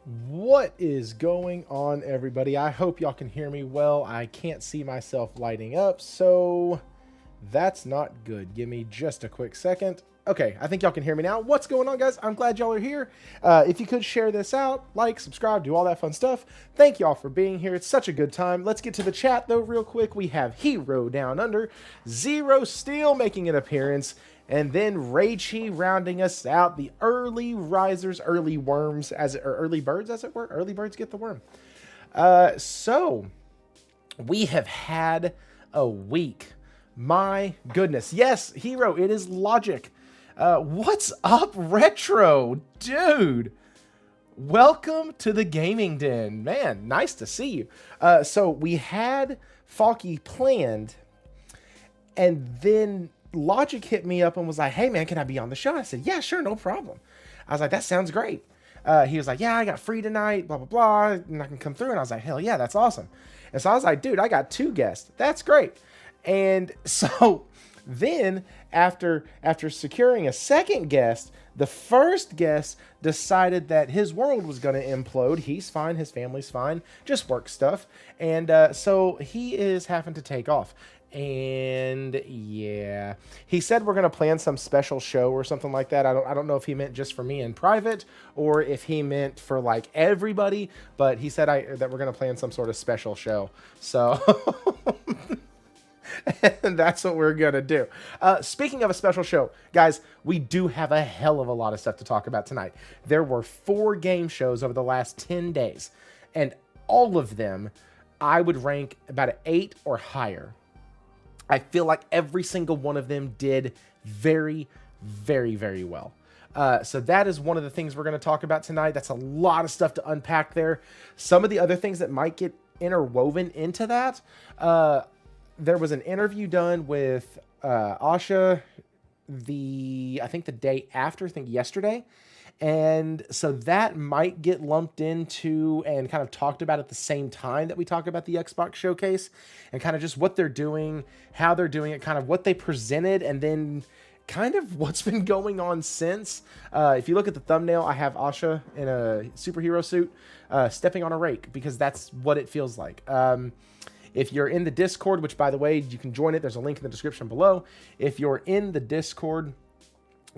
What is going on, everybody? I hope y'all can hear me well. I can't see myself lighting up, so that's not good. Give me just a quick second. Okay, I think y'all can hear me now. What's going on, guys? I'm glad y'all are here. If you could share this out, like, subscribe, do all that fun stuff. Thank y'all for being here. It's such a good time. Let's get to the chat, though, real quick. We have Hero Down Under, Zero Steel making an appearance, and then Raichi rounding us out. The early risers, early worms, or early birds, as it were. Early birds get the worm. So we have had a week. My goodness. Yes, Hero, it is Logic. What's up, Retro? Dude, welcome to the gaming den. Man, nice to see you. So we had Faulkie planned, and then Logic hit me up and was like, hey, man, can I be on the show? I said, yeah, sure, no problem. I was like, that sounds great. He was like, yeah, I got free tonight, blah, blah, blah, and I can come through. And I was like, hell yeah, that's awesome. And so I was like, dude, I got 2 guests. That's great. And so then after securing a second guest, the first guest decided that his world was going to implode. He's fine. His family's fine. Just work stuff. And so he is having to take off. And yeah, he said we're going to plan some special show or something like that. I don't know if he meant just for me in private or if he meant for like everybody, but he said that we're going to plan some sort of special show. So and that's what we're going to do. Speaking of a special show, guys, we do have a hell of a lot of stuff to talk about tonight. There were 4 game shows over the last 10 days, and all of them I would rank about an 8 or higher. I feel like every single one of them did very, very, very well. So that is one of the things we're going to talk about tonight. That's a lot of stuff to unpack there. Some of the other things that might get interwoven into that, there was an interview done with Asha I think the day after, I think yesterday. And so that might get lumped into and kind of talked about at the same time that we talk about the Xbox showcase and kind of just what they're doing, how they're doing it, kind of what they presented, and then kind of what's been going on since. If you look at the thumbnail, I have Asha in a superhero suit stepping on a rake because that's what it feels like. If you're in the Discord, which by the way, you can join it. There's a link in the description below. If you're in the Discord,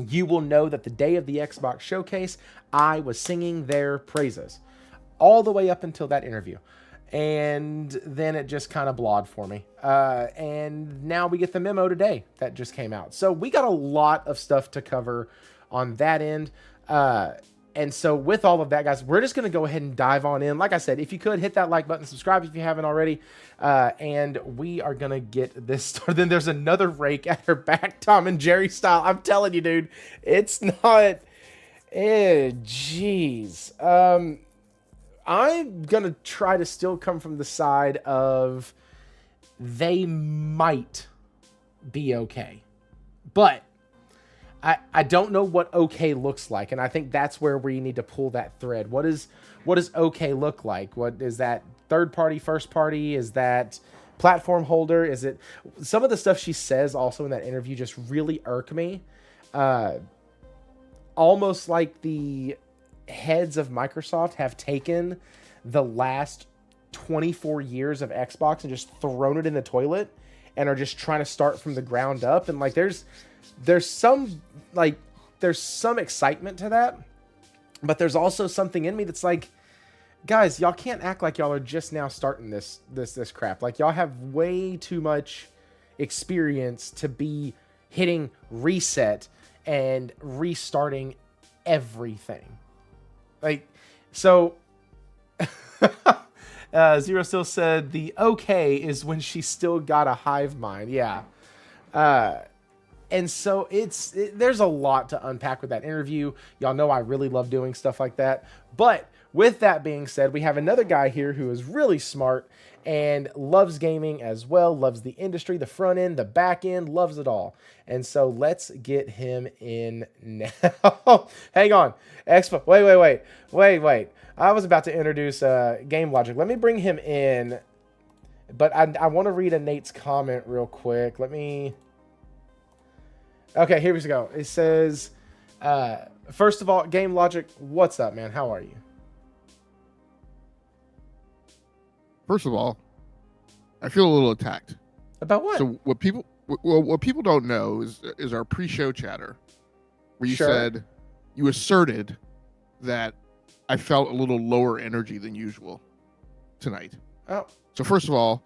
you will know that the day of the Xbox showcase, I was singing their praises all the way up until that interview. And then it just kind of blawed for me. And now we get the memo today that just came out. So we got a lot of stuff to cover on that end. And so with all of that, guys, we're just going to go ahead and dive on in. Like I said, if you could, hit that like button, subscribe if you haven't already. And we are going to get this started. Then there's another rake at her back, Tom and Jerry style. I'm telling you, dude, it's not... Jeez. I'm going to try to still come from the side of they might be okay. But I don't know what okay looks like, and I think that's where we need to pull that thread. What does okay look like? What is that? Third party, first party? Is that platform holder? Is it some of the stuff she says also in that interview just really irk me? Almost like the heads of Microsoft have taken the last 24 years of Xbox and just thrown it in the toilet and are just trying to start from the ground up. And like there's some excitement to that, but there's also something in me that's like, guys, y'all can't act like y'all are just now starting this crap. Like y'all have way too much experience to be hitting reset and restarting everything. Like, so Zero still said the okay is when she still got a hive mind. Yeah. And so there's a lot to unpack with that interview. Y'all know I really love doing stuff like that. But with that being said, we have another guy here who is really smart and loves gaming as well, loves the industry, the front end, the back end, loves it all. And so let's get him in now. Hang on. Expo. Wait. I was about to introduce GameLogIQ. Let me bring him in. But I want to read a Nate's comment real quick. Okay, here we go. It says, first of all, GameLogIQ, what's up, man? How are you? First of all, I feel a little attacked. About what? So what people don't know is our pre-show chatter, where you said you asserted that I felt a little lower energy than usual tonight. Oh. So first of all,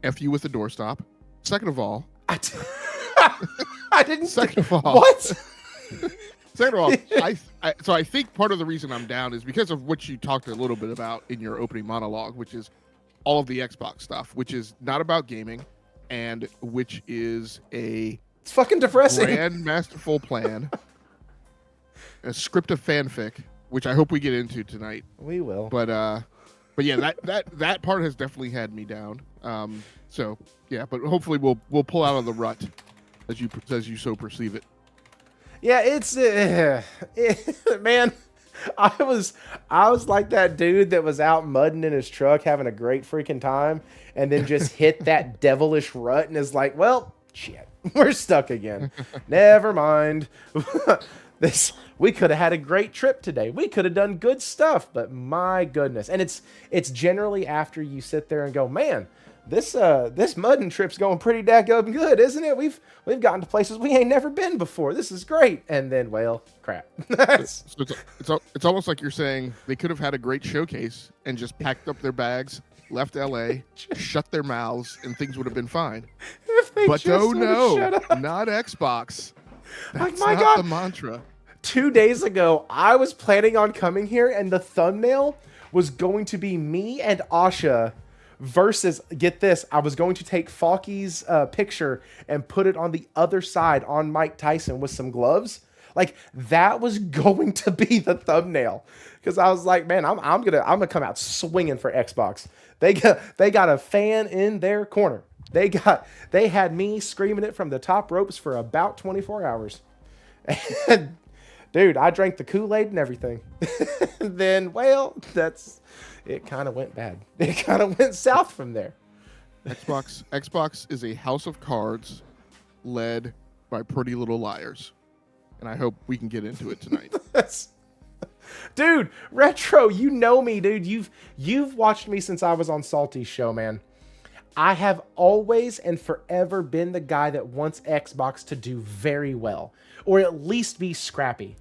F you with the doorstop. Second of all, I didn't. Second of all, what? Second of all, I think part of the reason I'm down is because of what you talked a little bit about in your opening monologue, which is all of the Xbox stuff, which is not about gaming, and which is it's fucking depressing. Grand masterful plan, a script of fanfic, which I hope we get into tonight. We will. But yeah, that part has definitely had me down. So yeah, but hopefully we'll pull out of the rut as you so perceive it. Yeah, it's man. I was like that dude that was out mudding in his truck having a great freaking time, and then just hit that devilish rut and is like, well, shit, we're stuck again. Never mind. We could have had a great trip today. We could have done good stuff, but my goodness. And it's generally after you sit there and go, man, this mudding trip's going pretty daggum good, isn't it? We've gotten to places we ain't never been before. This is great. And then, well, crap. So it's almost like you're saying they could have had a great showcase and just packed up their bags, left LA, shut their mouths, and things would have been fine. But oh no, not Xbox. That's not the mantra. 2 days ago, I was planning on coming here, and the thumbnail was going to be me and Asha versus, get this, I was going to take Faulkie's picture and put it on the other side on Mike Tyson with some gloves. Like, that was going to be the thumbnail, because I was like, man, I'm gonna come out swinging for Xbox. They got a fan in their corner. They had me screaming it from the top ropes for about 24 hours. And dude, I drank the Kool-Aid and everything. And then, well, it kind of went bad. It kind of went south from there. Xbox is a house of cards led by pretty little liars. And I hope we can get into it tonight. Dude, Retro, you know me, dude. You've watched me since I was on Salty's show, man. I have always and forever been the guy that wants Xbox to do very well, or at least be scrappy.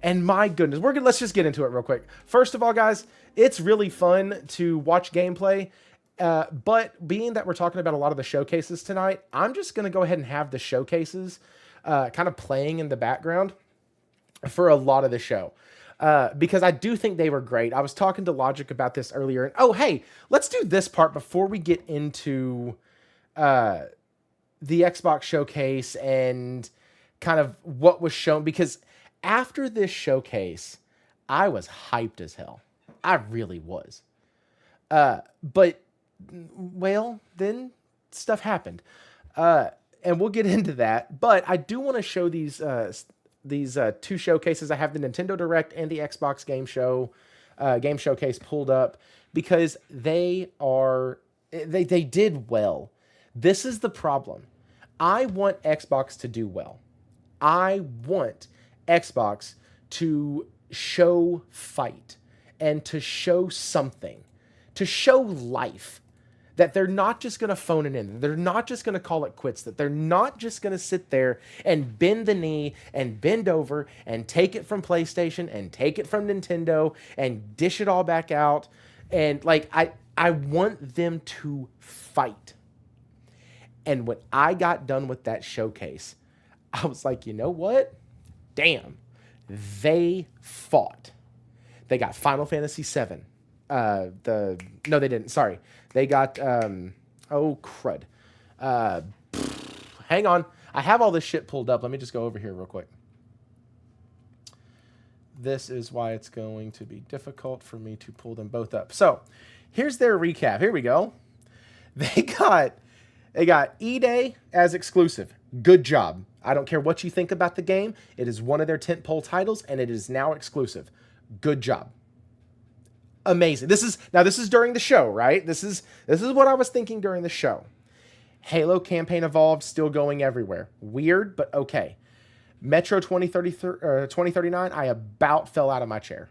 And my goodness, let's just get into it real quick. First of all, guys, it's really fun to watch gameplay. But being that we're talking about a lot of the showcases tonight, I'm just going to go ahead and have the showcases kind of playing in the background for a lot of the show. Because I do think they were great. I was talking to Logic about this earlier. And oh, hey, let's do this part before we get into the Xbox showcase and kind of what was shown. Because after this showcase, I was hyped as hell. I really was. But, well, then stuff happened. And we'll get into that. But I do want to show these two showcases. I have the Nintendo Direct and the Xbox Game Showcase pulled up because they did well. This is the problem. I want Xbox to do well. I want Xbox to show fight and to show something, to show life. That they're not just going to phone it in. They're not just going to call it quits. That they're not just going to sit there and bend the knee and bend over and take it from PlayStation and take it from Nintendo and dish it all back out. And like, I want them to fight. And when I got done with that showcase, I was like, you know what? Damn. They fought. They got Final Fantasy VII. No, they didn't. Sorry. They got, oh, crud. Hang on. I have all this shit pulled up. Let me just go over here real quick. This is why it's going to be difficult for me to pull them both up. So, here's their recap. Here we go. They got E-Day as exclusive. Good job. I don't care what you think about the game. It is one of their tentpole titles, and it is now exclusive. Good job. Amazing. This is during the show, right? This is what I was thinking during the show. Halo Campaign Evolved still going everywhere. Weird, but okay. Metro 2039, I about fell out of my chair.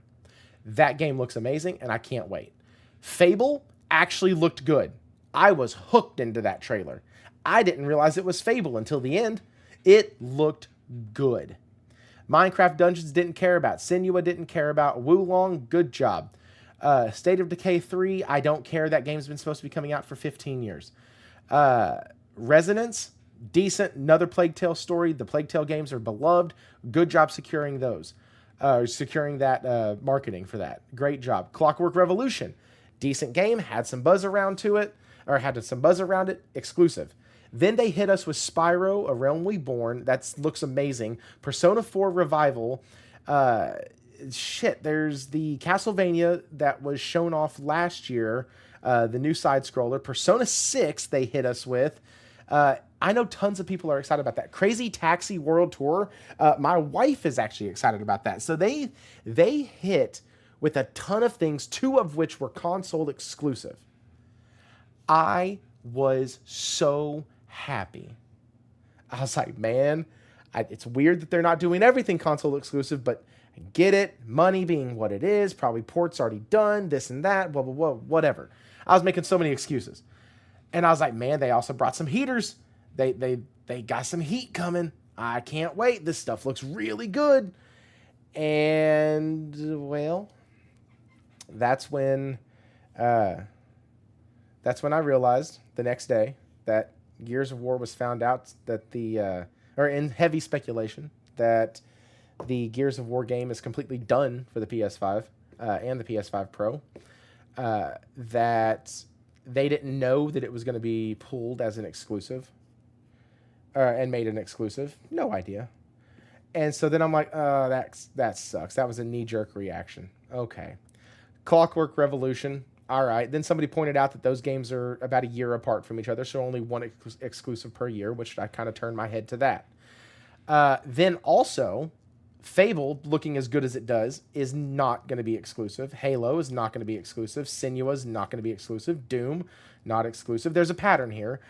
That game looks amazing, and I can't wait. Fable, actually looked good. I was hooked into that trailer. I didn't realize it was Fable until the end. It looked good. Minecraft Dungeons didn't care about. Senua didn't care about. Wulong, good job. State of Decay 3, I don't care. That game's been supposed to be coming out for 15 years. Resonance, decent. Another Plague Tale story. The Plague Tale games are beloved. Good job securing those. Securing that marketing for that. Great job. Clockwork Revolution, decent game. Had some buzz around it. Exclusive. Then they hit us with Spyro, A Realm Reborn. That looks amazing. Persona 4 Revival. There's the Castlevania that was shown off last year. The new side-scroller. Persona 6 they hit us with. I know tons of people are excited about that. Crazy Taxi World Tour. My wife is actually excited about that. So they hit with a ton of things, 2 of which were console exclusive. I was so happy. I was like, man, it's weird that they're not doing everything console exclusive, but I get it. Money being what it is, probably ports already done, this and that, blah, blah, blah, whatever. I was making so many excuses. And I was like, man, they also brought some heaters. They got some heat coming. I can't wait. This stuff looks really good. And, well, that's when I realized the next day that Gears of War was found out that or in heavy speculation, that the Gears of War game is completely done for the PS5 and the PS5 Pro. That they didn't know that it was going to be pulled as an exclusive and made an exclusive. No idea. And so then I'm like, that sucks. That was a knee-jerk reaction. Okay. Clockwork Revolution. All right. Then somebody pointed out that those games are about a year apart from each other, so only one exclusive per year, which I kind of turned my head to that. Then also, Fable, looking as good as it does, is not going to be exclusive. Halo is not going to be exclusive. Senua is not going to be exclusive. Doom, not exclusive. There's a pattern here.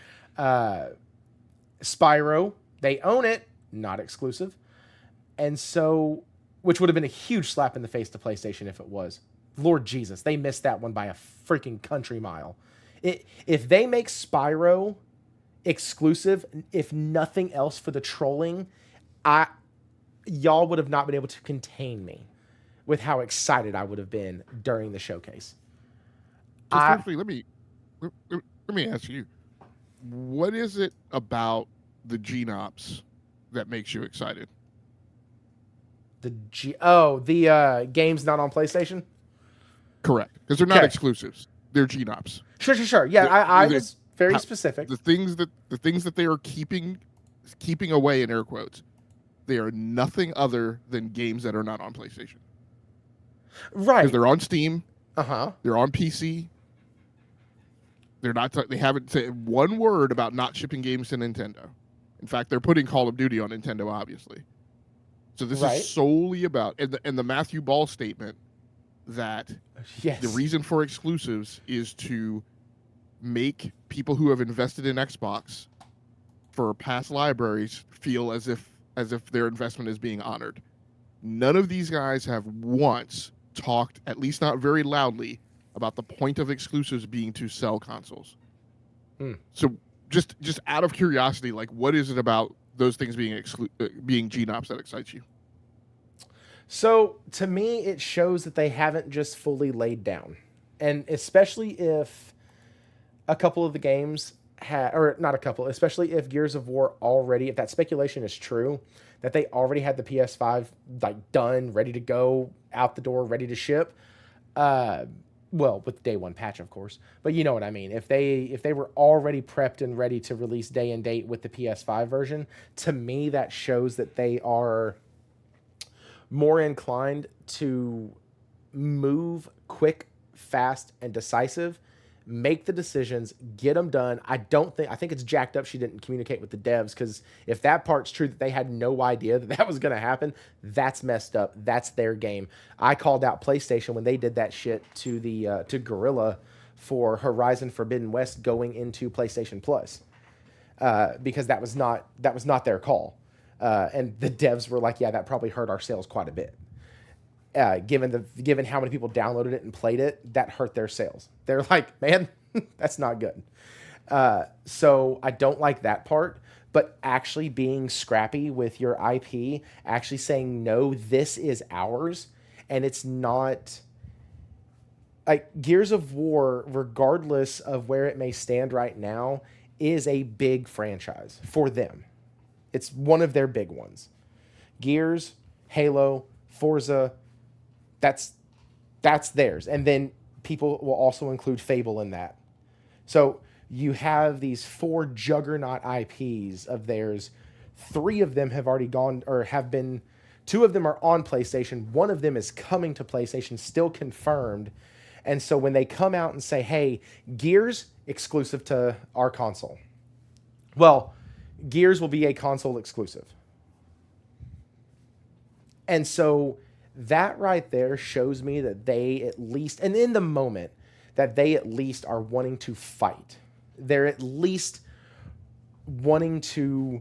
Spyro, they own it, not exclusive. And so, which would have been a huge slap in the face to PlayStation if it was. Lord Jesus, they missed that one by a freaking country mile. If they make Spyro exclusive, if nothing else for the trolling, y'all would have not been able to contain me with how excited I would have been during the showcase. Let me ask you, what is it about the GNOPs that makes you excited? The game's not on PlayStation? Correct, because they're not exclusives. They're GNOPs. Sure. Yeah, I was very specific. The things that they are keeping away in air quotes, they are nothing other than games that are not on PlayStation. Right. Because they're on Steam. Uh-huh. They're on PC. They're not. They haven't said one word about not shipping games to Nintendo. In fact, they're putting Call of Duty on Nintendo, obviously. So this is solely about and the Matthew Ball statement that the reason for exclusives is to make people who have invested in Xbox for past libraries feel as if their investment is being honored. None of these guys have once talked, at least not very loudly, about the point of exclusives being to sell consoles. So just out of curiosity, like, what is it about those things being GNOPs that excites you? So to me, it shows that they haven't just fully laid down. And especially if a couple of the games especially if Gears of War already, if that speculation is true, that they already had the PS5 like done, ready to go, out the door, ready to ship. Well, with day one patch, of course, but you know what I mean. If they were already prepped and ready to release day and date with the PS5 version, to me that shows that they are more inclined to move quick, fast, and decisive. Make the decisions, get them done. I think it's jacked up she didn't communicate with the devs, because if that part's true, that they had no idea that was going to happen, that's messed up. That's their game. I called out PlayStation when they did that shit to Guerrilla for Horizon Forbidden West going into PlayStation Plus, because that was not their call. And the devs were like, yeah, that probably hurt our sales quite a bit. given how many people downloaded it and played it, that hurt their sales. They're like, man, that's not good. So I don't like that part. But actually being scrappy with your IP, actually saying, no, this is ours, and it's not... Like, Gears of War, regardless of where it may stand right now, is a big franchise for them. It's one of their big ones. Gears, Halo, Forza, that's theirs. And then people will also include Fable in that. So you have these 4 juggernaut IPs of theirs. 3 of them have already gone, or have been... 2 of them are on PlayStation. 1 of them is coming to PlayStation, still confirmed. And so when they come out and say, hey, Gears exclusive to our console. Well, Gears will be a console exclusive. And so that right there shows me that they at least, and in the moment, that they at least are wanting to fight. They're at least wanting to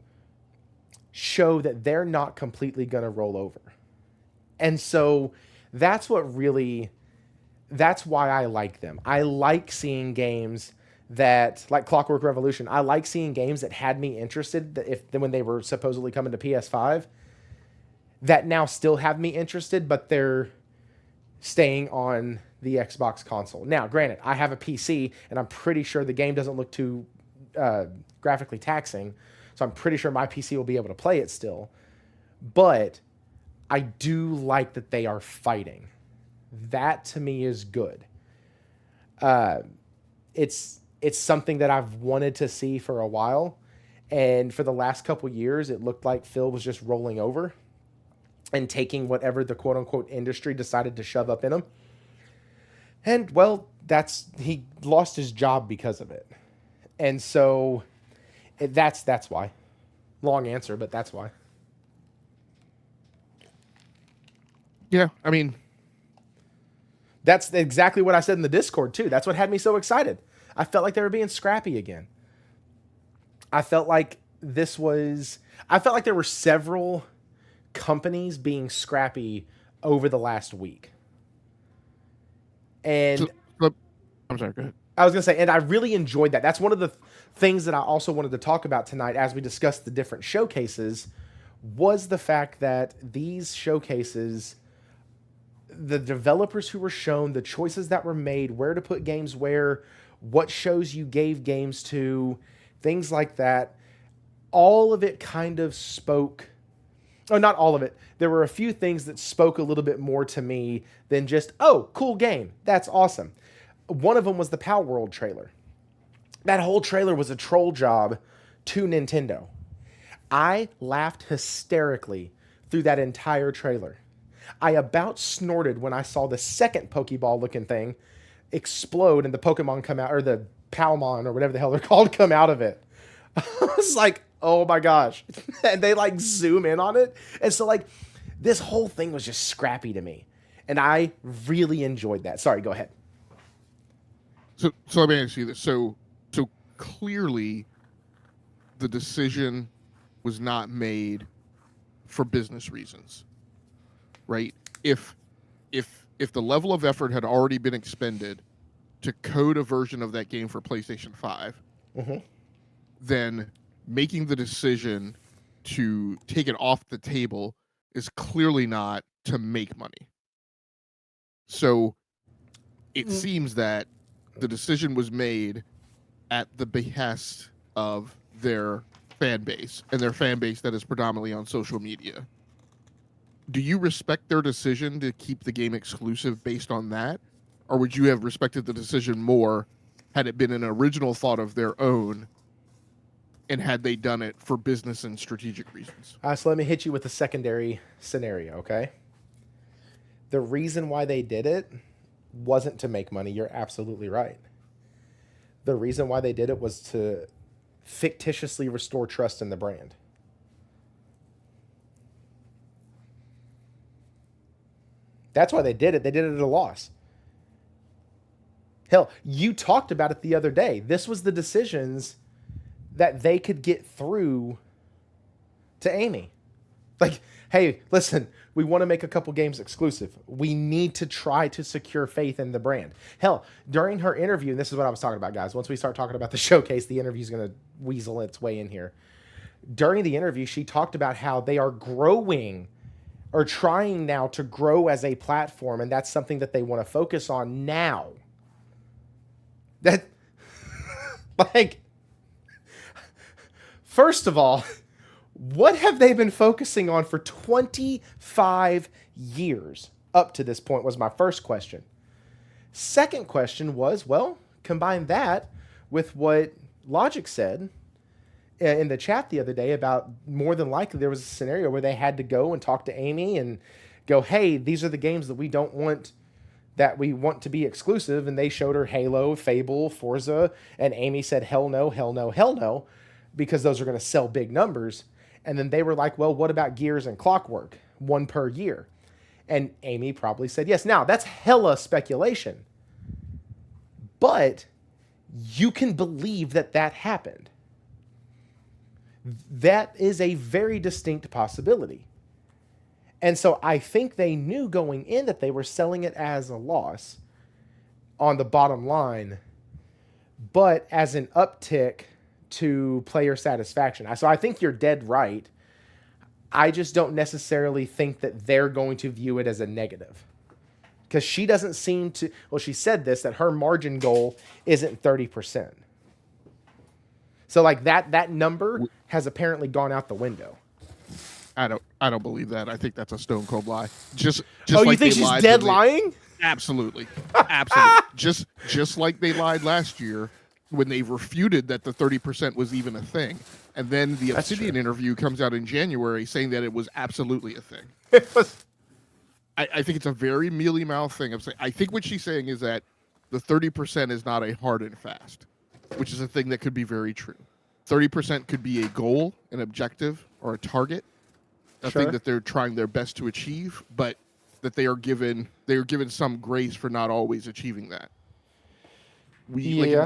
show that they're not completely going to roll over. And so that's what really... That's why I like them. I like seeing games that, like Clockwork Revolution, I like seeing games that had me interested when they were supposedly coming to PS5, that now still have me interested, but they're staying on the Xbox console. Now, granted, I have a PC, and I'm pretty sure the game doesn't look too graphically taxing, so I'm pretty sure my PC will be able to play it still. But I do like that they are fighting. That to me is good. It's something that I've wanted to see for a while, and for the last couple years, it looked like Phil was just rolling over and taking whatever the quote unquote industry decided to shove up in him. And well, he lost his job because of it, and so that's why. Long answer, but that's why. Yeah, I mean. That's exactly what I said in the Discord, too. That's what had me so excited. I felt like they were being scrappy again. I felt like there were several companies being scrappy over the last week. And... I'm sorry, go ahead. I was going to say, and I really enjoyed that. That's one of the things that I also wanted to talk about tonight as we discussed the different showcases, was the fact that these showcases... the developers who were shown, the choices that were made, where to put games where, what shows you gave games to, things like that, all of it kind of spoke... Oh, not all of it. There were a few things that spoke a little bit more to me than just, oh, cool game. That's awesome. One of them was the Power World trailer. That whole trailer was a troll job to Nintendo. I laughed hysterically through that entire trailer. I about snorted when I saw the second Pokeball looking thing explode and the Pokemon come out, or the Palmon, or whatever the hell they're called, come out of it. I was like, oh my gosh. And they like zoom in on it. And so like this whole thing was just scrappy to me. And I really enjoyed that. Sorry, go ahead. So let me ask you this. So clearly the decision was not made for business reasons. Right? If the level of effort had already been expended to code a version of that game for PlayStation 5, then making the decision to take it off the table is clearly not to make money. So it seems that the decision was made at the behest of their fan base, and their fan base that is predominantly on social media. Do you respect their decision to keep the game exclusive based on that? Or would you have respected the decision more had it been an original thought of their own, and had they done it for business and strategic reasons? So let me hit you with a secondary scenario, okay? The reason why they did it wasn't to make money. You're absolutely right. The reason why they did it was to fictitiously restore trust in the brand. That's why they did it. They did it at a loss. Hell, you talked about it the other day. This was the decisions that they could get through to Amy. Like, hey, listen, we want to make a couple games exclusive. We need to try to secure faith in the brand. Hell, during her interview, and this is what I was talking about, guys. Once we start talking about the showcase, the interview is going to weasel its way in here. During the interview, she talked about how they are growing or trying now to grow as a platform, and that's something that they want to focus on now. That, like, first of all, what have they been focusing on for 25 years up to this point was my first question. Second question was, well, combine that with what Logic said in the chat the other day about more than likely there was a scenario where they had to go and talk to Amy and go, hey, these are the games that we want to be exclusive. And they showed her Halo, Fable, Forza, and Amy said, hell no, hell no, hell no, because those are going to sell big numbers. And then they were like, well, what about Gears and Clockwork? One per year. And Amy probably said yes. Now, that's hella speculation. But you can believe that that happened. That is a very distinct possibility. And so I think they knew going in that they were selling it as a loss on the bottom line, but as an uptick to player satisfaction. So I think you're dead right. I just don't necessarily think that they're going to view it as a negative. Because she doesn't seem to... Well, she said this, that her margin goal isn't 30%. So, like, that number has apparently gone out the window. I don't believe that. I think that's a stone cold lie. Just oh, like you think she's dead lying? Absolutely. Absolutely. just like they lied last year when they refuted that the 30% was even a thing. And then the Obsidian interview comes out in January saying that it was absolutely a thing. It was... I think it's a very mealy-mouthed thing. I think what she's saying is that the 30% is not a hard and fast, which is a thing that could be very true. 30% could be a goal, an objective, or a target, a thing that they're trying their best to achieve, but that they are given some grace for not always achieving that.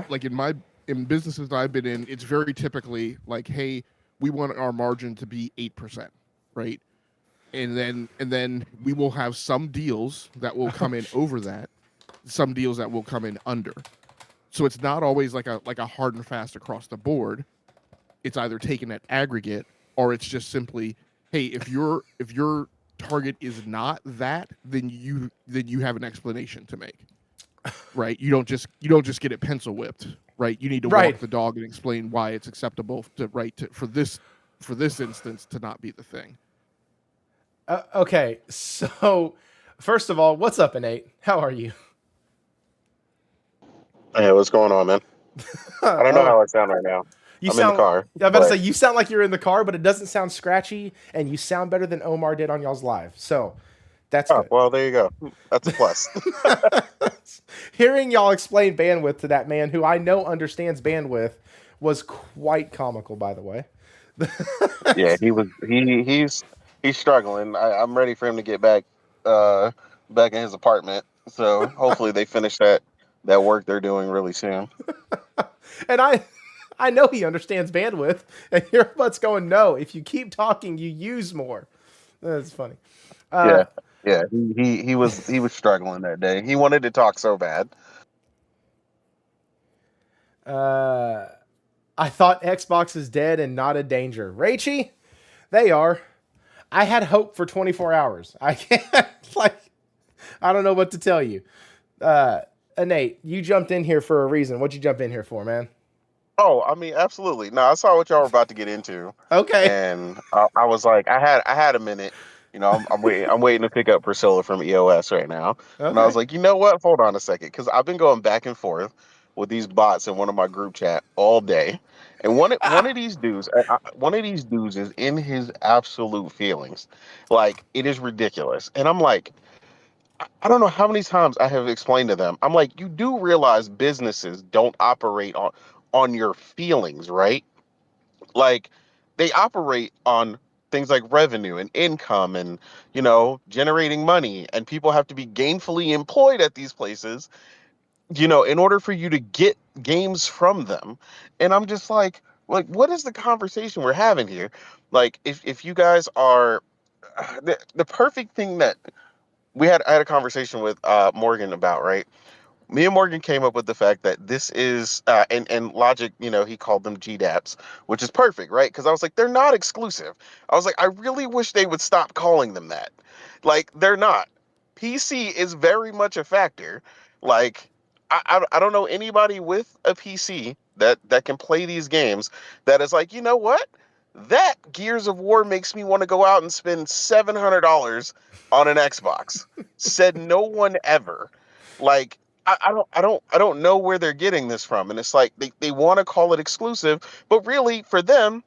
Like in businesses that I've been in, it's very typically like, hey, we want our margin to be 8%, right? And then we will have some deals that will come in over that, some deals that will come in under. So it's not always like a hard and fast across the board. It's either taken at aggregate or it's just simply, hey, if your target is not that, then you have an explanation to make. Right? You don't just get it pencil whipped, right? You need to walk the dog and explain why it's acceptable for this instance to not be the thing. Okay, so first of all, what's up, Innate? How are you? Hey, what's going on, man? I don't know how I sound right now. I'm in the car. I'm about to say, you sound like you're in the car, but it doesn't sound scratchy, and you sound better than Omar did on y'all's live. So that's good. Well, there you go. That's a plus. Hearing y'all explain bandwidth to that man who I know understands bandwidth was quite comical, by the way. Yeah, he's struggling. I'm ready for him to get back in his apartment. So hopefully they finish that work they're doing really soon. And I know he understands bandwidth, and your butt's going, no, if you keep talking, you use more. That's funny. Yeah. He was struggling that day. He wanted to talk so bad. I thought Xbox is dead and not a danger. Rachy, they are. I had hope for 24 hours. I can't, I don't know what to tell you. Innate, you jumped in here for a reason. What'd you jump in here for, man? Oh, I mean, absolutely. No, I saw what y'all were about to get into. Okay. And I was like, I had a minute. You know, I'm waiting to pick up Priscilla from EOS right now. Okay. And I was like, you know what? Hold on a second, because I've been going back and forth with these bots in one of my group chat all day. And one of these dudes is in his absolute feelings. Like, it is ridiculous. And I'm like, I don't know how many times I have explained to them. I'm like, you do realize businesses don't operate on your feelings, right? Like, they operate on things like revenue and income and, you know, generating money, and people have to be gainfully employed at these places, you know, in order for you to get games from them. And I'm just like, what is the conversation we're having here? Like, if you guys are the perfect thing that I had a conversation with Morgan about, right? Me and Morgan came up with the fact that this is and Logic, he called them GDAPs, which is perfect, right? Because I was like, they're not exclusive. I was like, I really wish they would stop calling them that. Like, they're not. PC is very much a factor. Like, I don't know anybody with a PC that can play these games that is like, you know what? That Gears of War makes me want to go out and spend $700 on an Xbox. Said no one ever. Like, I don't know where they're getting this from. And it's like they want to call it exclusive, but really for them,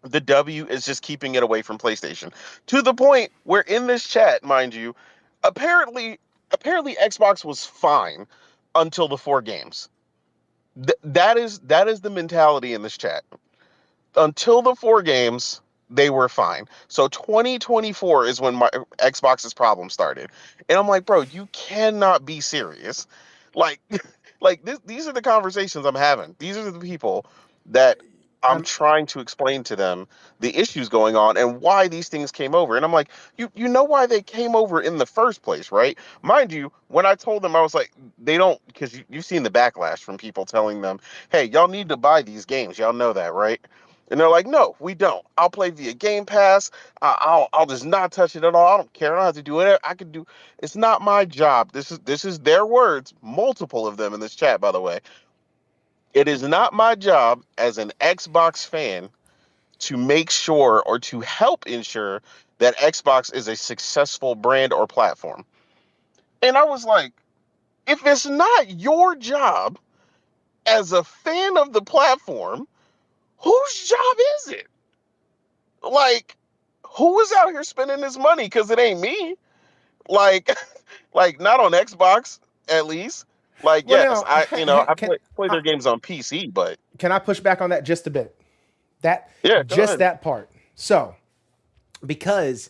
the W is just keeping it away from PlayStation. To the point where in this chat, mind you, apparently Xbox was fine until the 4 games. That is the mentality in this chat. Until the 4 games, they were fine. So 2024 is when my Xbox's problem started. And I'm like, bro, you cannot be serious. Like these are the conversations I'm having. These are the people that I'm I'm trying to explain to them the issues going on and why these things came over. And I'm like, you know why they came over in the first place, right? Mind you, when I told them, I was like, they don't, because you've seen the backlash from people telling them, hey, y'all need to buy these games. Y'all know that, right? And they're like, no, we don't. I'll play via Game Pass. I'll just not touch it at all. I don't care. I don't have to do it. I can do. It's not my job. This is their words. Multiple of them in this chat, by the way. It is not my job as an Xbox fan to make sure or to help ensure that Xbox is a successful brand or platform. And I was like, if it's not your job as a fan of the platform, whose job is it? Like, who is out here spending this money? Because it ain't me. Like, like not on Xbox at least. Like, well yes, now. I Can play their games on PC, but I push back on that just a bit? That yeah, go just ahead. that part. So because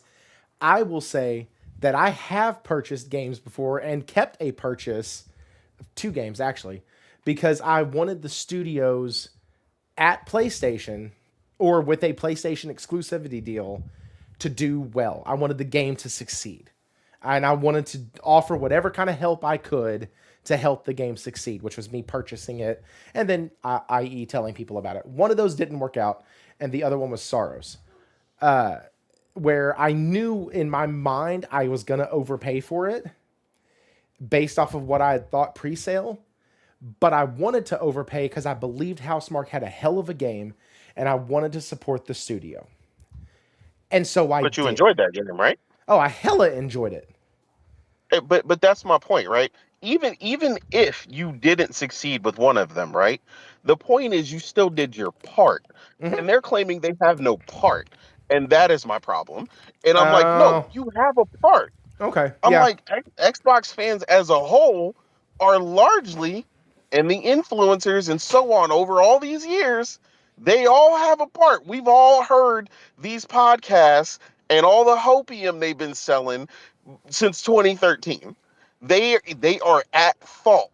I will say that I have purchased games before and kept a purchase of 2 games actually because I wanted the studios at PlayStation or with a PlayStation exclusivity deal to do well. I wanted the game to succeed. And I wanted to offer whatever kind of help I could to help the game succeed, which was me purchasing it and then, i.e., telling people about it. One of those didn't work out, and the other one was Sorrows, where I knew in my mind I was going to overpay for it based off of what I had thought pre sale, but I wanted to overpay because I believed Housemarque had a hell of a game and I wanted to support the studio. And so I But you did. enjoyed that game, right? Oh, I hella enjoyed it. But that's my point, right? Even if you didn't succeed with one of them, right? The point is you still did your part. And they're claiming they have no part. And that is my problem. And I'm like, no, Oh, you have a part. okay. I'm Yeah. like, Xbox fans as a whole are largely, and the influencers and so on over all these years, they all have a part. We've all heard these podcasts and all the hopium they've been selling since 2013. They are at fault.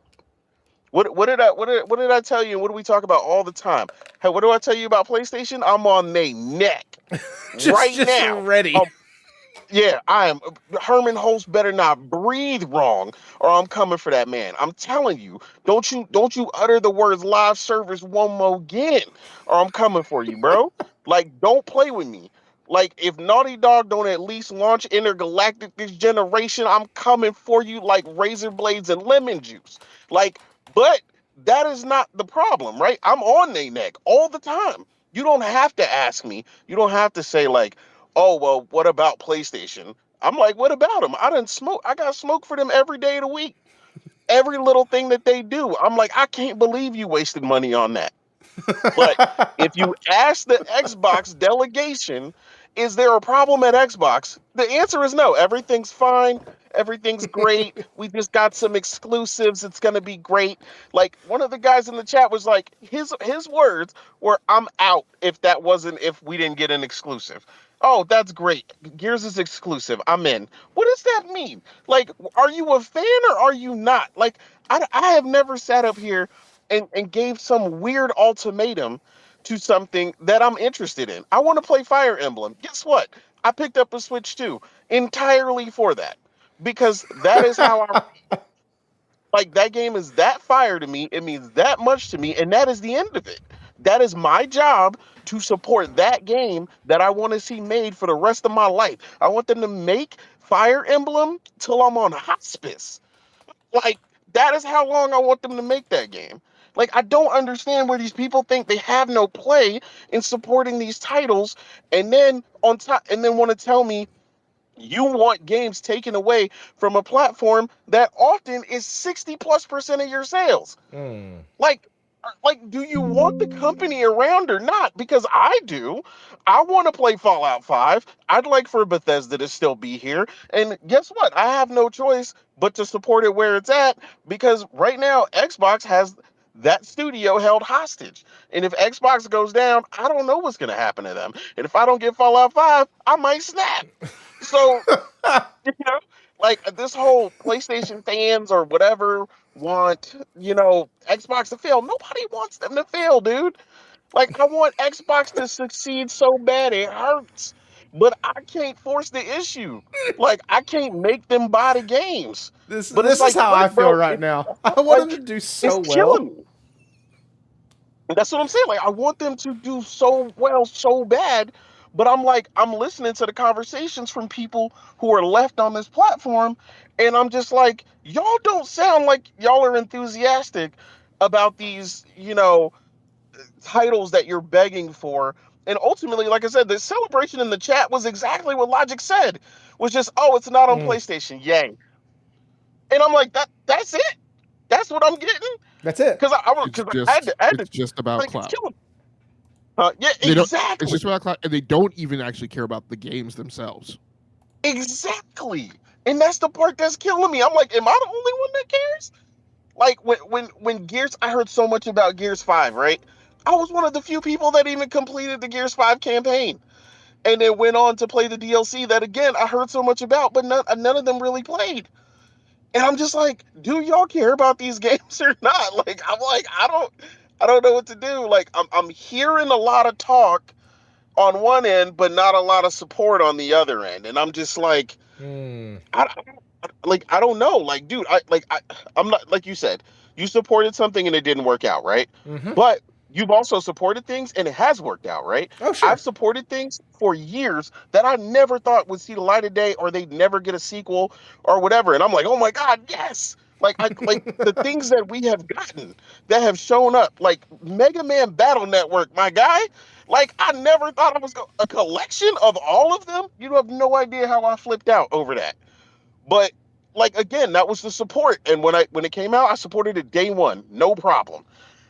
What did I tell you? And what do we talk about all the time? Hey, what do I tell you about PlayStation? I'm on their neck right just now. ready. Yeah, I am. Herman Holtz better not breathe wrong, or I'm coming for that man. I'm telling you, don't you utter the words live service one more again, or I'm coming for you, bro. Like, don't play with me. Like, if Naughty Dog don't at least launch Intergalactic this generation, I'm coming for you like razor blades and lemon juice. Like, but that is not the problem, right? I'm on their neck all the time. You don't have to ask me. You don't have to say like, oh well, what about PlayStation? I'm like, what about them? I didn't smoke. I got smoke for them every day of the week. Every little thing that they do, I'm like, I can't believe you wasted money on that. But if you ask the Xbox delegation, is there a problem at Xbox? The answer is no. Everything's fine. Everything's great. We just got some exclusives. It's gonna be great. Like one of the guys in the chat was like, his words were, "I'm out if we didn't get an exclusive." Oh, that's great. Gears is exclusive. I'm in. What does that mean? Like, are you a fan or are you not? Like, I have never sat up here and gave some weird ultimatum to something that I'm interested in. I want to play Fire Emblem. Guess what? I picked up a Switch too, entirely for that, because that is how I like that game is that fire to me. It means that much to me, and that is the end of it. That is my job to support that game that I want to see made for the rest of my life. I want them to make Fire Emblem till I'm on hospice. Like, that is how long I want them to make that game. Like, I don't understand where these people think they have no play in supporting these titles, and then on top, and then want to tell me you want games taken away from a platform that often is 60+% of your sales. Mm. Like, do you want the company around or not? Because I do. I want to play Fallout 5. I'd like for Bethesda to still be here. And guess what? I have no choice but to support it where it's at, because right now Xbox has that studio held hostage. And if Xbox goes down, I don't know what's going to happen to them. And if I don't get Fallout 5, I might snap. So, you know, like this whole PlayStation fans or whatever want, Xbox to fail. Nobody wants them to fail, dude. Like, I want Xbox to succeed so bad it hurts, but I can't force the issue. Like, I can't make them buy the games. But it's This is like, how I look, feel bro, right now. I want them to like do it's so killing well. me. That's what I'm saying. Like, I want them to do so well, so bad. But I'm like, I'm listening to the conversations from people who are left on this platform. And I'm just like, y'all don't sound like y'all are enthusiastic about these, titles that you're begging for. And ultimately, like I said, the celebration in the chat was exactly what Logic said, was just, oh, it's not on Mm. PlayStation. Yay. And I'm like, that's it. That's what I'm getting. That's it. Because I had to, It's just about like, it's clout. killing. Yeah, They don't. It's exactly. just about clout, and they don't even actually care about the games themselves. Exactly. And that's the part that's killing me. I'm like, am I the only one that cares? Like when Gears, I heard so much about Gears 5, right? I was one of the few people that even completed the Gears 5 campaign and then went on to play the DLC that again I heard so much about, but none of them really played. And I'm just like, do y'all care about these games or not? Like, I'm like, I don't know what to do. Like, I'm hearing a lot of talk on one end, but not a lot of support on the other end. And I'm just like, Mm. I don't know. Like, dude, I'm not, like you said, you supported something and it didn't work out, right? Mm-hmm. But you've also supported things and it has worked out, right? Oh, sure. I've supported things for years that I never thought would see the light of day or they'd never get a sequel or whatever. And I'm like, oh my God, yes. Like the things that we have gotten that have shown up, like Mega Man Battle Network, my guy. Like, I never thought it was a collection of all of them. You have no idea how I flipped out over that. But like again, that was the support. And when it came out, I supported it day one, no problem.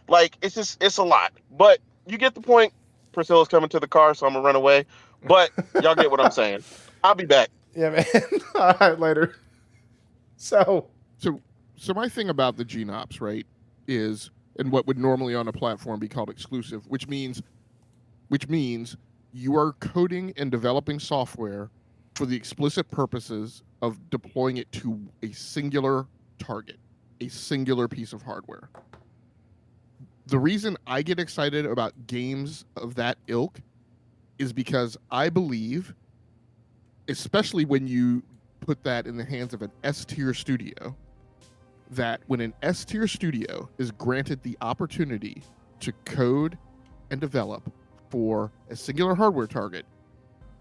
Like, it's a lot. But you get the point. Priscilla's coming to the car, so I'm gonna run away. But y'all get what I'm saying. I'll be back. Yeah, man. All right, later. So So my thing about the GNOPs, right, is and what would normally on a platform be called exclusive, which means you are coding and developing software for the explicit purposes of deploying it to a singular target, a singular piece of hardware. The reason I get excited about games of that ilk is because I believe, especially when you put that in the hands of an S-tier studio, that when an S-tier studio is granted the opportunity to code and develop for a singular hardware target,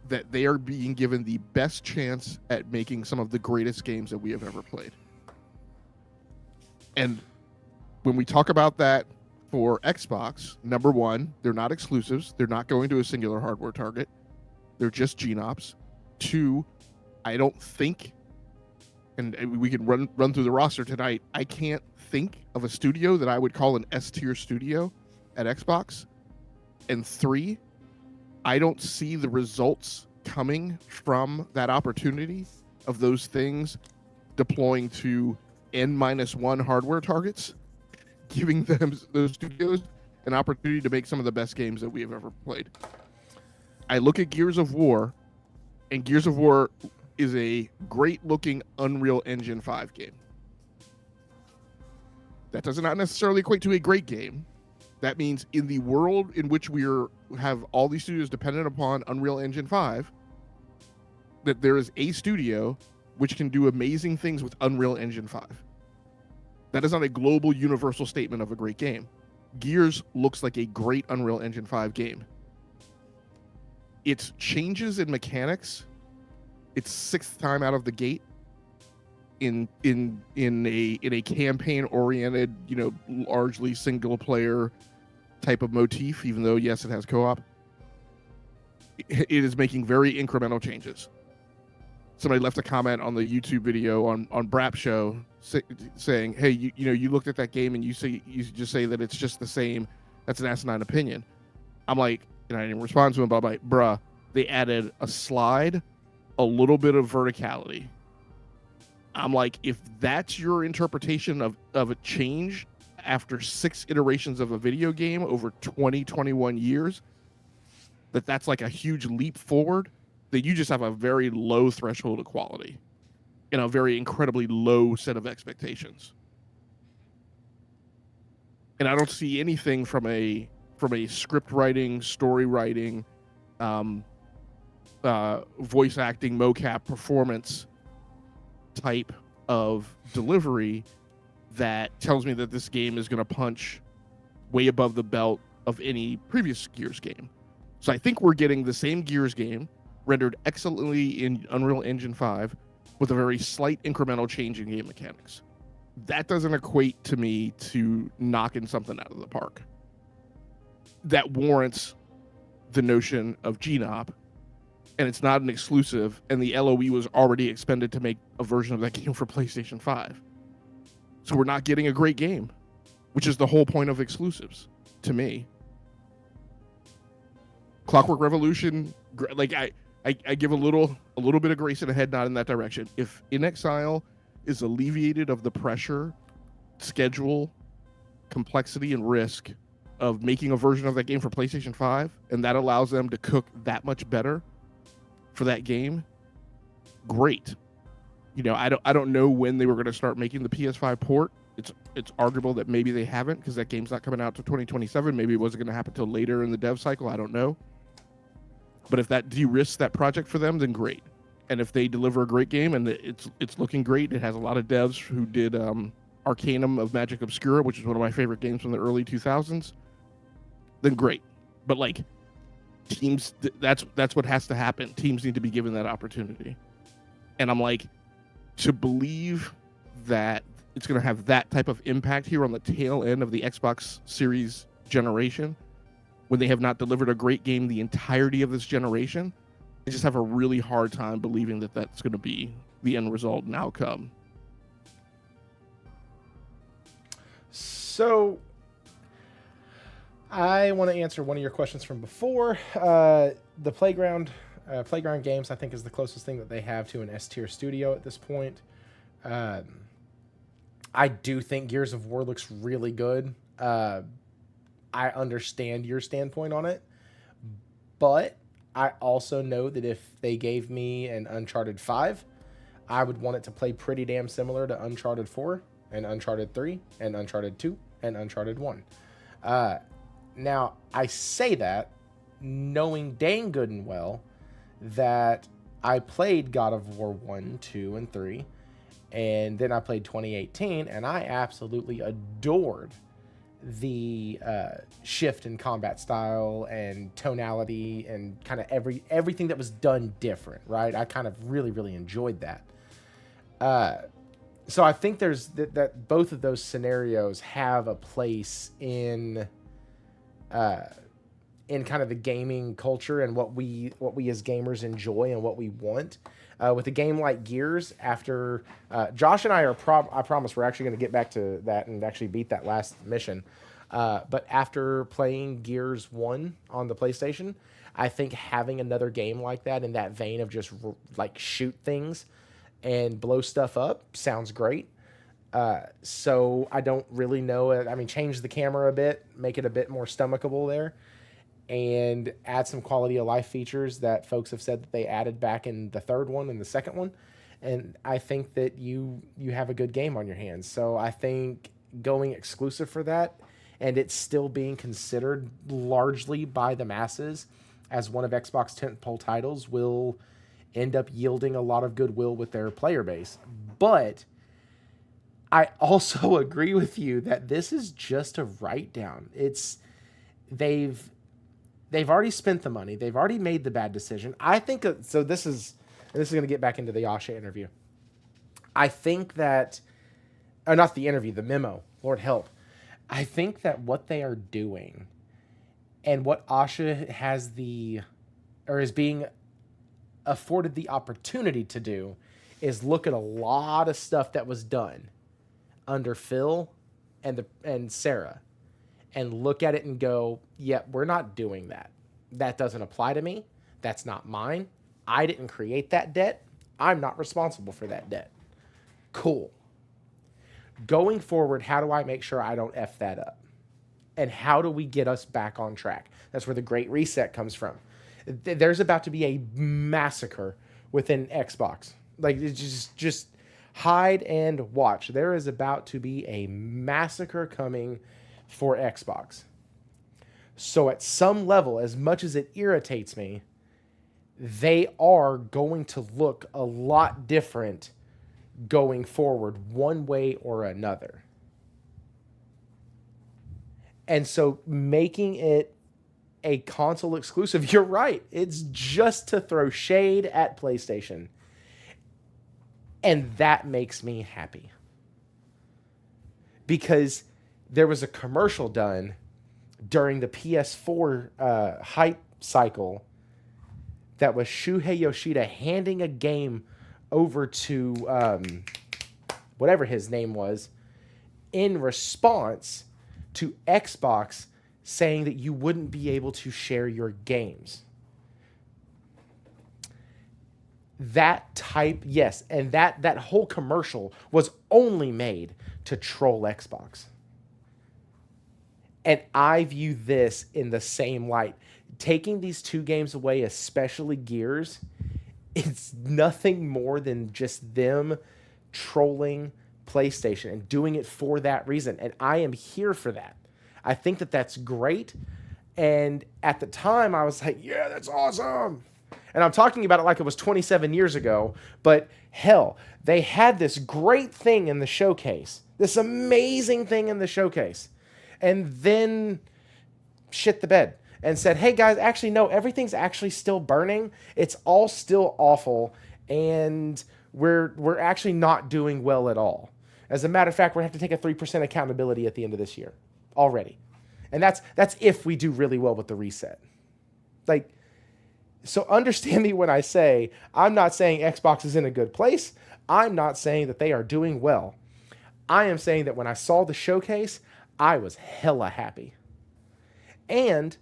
that they are being given the best chance at making some of the greatest games that we have ever played. And when we talk about that for Xbox, number one, they're not exclusives. They're not going to a singular hardware target. They're just GNOPs. Two, I don't think, and we can run through the roster tonight, I can't think of a studio that I would call an S-tier studio at Xbox. And three, I don't see the results coming from that opportunity of those things deploying to N-1 hardware targets, giving them, those studios, an opportunity to make some of the best games that we have ever played. I look at Gears of War, and Gears of War is a great-looking Unreal Engine 5 game. That does not necessarily equate to a great game. That means in the world in which we have all these studios dependent upon Unreal Engine 5, that there is a studio which can do amazing things with Unreal Engine 5. That is not a global universal statement of a great game. Gears looks like a great Unreal Engine 5 game. Its changes in mechanics, its sixth time out of the gate in a campaign oriented, largely single player type of motif, even though yes, it has co-op. It is making very incremental changes. Somebody left a comment on the YouTube video on Brap Show saying, "Hey, you looked at that game and you just say that it's just the same. That's an asinine opinion." I'm like, and I didn't respond to him, but I'm like, bruh, they added a slide, a little bit of verticality. I'm like, if that's your interpretation of a change after 6 iterations of a video game over 21 years, that's like a huge leap forward, that you just have a very low threshold of quality and a very incredibly low set of expectations. And I don't see anything from a script writing, story writing, voice acting, mocap, performance type of delivery that tells me that this game is going to punch way above the belt of any previous Gears game. So I think we're getting the same Gears game rendered excellently in Unreal Engine 5 with a very slight incremental change in game mechanics. That doesn't equate to me to knocking something out of the park. That warrants the notion of GNOP, and it's not an exclusive, and the LOE was already expended to make a version of that game for PlayStation 5. So we're not getting a great game, which is the whole point of exclusives, to me. Clockwork Revolution, like I give a little bit of grace and a head nod in that direction. If In Exile is alleviated of the pressure, schedule, complexity, and risk of making a version of that game for PlayStation 5, and that allows them to cook that much better for that game, great. I don't know when they were going to start making the PS5 port. It's arguable that maybe they haven't, because that game's not coming out to 2027. Maybe it wasn't going to happen until later in the dev cycle. I don't know. But if that de-risks that project for them, then great. And if they deliver a great game and it's looking great, it has a lot of devs who did Arcanum of Magic Obscura, which is one of my favorite games from the early 2000s, then great. But like, teams, that's what has to happen. Teams need to be given that opportunity. And I'm like, to believe that it's going to have that type of impact here on the tail end of the Xbox Series generation, when they have not delivered a great game the entirety of this generation, I just have a really hard time believing that that's going to be the end result and outcome. So I want to answer one of your questions from before. The Playground games, I think, is the closest thing that they have to an S-tier studio at this point. I do think Gears of War looks really good. I understand your standpoint on it, but I also know that if they gave me an Uncharted 5, I would want it to play pretty damn similar to Uncharted 4 and Uncharted 3 and Uncharted 2 and Uncharted 1. Now, I say that knowing dang good and well that I played God of War 1, 2, and 3, and then I played 2018, and I absolutely adored the shift in combat style and tonality and kind of everything that was done different, right? I kind of really enjoyed that. So I think there's that both of those scenarios have a place in kind of the gaming culture and what we as gamers enjoy and what we want. With a game like Gears, after Josh and I I promise we're actually going to get back to that and actually beat that last mission. But after playing Gears 1 on the PlayStation, I think having another game like that in that vein of just like shoot things and blow stuff up sounds great. So I don't really know. I mean, change the camera a bit, make it a bit more stomachable there, and add some quality of life features that folks have said that they added back in the third one and the second one. And I think that you have a good game on your hands. So I think going exclusive for that, and it's still being considered largely by the masses as one of Xbox tentpole titles, will end up yielding a lot of goodwill with their player base. But I also agree with you that this is just a write down. They've already spent the money. They've already made the bad decision. I think so. This is going to get back into the Asha interview. I think that, or not the interview, the memo. Lord help. I think that what they are doing, and what Asha is being afforded the opportunity to do, is look at a lot of stuff that was done under Phil and Sarah, and look at it and go, yeah, we're not doing that. That doesn't apply to me. That's not mine. I didn't create that debt. I'm not responsible for that debt. Cool. Going forward, how do I make sure I don't F that up? And how do we get us back on track? That's where the Great Reset comes from. There's about to be a massacre within Xbox. Like, it's just hide and watch. There is about to be a massacre coming for Xbox. So at some level, as much as it irritates me, they are going to look a lot different going forward, one way or another. And so making it a console exclusive, you're right, it's just to throw shade at PlayStation. And that makes me happy. Because there was a commercial done during the PS4 hype cycle that was Shuhei Yoshida handing a game over to whatever his name was, in response to Xbox saying that you wouldn't be able to share your games. That type, yes, and that whole commercial was only made to troll Xbox. And I view this in the same light. Taking these two games away, especially Gears, it's nothing more than just them trolling PlayStation and doing it for that reason. And I am here for that. I think that that's great. And at the time, I was like, yeah, that's awesome. And I'm talking about it like it was 27 years ago. But hell, they had this great thing in the showcase. This amazing thing in the showcase. And then shit the bed. And said, hey guys, actually, no, everything's actually still burning. It's all still awful. And we're actually not doing well at all. As a matter of fact, we're going to have to take a 3% accountability at the end of this year already. And that's if we do really well with the reset. Like, so understand me when I say, I'm not saying Xbox is in a good place. I'm not saying that they are doing well. I am saying that when I saw the showcase, I was hella happy. And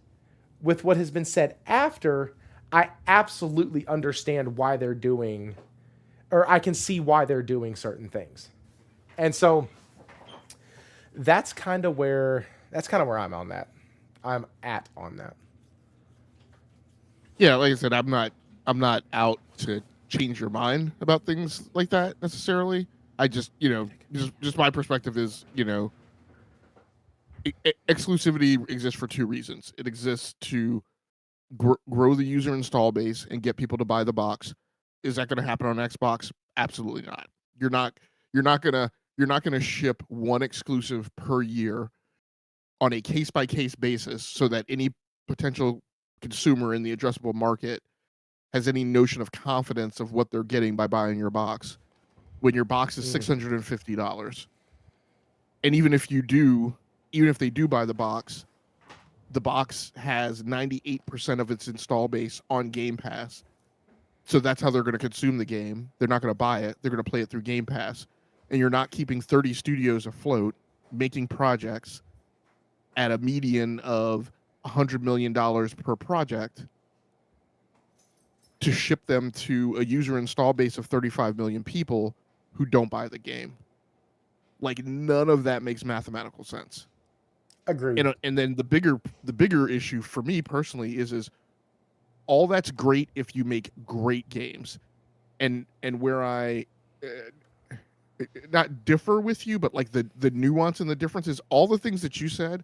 with what has been said after, I absolutely understand why they're doing, or I can see why they're doing certain things. And so that's kind of where I'm on that. I'm at on that. Yeah, like I said, I'm not out to change your mind about things like that necessarily. I just, just my perspective is, exclusivity exists for two reasons. It exists to grow the user install base and get people to buy the box. Is that going to happen on Xbox? Absolutely not. You're not gonna ship one exclusive per year on a case by case basis so that any potential consumer in the addressable market has any notion of confidence of what they're getting by buying your box when your box is $650. And even if they do buy the box has 98% of its install base on Game Pass. So that's how they're going to consume the game. They're not going to buy it. They're going to play it through Game Pass. And you're not keeping 30 studios afloat making projects at a median of $100 million per project to ship them to a user install base of 35 million people who don't buy the game. Like, none of that makes mathematical sense. Agreed. And then the bigger issue for me personally is all that's great if you make great games, and where I not differ with you, but like the nuance and the difference is all the things that you said.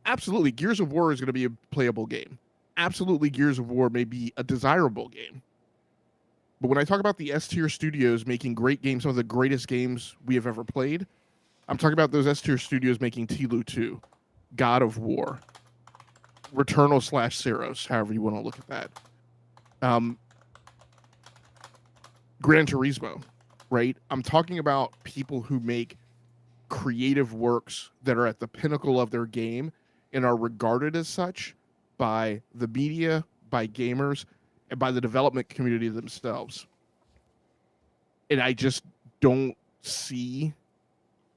Absolutely, Gears of War is going to be a playable game. Absolutely, Gears of War may be a desirable game. But when I talk about the S-tier studios making great games, some of the greatest games we have ever played, I'm talking about those S-tier studios making Tilu 2, God of War, Returnal/Ceros, however you want to look at that. Gran Turismo, right? I'm talking about people who make creative works that are at the pinnacle of their game and are regarded as such by the media, by gamers, and by the development community themselves. And I just don't see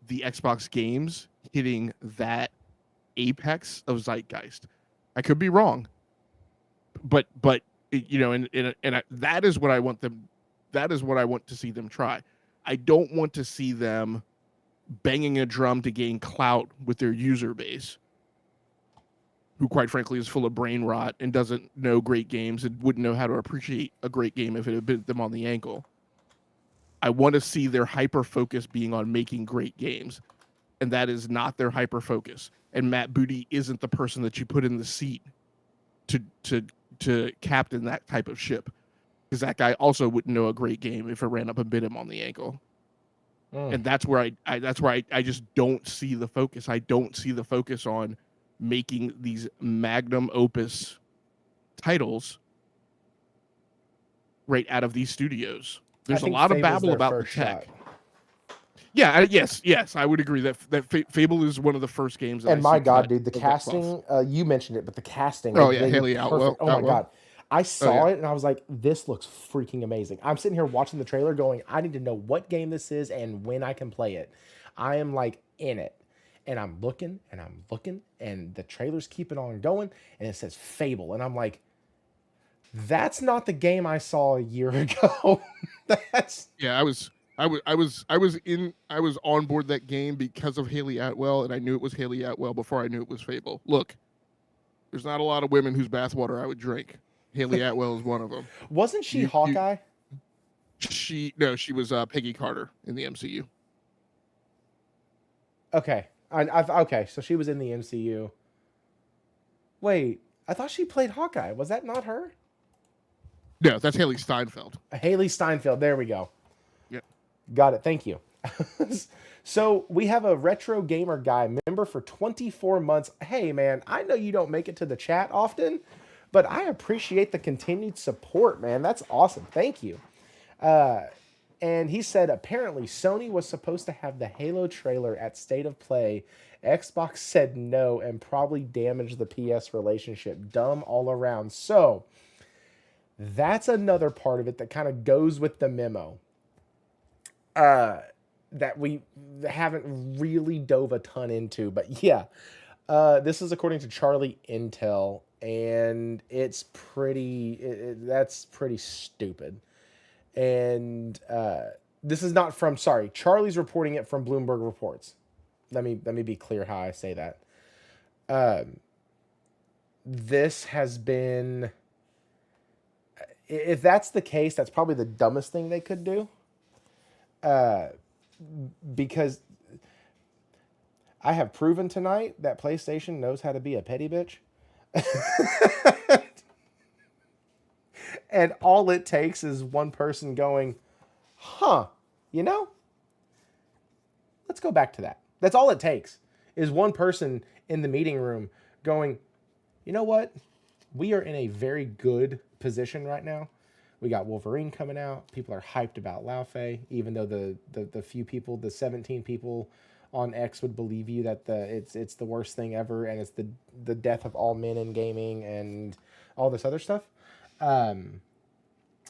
the Xbox games hitting that apex of zeitgeist. I could be wrong, but you know, and that is what I want them. That is what I want to see them try. I don't want to see them banging a drum to gain clout with their user base, who quite frankly is full of brain rot and doesn't know great games and wouldn't know how to appreciate a great game if it had bit them on the ankle. I want to see their hyper focus being on making great games, and that is not their hyper focus. And Matt Booty isn't the person that you put in the seat to captain that type of ship, because that guy also wouldn't know a great game if it ran up and bit him on the ankle. And that's where I just don't see the focus. I don't see the focus on making these magnum opus titles right out of these studios. There's a lot of babble about the tech. Yeah, yes, I would agree that Fable is one of the first games. And my God, dude, the casting, you mentioned it, but the casting. Oh, yeah, Haley Atwell. Oh, my God. I saw it, and I was like, this looks freaking amazing. I'm sitting here watching the trailer going, I need to know what game this is and when I can play it. I am, like, in it. And I'm looking, and the trailer's keeping on going, and it says Fable. And I'm like, that's not the game I saw a year ago. I was on board that game because of Haley Atwell, and I knew it was Haley Atwell before I knew it was Fable. Look, there's not a lot of women whose bathwater I would drink. Haley Atwell is one of them. Wasn't she Hawkeye? She was Peggy Carter in the MCU. Okay. Okay, so she was in the MCU. Wait, I thought she played Hawkeye. Was that not her? No, that's Haley Steinfeld. Haley Steinfeld. There we go. Yep. Got it. Thank you. So we have a retro gamer guy, member for 24 months. Hey, man, I know you don't make it to the chat often, but I appreciate the continued support, man. That's awesome. Thank you. And he said, apparently Sony was supposed to have the Halo trailer at State of Play. Xbox said no and probably damaged the PS relationship. Dumb all around. So that's another part of it that kind of goes with the memo. That we haven't really dove a ton into. But yeah, this is according to Charlie Intel. And it's pretty, that's pretty stupid. And this is not from, sorry, Charlie's reporting it from Bloomberg Reports. Let me be clear how I say that. This has been, if that's the case, that's probably the dumbest thing they could do. Because I have proven tonight that PlayStation knows how to be a petty bitch. And all it takes is one person going, you know, let's go back to that. That's all it takes is one person in the meeting room going, you know what? We are in a very good position right now. We got Wolverine coming out. People are hyped about Lao Fei, even though the few people, the 17 people on X would believe you that it's the worst thing ever and it's the death of all men in gaming and all this other stuff.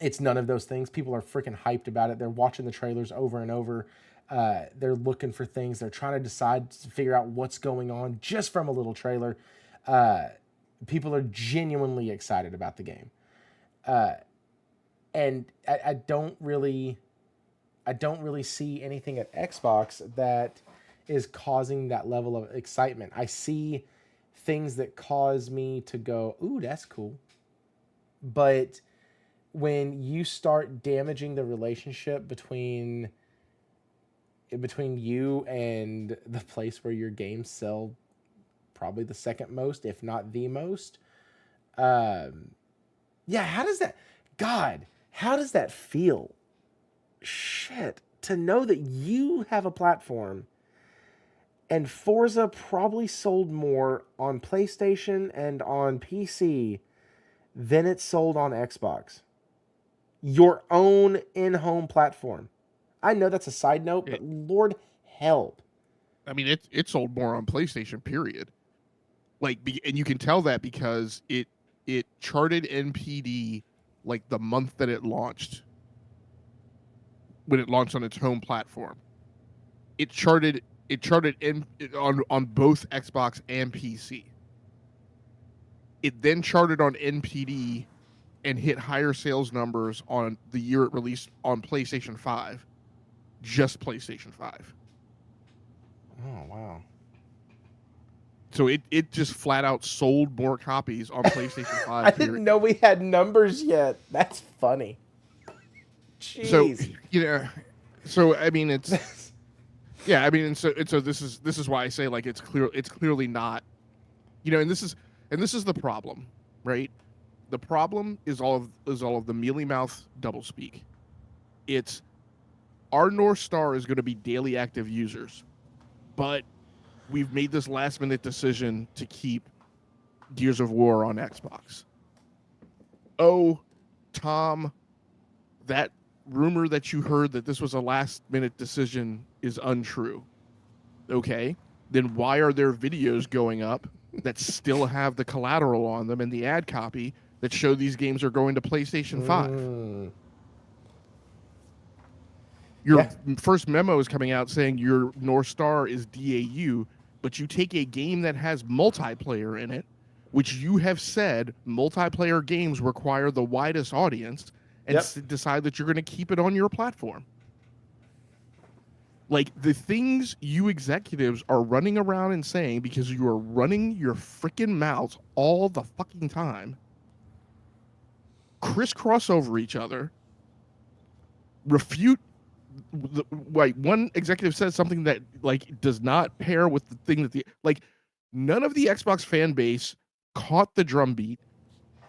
It's none of those things. People are freaking hyped about it. They're watching the trailers over and over. They're looking for things. They're trying to decide to figure out what's going on just from a little trailer. People are genuinely excited about the game. And I don't really see anything at Xbox that is causing that level of excitement. I see things that cause me to go, ooh, that's cool. But when you start damaging the relationship between you and the place where your games sell probably the second most, if not the most, how does that, God, How does that feel? Shit, to know that you have a platform and Forza probably sold more on PlayStation and on PC than it sold on Xbox. Your own in-home platform. I know that's a side note, but Lord help. I mean, it sold more on PlayStation, period. Like, and you can tell that because it charted NPD like the month that it launched. When it launched on its home platform, it charted on both Xbox and PC. It then charted on NPD and hit higher sales numbers on the year it released on PlayStation 5, just PlayStation 5. Oh, wow. So it just flat out sold more copies on PlayStation 5. I didn't know we had numbers yet. That's funny. Jeez. So I mean it's yeah, I mean and so this is why I say like it's clearly not, and this is the problem, right? The problem is all of the mealy mouth doublespeak. It's our North Star is going to be daily active users, but we've made this last minute decision to keep Gears of War on Xbox. Oh, Tom, that rumor that you heard that this was a last minute decision is untrue. Okay, then why are there videos going up that still have the collateral on them and the ad copy that show these games are going to PlayStation 5? Your first memo is coming out saying your North Star is DAU, but you take a game that has multiplayer in it, which you have said multiplayer games require the widest audience, and decide that you're going to keep it on your platform. Like, the things you executives are running around and saying because you are running your freaking mouths all the fucking time, crisscross over each other, refute. Like, one executive says something that like does not pair with the thing that none of the Xbox fan base caught the drumbeat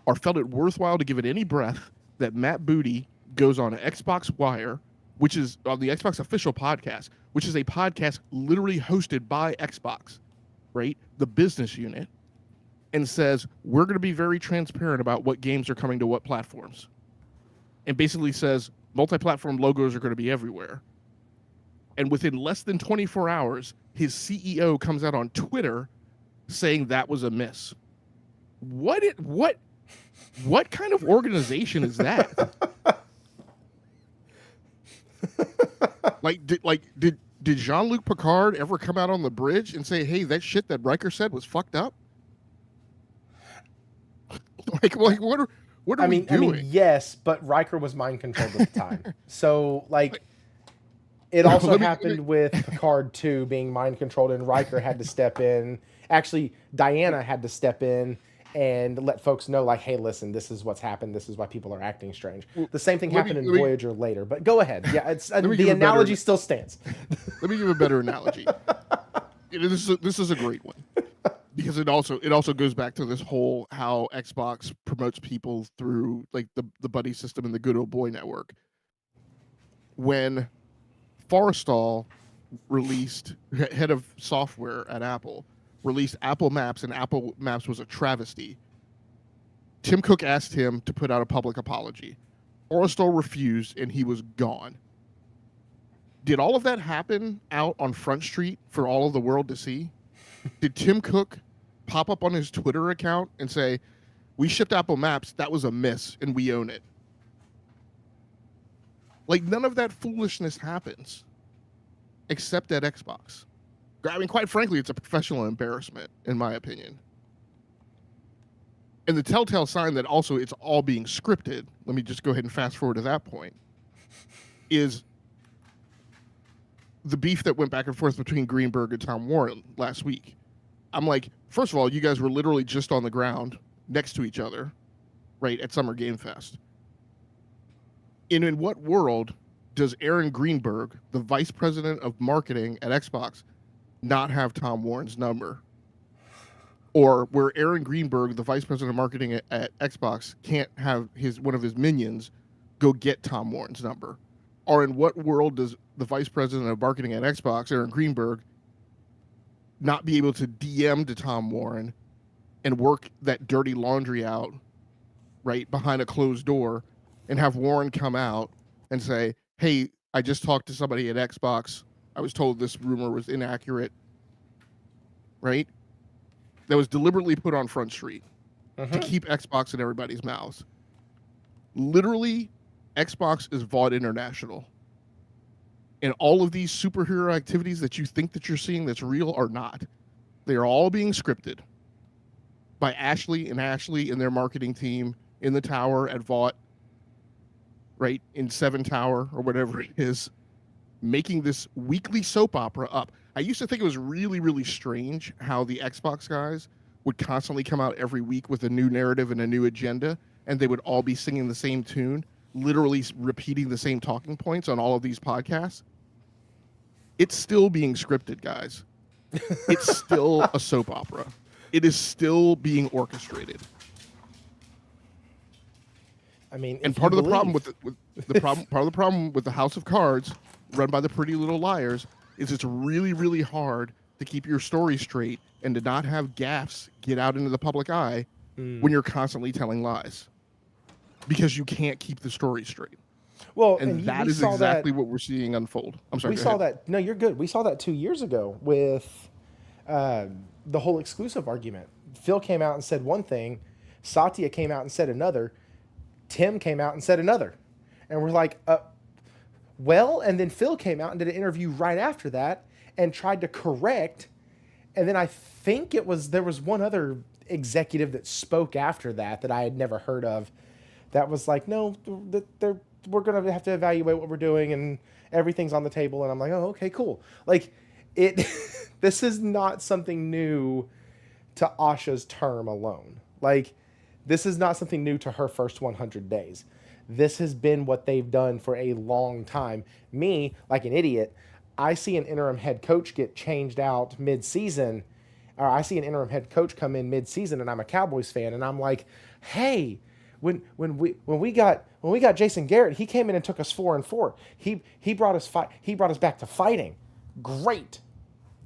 or felt it worthwhile to give it any breath that Matt Booty goes on Xbox Wire, which is on the Xbox official podcast, which is a podcast literally hosted by Xbox, right? The business unit, and says, we're going to be very transparent about what games are coming to what platforms. And basically says multi-platform logos are going to be everywhere. And within less than 24 hours, his CEO comes out on Twitter saying that was a miss. What kind of organization is that? Did Jean-Luc Picard ever come out on the bridge and say, "Hey, that shit that Riker said was fucked up"? What are we doing? I mean, yes, but Riker was mind controlled at the time. So, it also happened with Picard too, being mind controlled, and Riker had to step in. Actually, Diana had to step in and let folks know, like, hey, listen, this is what's happened. This is why people are acting strange. The same thing happened in Voyager later. But go ahead. Yeah, it's the analogy still stands. Let me give a better analogy. This is a great one. Because it also goes back to this whole how Xbox promotes people through like the buddy system and the good old boy network. When Forrestal released, head of software at Apple, released Apple Maps, and Apple Maps was a travesty, Tim Cook asked him to put out a public apology. Forrestal refused, and he was gone. Did all of that happen out on Front Street for all of the world to see? Did Tim Cook pop up on his Twitter account and say, "We shipped Apple Maps, that was a miss, and we own it"? Like, none of that foolishness happens, except at Xbox. I mean, quite frankly, it's a professional embarrassment, in my opinion. And the telltale sign that also it's all being scripted, let me just go ahead and fast forward to that point, is the beef that went back and forth between Greenberg and Tom Warren last week. I'm like, first of all, you guys were literally just on the ground next to each other, right, at Summer Game Fest. And in what world does Aaron Greenberg, the vice president of marketing at Xbox, not have Tom Warren's number? Or where Aaron Greenberg, the vice president of marketing at Xbox, can't have one of his minions go get Tom Warren's number? Or in what world does the vice president of marketing at Xbox, Aaron Greenberg, not be able to DM to Tom Warren and work that dirty laundry out, right, behind a closed door, and have Warren come out and say, hey, I just talked to somebody at Xbox. I was told this rumor was inaccurate, right? That was deliberately put on Front Street to keep Xbox in everybody's mouths. Literally, Xbox is VOD International. And all of these superhero activities that you think that you're seeing that's real are not. They are all being scripted by Ashley and their marketing team in the tower at Vought, right, in 7 Tower or whatever it is, making this weekly soap opera up. I used to think it was really, really strange how the Xbox guys would constantly come out every week with a new narrative and a new agenda, and they would all be singing the same tune, literally repeating the same talking points on all of these podcasts. It's still being scripted, guys. It's still a soap opera. It is still being orchestrated. I mean, and part of the problem with the House of Cards, run by the Pretty Little Liars, is it's really, really hard to keep your story straight and to not have gaffes get out into the public eye when you're constantly telling lies, because you can't keep the story straight. Well, and that is exactly what we're seeing unfold. I'm sorry. We saw that. No, you're good. We saw that 2 years ago with the whole exclusive argument. Phil came out and said one thing, Satya came out and said another, Tim came out and said another, and we're like, well, and then Phil came out and did an interview right after that and tried to correct, and then I think there was one other executive that spoke after that I had never heard of, that was like, no, we're going to have to evaluate what we're doing and everything's on the table. And I'm like, oh, okay, cool. Like this is not something new to Asha's term alone. Like this is not something new to her first 100 days. This has been what they've done for a long time. Me, like an idiot, I see an interim head coach get changed out mid-season, or I see an interim head coach come in mid-season, and I'm a Cowboys fan, and I'm like, hey, when we got Jason Garrett, he came in and took us 4-4. He brought us back to fighting. Great.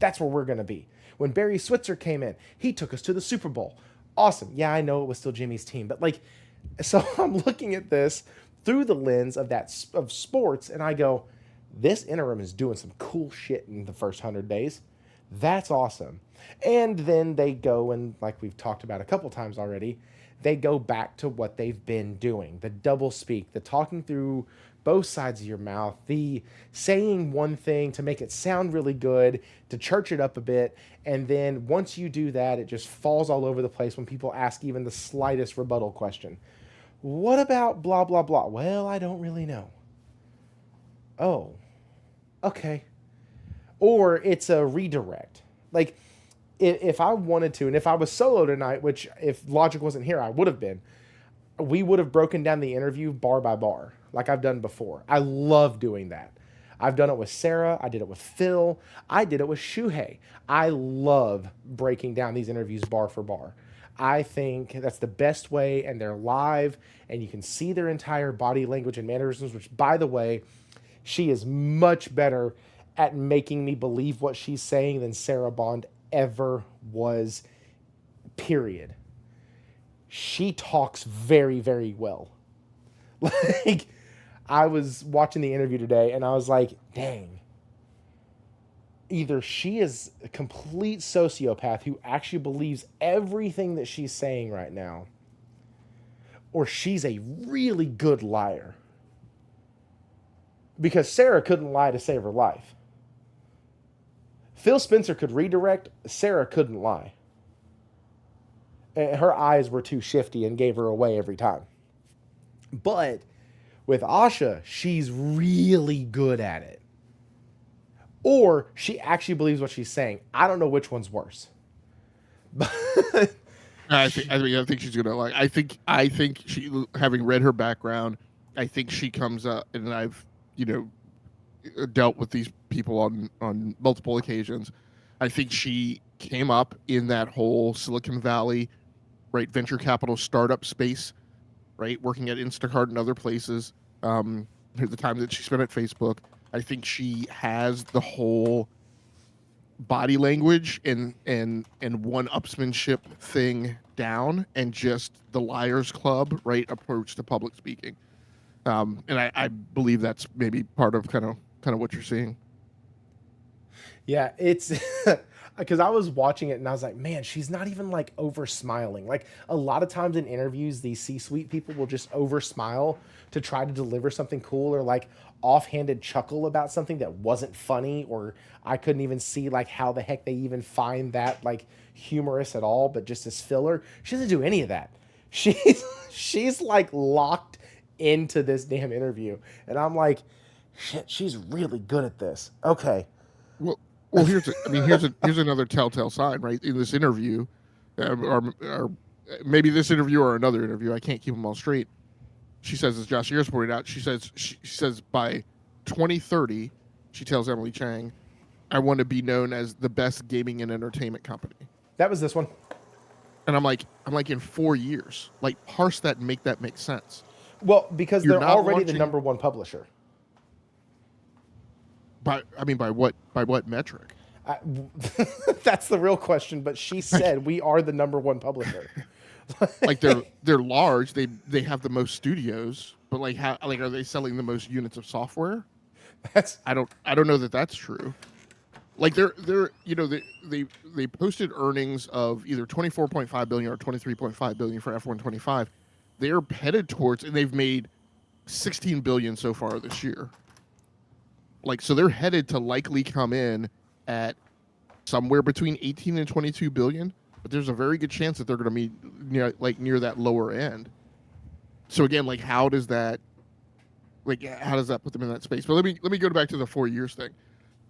That's where we're gonna be. When Barry Switzer came in, he took us to the Super Bowl. Awesome. Yeah, I know it was still Jimmy's team, but like, so I'm looking at this through the lens of sports, and I go, this interim is doing some cool shit in the first 100 days. That's awesome. And then they go and, like we've talked about a couple times already, they go back to what they've been doing. The double speak, the talking through both sides of your mouth, the saying one thing to make it sound really good, to church it up a bit, and then once you do that, it just falls all over the place when people ask even the slightest rebuttal question. What about blah, blah, blah? Well, I don't really know. Oh, okay. Or it's a redirect. Like, if I wanted to, and if I was solo tonight, which if Logic wasn't here, I would have been, we would have broken down the interview bar by bar, like I've done before. I love doing that. I've done it with Sarah. I did it with Phil. I did it with Shuhei. I love breaking down these interviews bar for bar. I think that's the best way, and they're live, and you can see their entire body language and mannerisms, which, by the way, she is much better at making me believe what she's saying than Sarah Bond ever was, period. She talks very, very well. Like, I was watching the interview today, and I was like, dang. Either she is a complete sociopath who actually believes everything that she's saying right now, or she's a really good liar. Because Sarah couldn't lie to save her life. Phil Spencer could redirect, Sarah couldn't lie. Her eyes were too shifty and gave her away every time. But with Asha, she's really good at it. Or she actually believes what she's saying. I don't know which one's worse. But I think she's gonna like. I think she, having read her background, I think she comes up, and I've dealt with these people on multiple occasions. I think she came up in that whole Silicon Valley, right, venture capital startup space, right, working at Instacart and other places. the time that she spent at Facebook. I think she has the whole body language and one-upsmanship thing down, and just the Liars Club, right, approach to public speaking. And I believe that's maybe part of kind of what you're seeing. Yeah, it's because I was watching it and I was like, man, she's not even like over smiling. Like a lot of times in interviews, these C-suite people will just over smile to try to deliver something cool, or like offhanded chuckle about something that wasn't funny, or I couldn't even see like how the heck they even find that like humorous at all, but just as filler. She doesn't do any of that. She's like locked into this damn interview, and I'm like, shit, she's really good at this. Okay. Well, here's another telltale sign, right? In this interview, or maybe this interview or another interview, I can't keep them all straight. She says, as Josh Ayers pointed out, she says by 2030, she tells Emily Chang, I want to be known as the best gaming and entertainment company. That was this one. And I'm like, in 4 years, like parse that and make that make sense. Well, because they're already the number one publisher. By what metric? That's the real question. But she said we are the number one publisher. Like they're large. They have the most studios, but like how are they selling the most units of software? I don't know that that's true. Like they're they posted earnings of either 24.5 billion or 23.5 billion for F125. They're headed towards, and they've made 16 billion so far this year. Like, so they're headed to likely come in at somewhere between 18 and 22 billion, but there's a very good chance that they're going to be near that lower end. So again, like how does that put them in that space? But let me go back to the 4 years thing.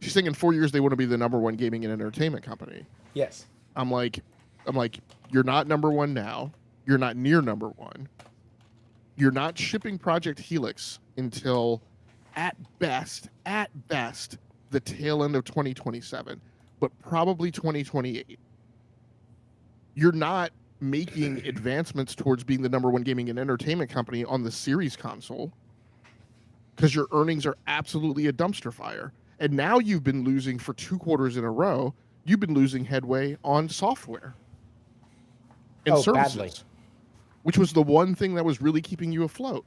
She's saying in 4 years they want to be the number one gaming and entertainment company. Yes. I'm like, you're not number one now. You're not near number one. You're not shipping Project Helix until at best, the tail end of 2027, but probably 2028. You're not making advancements towards being the number one gaming and entertainment company on the Series console because your earnings are absolutely a dumpster fire. And now you've been losing for 2 quarters in a row. You've been losing headway on software and services, badly. Which was the one thing that was really keeping you afloat.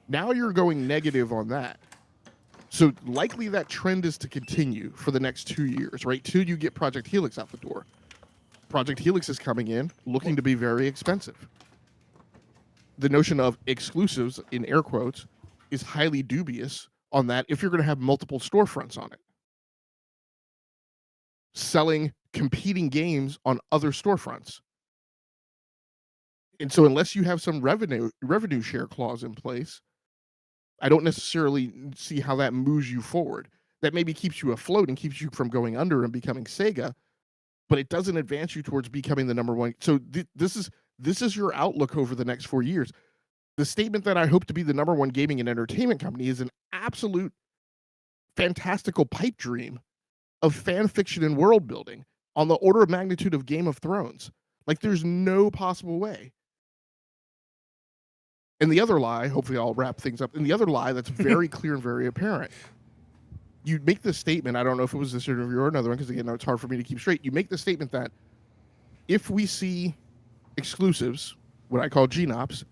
Now you're going negative on that. So likely that trend is to continue for the next 2 years, right? Till you get Project Helix out the door. Project Helix is coming in looking to be very expensive. The notion of exclusives, in air quotes, is highly dubious on that if you're going to have multiple storefronts on it. Selling competing games on other storefronts. And so unless you have some revenue share clause in place, I don't necessarily see how that moves you forward. That maybe keeps you afloat and keeps you from going under and becoming Sega, but it doesn't advance you towards becoming the number one. So this is your outlook over the next 4 years. The statement that I hope to be the number one gaming and entertainment company is an absolute fantastical pipe dream of fan fiction and world building on the order of magnitude of Game of Thrones. Like there's no possible way. And the other lie, hopefully I'll wrap things up, and the other lie that's very clear and very apparent, you make the statement, I don't know if it was this interview or another one, because again, it's hard for me to keep straight. You make the statement that if we see exclusives, what I call GNOPs,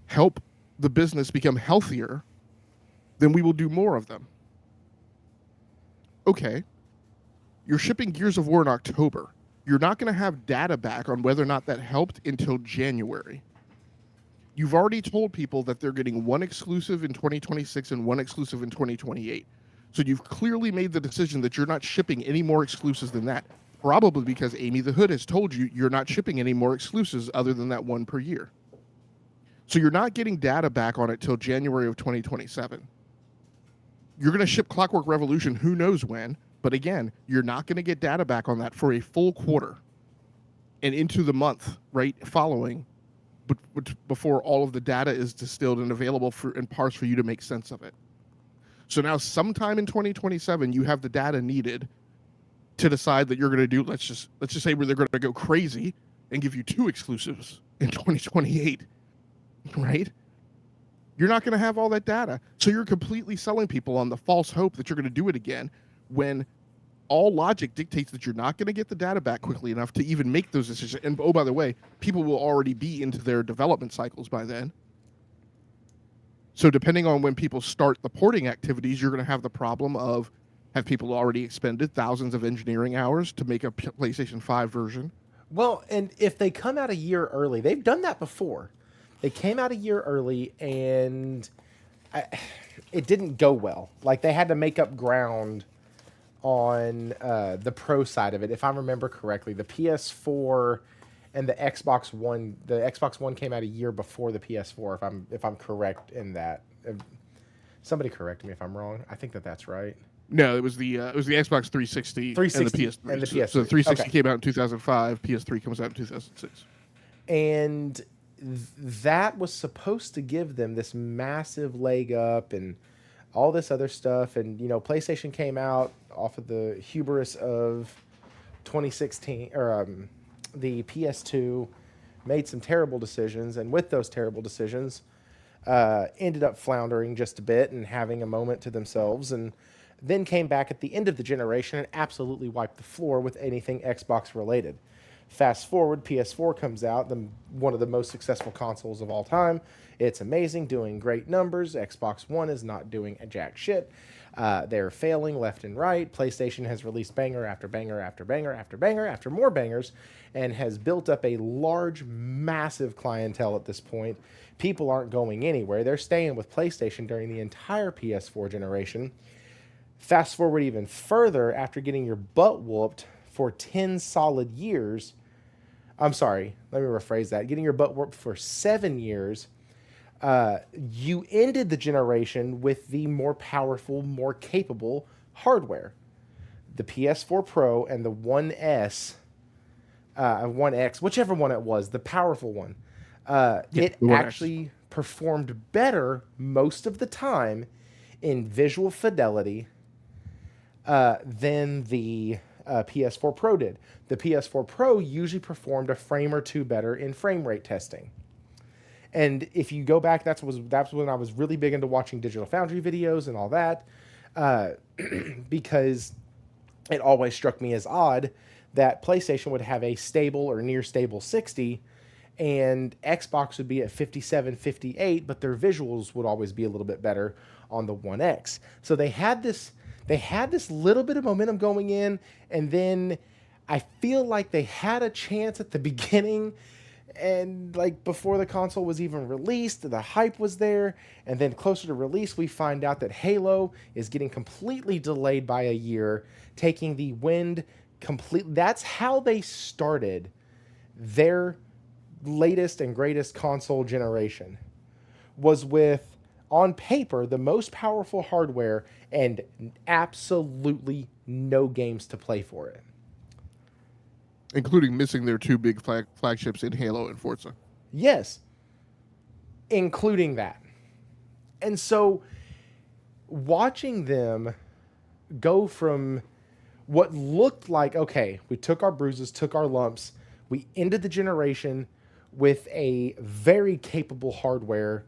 help the business become healthier, then we will do more of them. Okay. You're shipping Gears of War in October. You're not going to have data back on whether or not that helped until January. You've already told people that they're getting one exclusive in 2026 and one exclusive in 2028. So you've clearly made the decision that you're not shipping any more exclusives than that. Probably because Amy the Hood has told you you're not shipping any more exclusives other than that one per year. So you're not getting data back on it till January of 2027. You're going to ship Clockwork Revolution who knows when, but again, you're not going to get data back on that for a full quarter and into the month, right, following, but before all of the data is distilled and available and parsed for you to make sense of it. So now sometime in 2027, you have the data needed to decide that you're going to do, let's just say where they're going to go crazy and give you 2 exclusives in 2028, right? you're not going to have all that data. So you're completely selling people on the false hope that you're going to do it again when all logic dictates that you're not going to get the data back quickly enough to even make those decisions. And oh, by the way, people will already be into their development cycles by then. So depending on when people start the porting activities, you're going to have the problem of have people already expended thousands of engineering hours to make a PlayStation 5 version. Well, and if they come out a year early, they've done that before. They came out a year early and it didn't go well. Like they had to make up ground on the pro side of it. If I remember correctly, the PS4 and the Xbox One, came out a year before the PS4. If I'm correct in that, somebody correct me if I'm wrong. I think that's right. No, it was the Xbox 360 and the PS3. And the PS3. So the 360 came out in 2005. PS3 comes out in 2006. And that was supposed to give them this massive leg up and all this other stuff. And, PlayStation came out off of the hubris of 2016, or the PS2, made some terrible decisions. And with those terrible decisions, ended up floundering just a bit and having a moment to themselves. And then came back at the end of the generation and absolutely wiped the floor with anything Xbox related. Fast forward, PS4 comes out, one of the most successful consoles of all time. It's amazing, doing great numbers. Xbox One is not doing a jack shit. They're failing left and right. PlayStation has released banger after banger after banger after banger after more bangers and has built up a large, massive clientele at this point. People aren't going anywhere. They're staying with PlayStation during the entire PS4 generation. Fast forward even further, after getting your butt whooped for 10 solid years. I'm sorry, let me rephrase that. Getting your butt whooped for 7 years, you ended the generation with the more powerful, more capable hardware. The PS4 Pro and the 1X, whichever one it was, the powerful one, it actually performed better most of the time in visual fidelity than the PS4 Pro did. The PS4 Pro usually performed a frame or two better in frame rate testing. And if you go back, that's when I was really big into watching Digital Foundry videos and all that, because it always struck me as odd that PlayStation would have a stable or near stable 60 and Xbox would be at 57, 58, but their visuals would always be a little bit better on the 1X. So they had this little bit of momentum going in, and then I feel like they had a chance at the beginning, and like before the console was even released, the hype was there, and then closer to release, we find out that Halo is getting completely delayed by a year, taking the wind completely. That's how they started their latest and greatest console generation, was with, on paper, the most powerful hardware and absolutely no games to play for it. Including missing their two big flagships in Halo and Forza. Yes. Including that. And so watching them go from what looked like, okay, we took our bruises, took our lumps, we ended the generation with a very capable hardware,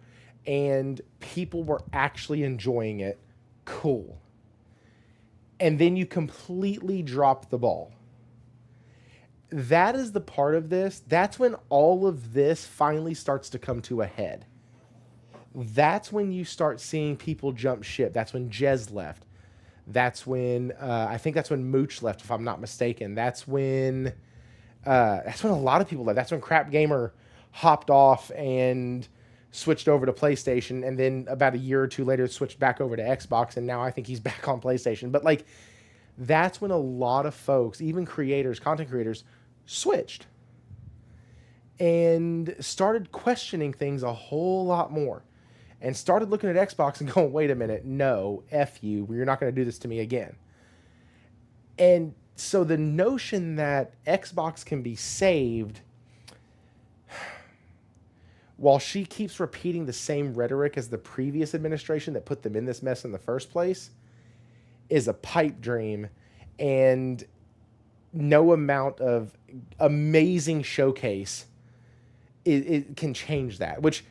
and people were actually enjoying it. Cool. And then you completely drop the ball. That is the part of this. That's when all of this finally starts to come to a head. That's when you start seeing people jump ship. That's when Jez left. That's when, I think that's when Mooch left, if I'm not mistaken. That's when a lot of people left. That's when Crap Gamer hopped off and switched over to PlayStation, and then about a year or two later switched back over to Xbox, and now I think he's back on PlayStation. But like, that's when a lot of folks, even creators, content creators, switched and started questioning things a whole lot more, and started looking at Xbox and going, wait a minute, no, F you, you're not going to do this to me again. And so the notion that Xbox can be saved while she keeps repeating the same rhetoric as the previous administration that put them in this mess in the first place is a pipe dream, and no amount of amazing showcase it can change that. Which,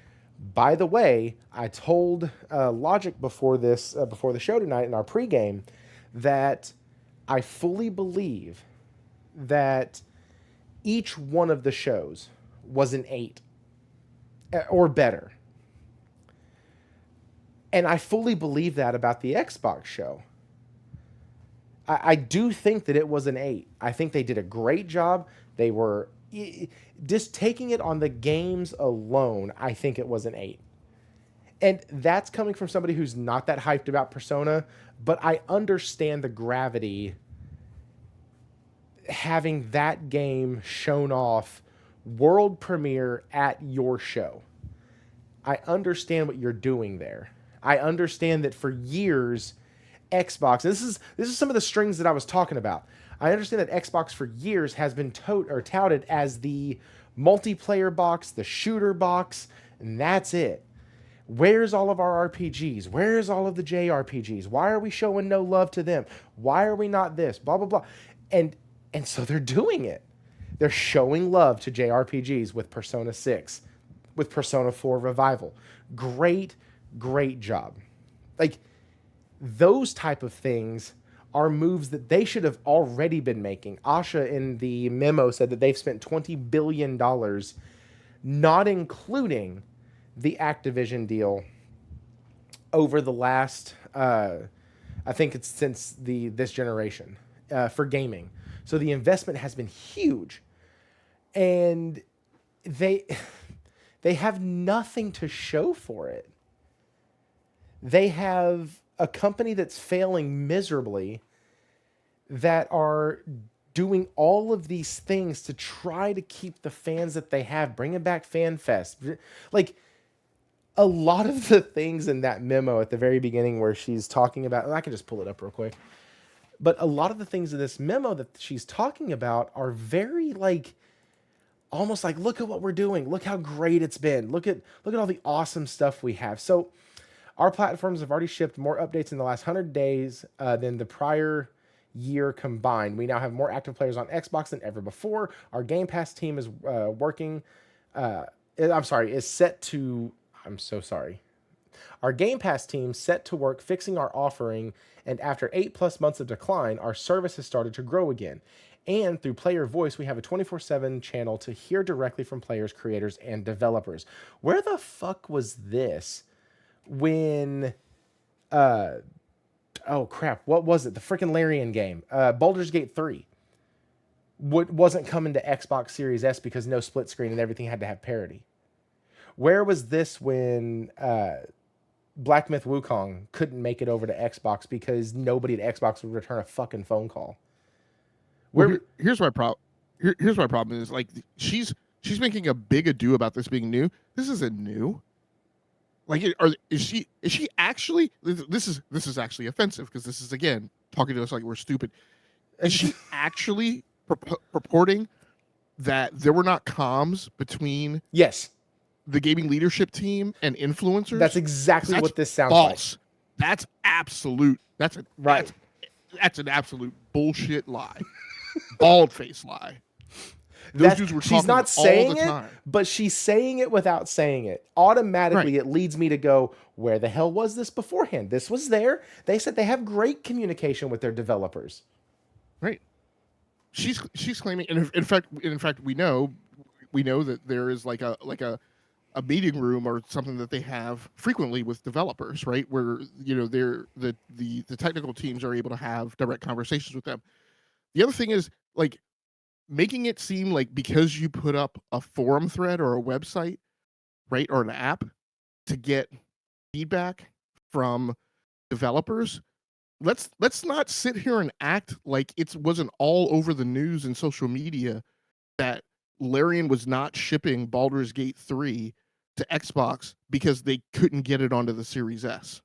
By the way, I told Logic before the show tonight in our pregame that I fully believe that each one of the shows was an 8 or better. And I fully believe that about the Xbox show. I do think that it was an 8. I think they did a great job. They were just taking it on the games alone. I think it was an 8. And that's coming from somebody who's not that hyped about Persona, but I understand the gravity having that game shown off world premiere at your show. I understand what you're doing there. I understand that for years, Xbox, and this is some of the strings that I was talking about. I understand that Xbox for years has been touted as the multiplayer box, the shooter box, and that's it. Where's all of our RPGs? Where's all of the JRPGs? Why are we showing no love to them? Why are we not this? Blah, blah, blah. And so they're doing it. They're showing love to JRPGs with Persona 6, with Persona 4 Revival. Great, great job. Like, those type of things are moves that they should have already been making. Asha in the memo said that they've spent $20 billion, not including the Activision deal, over the last, I think it's since this generation, for gaming. So the investment has been huge. And they have nothing to show for it. They have a company that's failing miserably that are doing all of these things to try to keep the fans that they have, bringing back FanFest. Like, a lot of the things in that memo at the very beginning where she's talking about, and I can just pull it up real quick, but a lot of the things in this memo that she's talking about are very, like, almost like, look at what we're doing. Look how great it's been. Look at all the awesome stuff we have. So our platforms have already shipped more updates in the last 100 days than the prior year combined. We now have more active players on Xbox than ever before. Our Game Pass team is Our Game Pass team set to work fixing our offering, and after 8+ months of decline, our service has started to grow again. And through Player Voice, we have a 24/7 channel to hear directly from players, creators, and developers. Where the fuck was this when oh crap, what was it? The freaking Larian game, Baldur's Gate 3 wasn't coming to Xbox Series S because no split screen and everything had to have parity. Where was this when Black Myth Wukong couldn't make it over to Xbox because nobody at Xbox would return a fucking phone call? Here's my problem. Here's my problem is, like, she's making a big ado about this being new. This isn't new. Like, is she actually? This is actually offensive because this is, again, talking to us like we're stupid. Is she actually purporting that there were not comms between the gaming leadership team and influencers? That's exactly what this sounds false. like. That's absolute. That's an absolute bullshit lie. Bald-faced lie. Those dudes were she's not saying all the time. But she's saying it without saying it. Automatically, It leads me to go, where the hell was this beforehand? This was there. They said they have great communication with their developers. Right. She's claiming, and in fact, we know that there is like a meeting room or something that they have frequently with developers, right? Where, you know, the technical teams are able to have direct conversations with them. The other thing is, like, making it seem like because you put up a forum thread or a website, right, or an app to get feedback from developers, let's not sit here and act like it wasn't all over the news and social media that Larian was not shipping Baldur's Gate 3 to Xbox because they couldn't get it onto the Series S,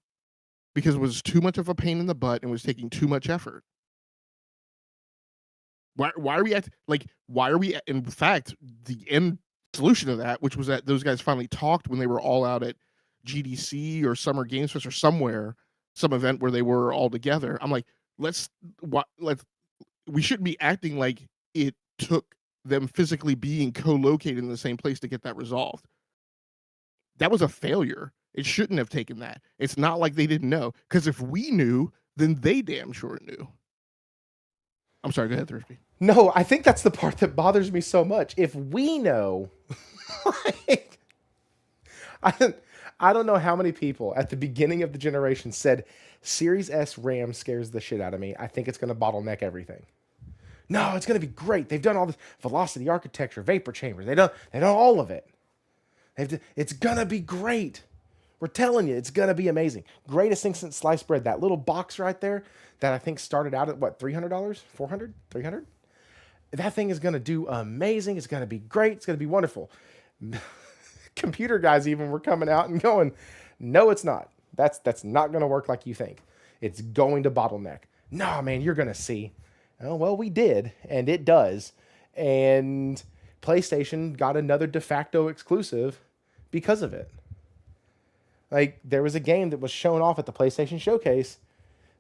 because it was too much of a pain in the butt and was taking too much effort. Why are we in fact, the end solution of that, which was that those guys finally talked when they were all out at GDC or Summer Games Fest or somewhere, some event where they were all together. I'm like, we shouldn't be acting like it took them physically being co-located in the same place to get that resolved. that was a failure. It shouldn't have taken that. It's not like they didn't know, because if we knew, then they damn sure knew. I'm sorry, go ahead, Thirsty. No, I think that's the part that bothers me so much. If we know, like, I don't know how many people at the beginning of the generation said, Series S RAM scares the shit out of me. I think it's going to bottleneck everything. No, it's going to be great. They've done all this velocity architecture, vapor chambers. They've done all of it. It's going to be great. We're telling you, it's going to be amazing. Greatest thing since sliced bread. That little box right there that I think started out at what, $300? $400? $300? That thing is going to do amazing. It's going to be great. It's going to be wonderful. Computer guys even were coming out and going, no, it's not. That's not going to work like you think. It's going to bottleneck. No, man, you're going to see. Oh, well, we did, and it does. And PlayStation got another de facto exclusive because of it. Like, there was a game that was shown off at the PlayStation Showcase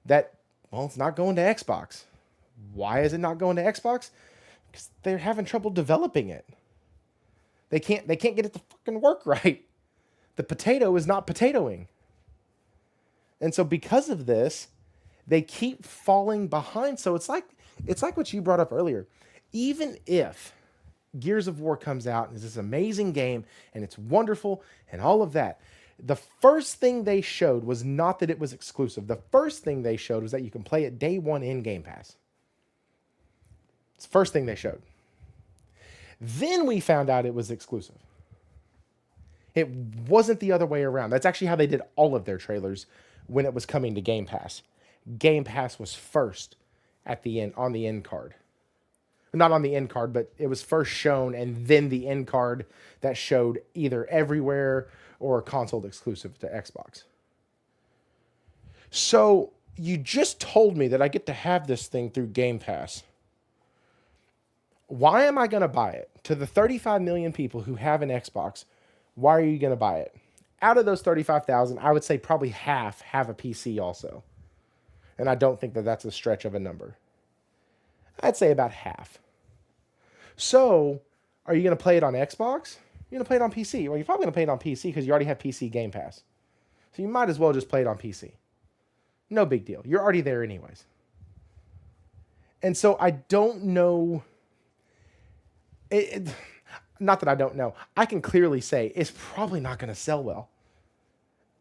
that, well, it's not going to Xbox. Why is it not going to Xbox? Because they're having trouble developing it. They can't get it to fucking work right. The potato is not potatoing. And so because of this, they keep falling behind. So it's like what you brought up earlier. Even if Gears of War comes out and is this amazing game and it's wonderful and all of that, the first thing they showed was not that it was exclusive. The first thing they showed was that you can play it day one in Game Pass. It's the first thing they showed. Then we found out it was exclusive. It wasn't the other way around. That's actually how they did all of their trailers when it was coming to Game Pass. Game Pass was first at the end, on the end card. Not on the end card, but it was first shown, and then the end card that showed either everywhere or console exclusive to Xbox. So you just told me that I get to have this thing through Game Pass. Why am I going to buy it? To the 35 million people who have an Xbox, why are you going to buy it? Out of those 35,000, I would say probably half have a PC also. And I don't think that that's a stretch of a number. I'd say about half. So, are you going to play it on Xbox? You're going to play it on PC. Well, you're probably going to play it on PC because you already have PC Game Pass. So you might as well just play it on PC. No big deal. You're already there anyways. And so I don't know... Not that I don't know. I can clearly say it's probably not going to sell well.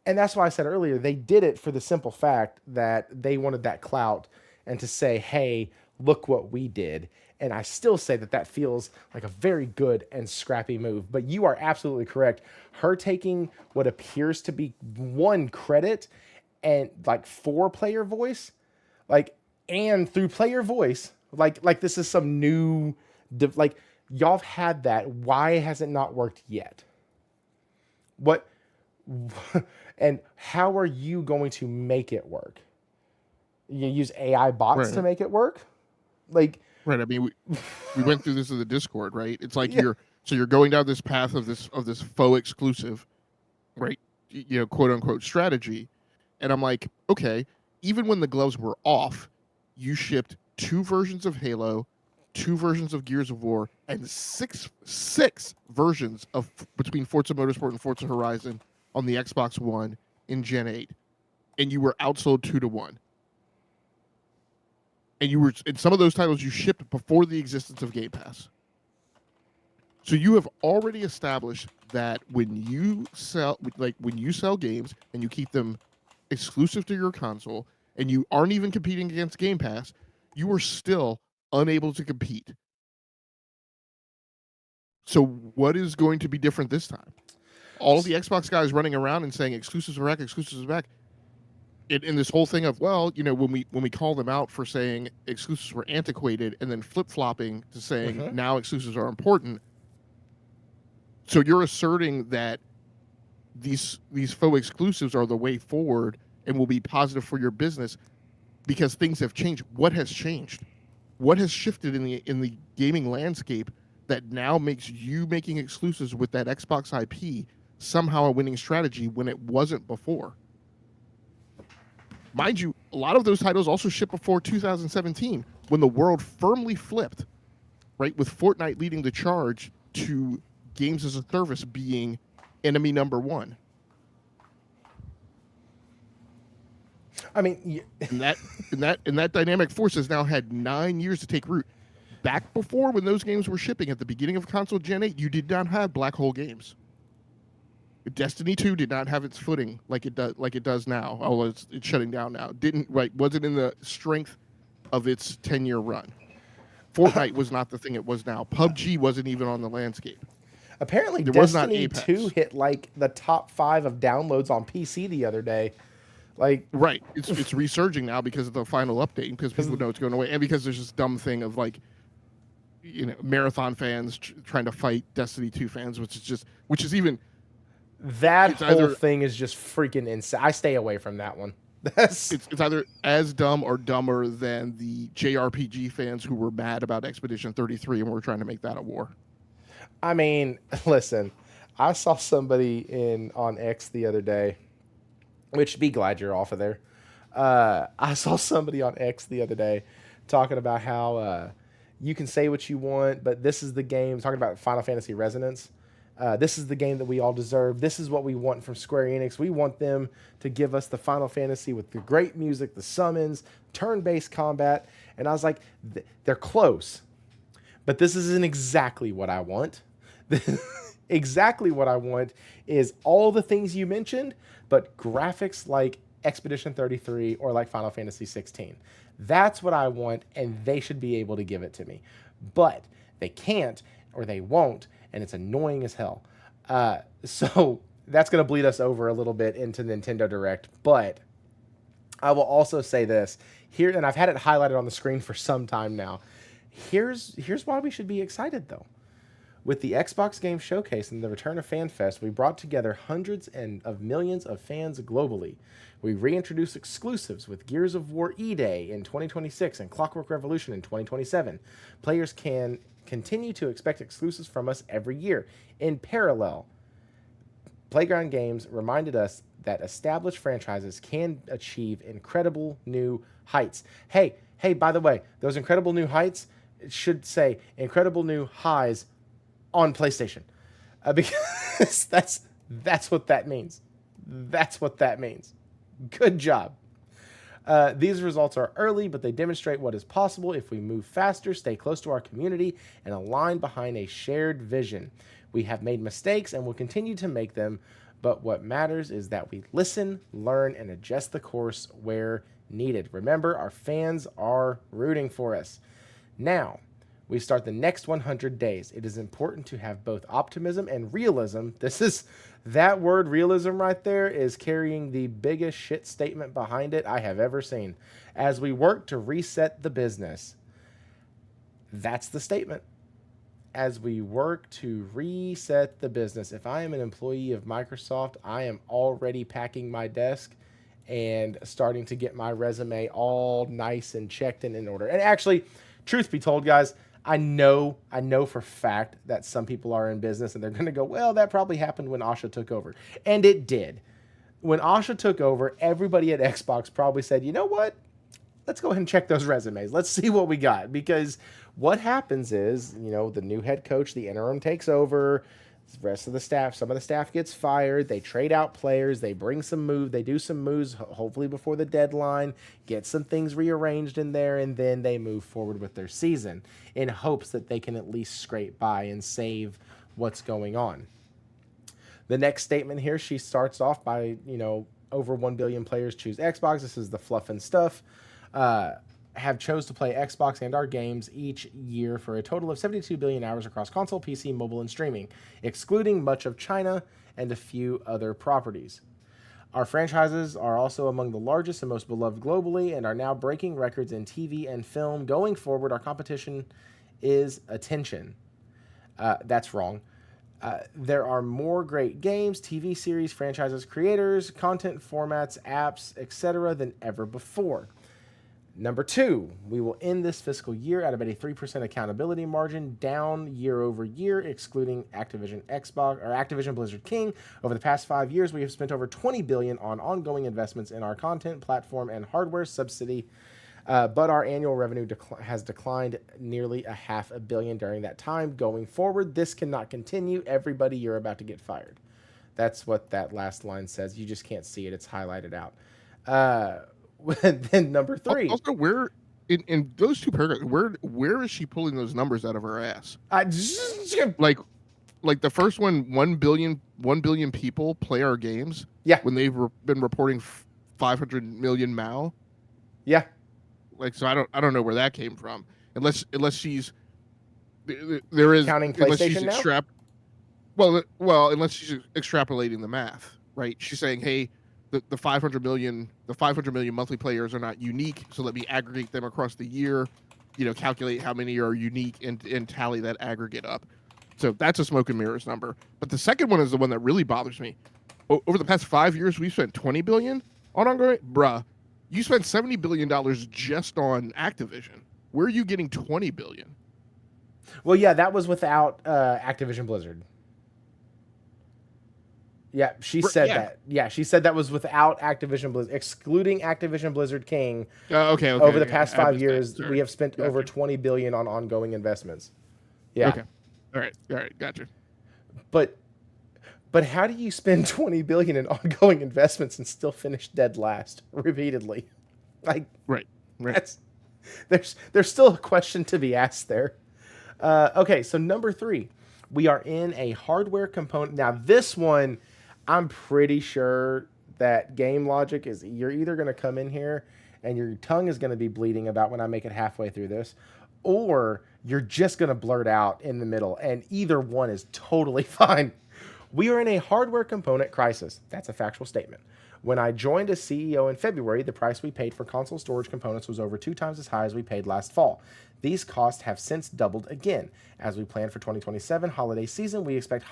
And that's why I said earlier, they did it for the simple fact that they wanted that clout and to say, hey, look what we did. And I still say that that feels like a very good and scrappy move. But you are absolutely correct. Her taking what appears to be one credit and like 4-player voice, like, and through player voice, like this is some new, like, y'all have had that. Why has it not worked yet? What, and how are you going to make it work? You use AI bots to make it work? Like, right. I mean, we went through this in the Discord, right? It's like you're going down this path of this faux exclusive, right? You know, quote unquote strategy. And I'm like, okay, even when the gloves were off, you shipped 2 versions of Halo, 2 versions of Gears of War, and six versions of between Forza Motorsport and Forza Horizon on the Xbox One in Gen 8. And you were outsold 2-1. And you were in some of those titles you shipped before the existence of Game Pass. So you have already established that when you sell games and you keep them exclusive to your console and you aren't even competing against Game Pass, you are still unable to compete. So what is going to be different this time? All the Xbox guys running around and saying exclusives are back, exclusives are back. In this whole thing of, well, you know, when we call them out for saying exclusives were antiquated and then flip-flopping to saying now exclusives are important. So you're asserting that these faux exclusives are the way forward and will be positive for your business because things have changed. What has changed? What has shifted in the gaming landscape that now makes you making exclusives with that Xbox IP somehow a winning strategy when it wasn't before? Mind you, a lot of those titles also shipped before 2017 when the world firmly flipped, right? With Fortnite leading the charge to games as a service being enemy number one. I mean, and that dynamic force has now had 9 years to take root. Back before, when those games were shipping at the beginning of console Gen 8, you did not have black hole games. Destiny 2 did not have its footing like it does now. Although it's shutting down now. Wasn't in the strength of its 10-year run. Fortnite was not the thing it was now. PUBG wasn't even on the landscape. Apparently, Destiny 2 hit like the top 5 of downloads on PC the other day. Like, right, it's resurging now because of the final update, because people know it's going away, and because there's this dumb thing of like, marathon fans trying to fight Destiny 2 fans, which is even that whole thing is just freaking insane. I stay away from that one. It's either as dumb or dumber than the JRPG fans who were mad about Expedition 33 and were trying to make that a war. I mean, listen, I saw somebody on X the other day, which be glad you're off of there. I saw somebody on X the other day talking about how you can say what you want, but this is the game, talking about Final Fantasy Resonance. This is the game that we all deserve. This is what we want from Square Enix. We want them to give us the Final Fantasy with the great music, the summons, turn-based combat. And I was like, they're close. But this isn't exactly what I want. Exactly what I want is all the things you mentioned, but graphics like Expedition 33 or like Final Fantasy 16. That's what I want, and they should be able to give it to me. But they can't, or they won't, and it's annoying as hell. So that's going to bleed us over a little bit into Nintendo Direct. But I will also say this here, and I've had it highlighted on the screen for some time now. Here's why we should be excited, though. With the Xbox Game Showcase and the return of FanFest, we brought together hundreds of millions of fans globally. We reintroduced exclusives with Gears of War E-Day in 2026 and Clockwork Revolution in 2027. Players can continue to expect exclusives from us every year. In parallel, Playground Games reminded us that established franchises can achieve incredible new heights. Hey, by the way, those incredible new heights, it should say incredible new highs on PlayStation, because that's what that means. That's what that means. Good job. These results are early, but they demonstrate what is possible if we move faster, stay close to our community, and align behind a shared vision. We have made mistakes and will continue to make them, but what matters is that we listen, learn, and adjust the course where needed. Remember, our fans are rooting for us. Now, we start the next 100 days. It is important to have both optimism and realism. That word realism right there is carrying the biggest shit statement behind it I have ever seen. As we work to reset the business. That's the statement. As we work to reset the business. If I am an employee of Microsoft, I am already packing my desk and starting to get my resume all nice and checked and in order. And actually, truth be told, guys, I know for a fact that some people are in business and they're going to go, well, that probably happened when Asha took over. And it did. When Asha took over, everybody at Xbox probably said, you know what? Let's go ahead and check those resumes. Let's see what we got. Because what happens is, the new head coach, the interim takes over. The rest of the staff, some of the staff gets fired. They trade out players. They bring some move. They do some moves, hopefully before the deadline, get some things rearranged in there, and then they move forward with their season in hopes that they can at least scrape by and save what's going on. The next statement here, she starts off by, over 1 billion players choose Xbox. This is the fluff and stuff. Have chose to play Xbox and our games each year for a total of 72 billion hours across console, PC, mobile, and streaming, excluding much of China and a few other properties. Our franchises are also among the largest and most beloved globally and are now breaking records in TV and film. Going forward, our competition is attention. That's wrong. There are more great games, TV series, franchises, creators, content formats, apps, etc. than ever before. Number 2, we will end this fiscal year at about a 3% accountability margin, down year over year, excluding Activision Blizzard King. Over the past 5 years, we have spent over $20 billion on ongoing investments in our content, platform, and hardware subsidy, but our annual revenue has declined nearly $500 million during that time. Going forward, this cannot continue. Everybody, you're about to get fired. That's what that last line says. You just can't see it. It's highlighted out. Then number 3. Also, where in those two paragraphs, where is she pulling those numbers out of her ass? Like the first one, 1 billion people play our games. Yeah. When they've been reporting 500 million MAU. Yeah. Like, so I don't know where that came from. Unless she's there is counting PlayStation now. Well, unless she's extrapolating the math, right? She's saying, hey, the 500 million monthly players are not unique, so let me aggregate them across the year, calculate how many are unique and tally that aggregate up. So that's a smoke and mirrors number. But the second one is the one that really bothers me. Over the past 5 years, we've spent $20 billion on ongoing. Bruh, you spent $70 billion just on Activision. Where are you getting $20 billion? Well, yeah, that was without Activision Blizzard. Yeah, she said that. Yeah, she said that was without Activision Blizzard, excluding Activision Blizzard King. Okay. Over the past 5 years, we have spent over $20 billion on ongoing investments. Yeah. Okay. All right, gotcha. But how do you spend $20 billion in ongoing investments and still finish dead last repeatedly? Like, right. There's still a question to be asked there. Okay, so number 3, we are in a hardware component. Now, this one, I'm pretty sure that GameLogIQ you're either going to come in here and your tongue is going to be bleeding about when I make it halfway through this, or you're just going to blurt out in the middle, and either one is totally fine. We are in a hardware component crisis. That's a factual statement. When I joined as CEO in February, the price we paid for console storage components was over 2 times as high as we paid last fall. These costs have since doubled again. As we plan for 2027 holiday season, we expect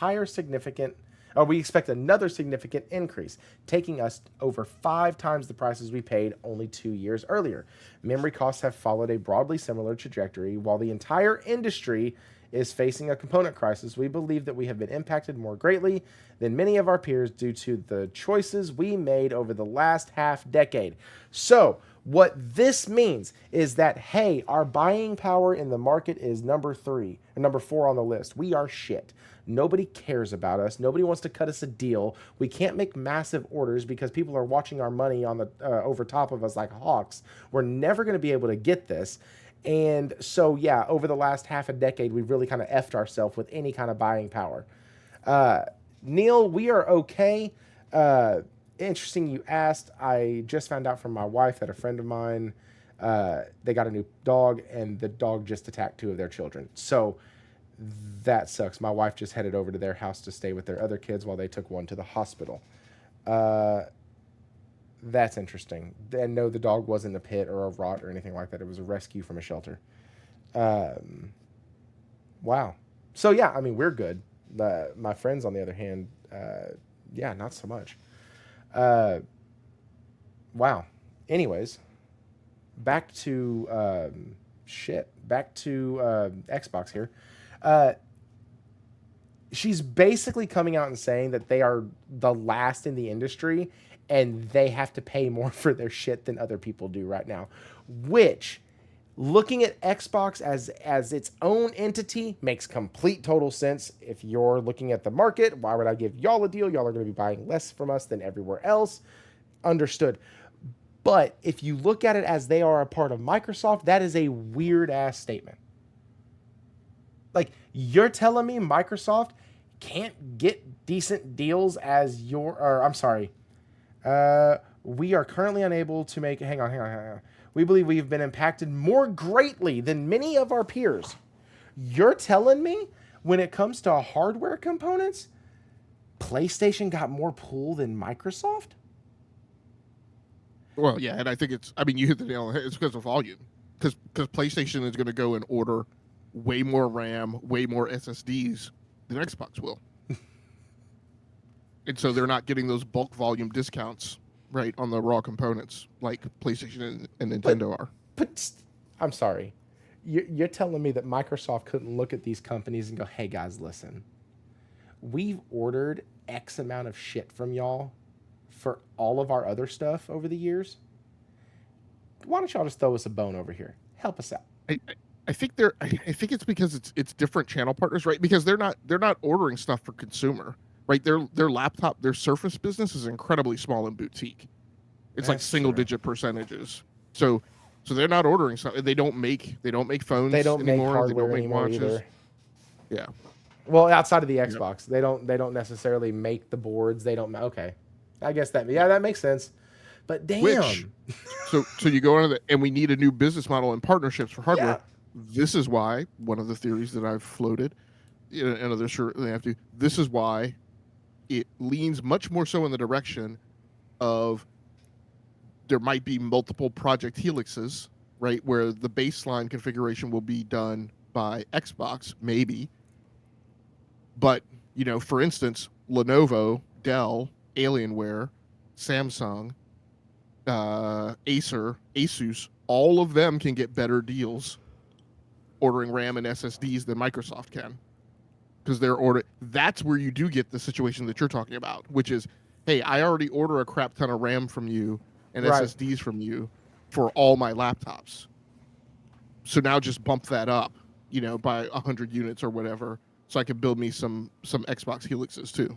another significant increase, taking us over 5 times the prices we paid only 2 years earlier. Memory costs have followed a broadly similar trajectory. While the entire industry is facing a component crisis, we believe that we have been impacted more greatly than many of our peers due to the choices we made over the last half decade. So what this means is that, hey, our buying power in the market is number 4 on the list. We are shit. Nobody cares about us. Nobody wants to cut us a deal. We can't make massive orders because people are watching our money on the over top of us like hawks. We're never going to be able to get this. And so, yeah, over the last half a decade, we've really kind of effed ourselves with any kind of buying power. Neil, we are okay. Interesting you asked. I just found out from my wife that a friend of mine, they got a new dog, and the dog just attacked 2 of their children. So that sucks. My wife just headed over to their house to stay with their other kids while they took one to the hospital. That's interesting. And no, the dog wasn't a pit or a rot or anything like that. It was a rescue from a shelter. Wow. So, yeah, I mean, we're good. My friends, on the other hand, yeah, not so much. Wow. Anyways, back to Xbox here. She's basically coming out and saying that they are the last in the industry and they have to pay more for their shit than other people do right now, which, looking at Xbox as its own entity, makes complete total sense. If you're looking at the market, why would I give y'all a deal? Y'all are going to be buying less from us than everywhere else. Understood. But if you look at it as they are a part of Microsoft, that is a weird-ass statement. Like, you're telling me Microsoft can't get decent deals as we are currently unable to make... Hang on. We believe we've been impacted more greatly than many of our peers. You're telling me when it comes to hardware components, PlayStation got more pull than Microsoft? Well, yeah, and I think you hit the nail on the head. It's because of volume. Because PlayStation is going to go and order way more RAM, way more SSDs than Xbox will. And so they're not getting those bulk volume discounts, right, on the raw components like PlayStation and Nintendo are. But I'm sorry. You're telling me that Microsoft couldn't look at these companies and go, hey, guys, listen. We've ordered X amount of shit from y'all for all of our other stuff over the years. Why don't y'all just throw us a bone over here? Help us out. I think it's because it's different channel partners, right? Because they're not ordering stuff for consumer. right? Their laptop, their Surface business is incredibly small and boutique. It's like That's single true. digit percentages. So they're not ordering stuff. They don't make phones They don't make anymore. They don't hardware make anymore watches. either. Yeah. Well, outside of the Yeah. Xbox, they don't necessarily make the boards. They don't. Okay, I guess that makes sense. But damn, Which so you go into the, and we need a new business model and partnerships for hardware. Yeah. This is why one of the theories that I've floated, and others certainly have to. This is why it leans much more so in the direction of there might be multiple project helixes, right, where the baseline configuration will be done by Xbox, maybe. But, for instance, Lenovo, Dell, Alienware, Samsung, Acer, Asus, all of them can get better deals ordering RAM and SSDs than Microsoft can. Because that's where you do get the situation that you're talking about, which is, hey, I already order a crap ton of RAM from you and Right. SSDs from you for all my laptops. So now just bump that up, by 100 units or whatever, so I can build me some Xbox Helixes too.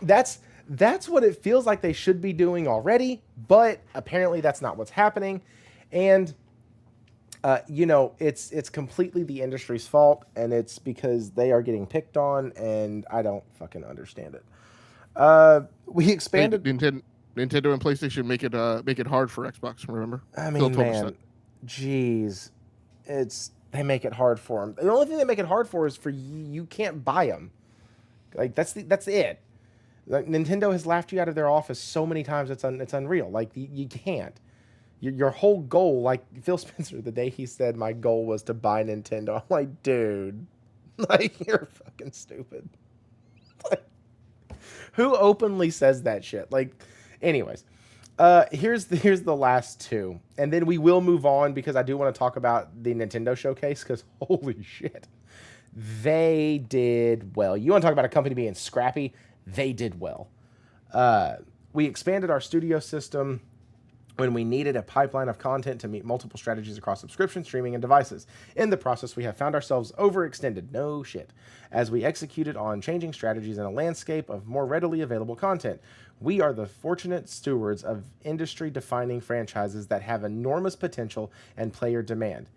That's what it feels like they should be doing already, but apparently that's not what's happening, and it's completely the industry's fault, and it's because they are getting picked on, and I don't fucking understand it. We expanded. Hey, Nintendo and PlayStation make it hard for Xbox. Remember? I Phil mean, told us man, that. jeez, they make it hard for them. The only thing they make it hard for is for you can't buy them. Like that's it. Like, Nintendo has laughed you out of their office so many times it's unreal. Like you can't. Your whole goal, like Phil Spencer, the day he said my goal was to buy Nintendo, I'm like, dude, like you're fucking stupid. Like, who openly says that shit? Like, anyways, here's the last two, and then we will move on because I do want to talk about the Nintendo showcase because holy shit, they did well. You want to talk about a company being scrappy? They did well. We expanded our studio system when we needed a pipeline of content to meet multiple strategies across subscription, streaming, and devices. In the process, we have found ourselves overextended, no shit, as we executed on changing strategies in a landscape of more readily available content. We are the fortunate stewards of industry-defining franchises that have enormous potential and player demand,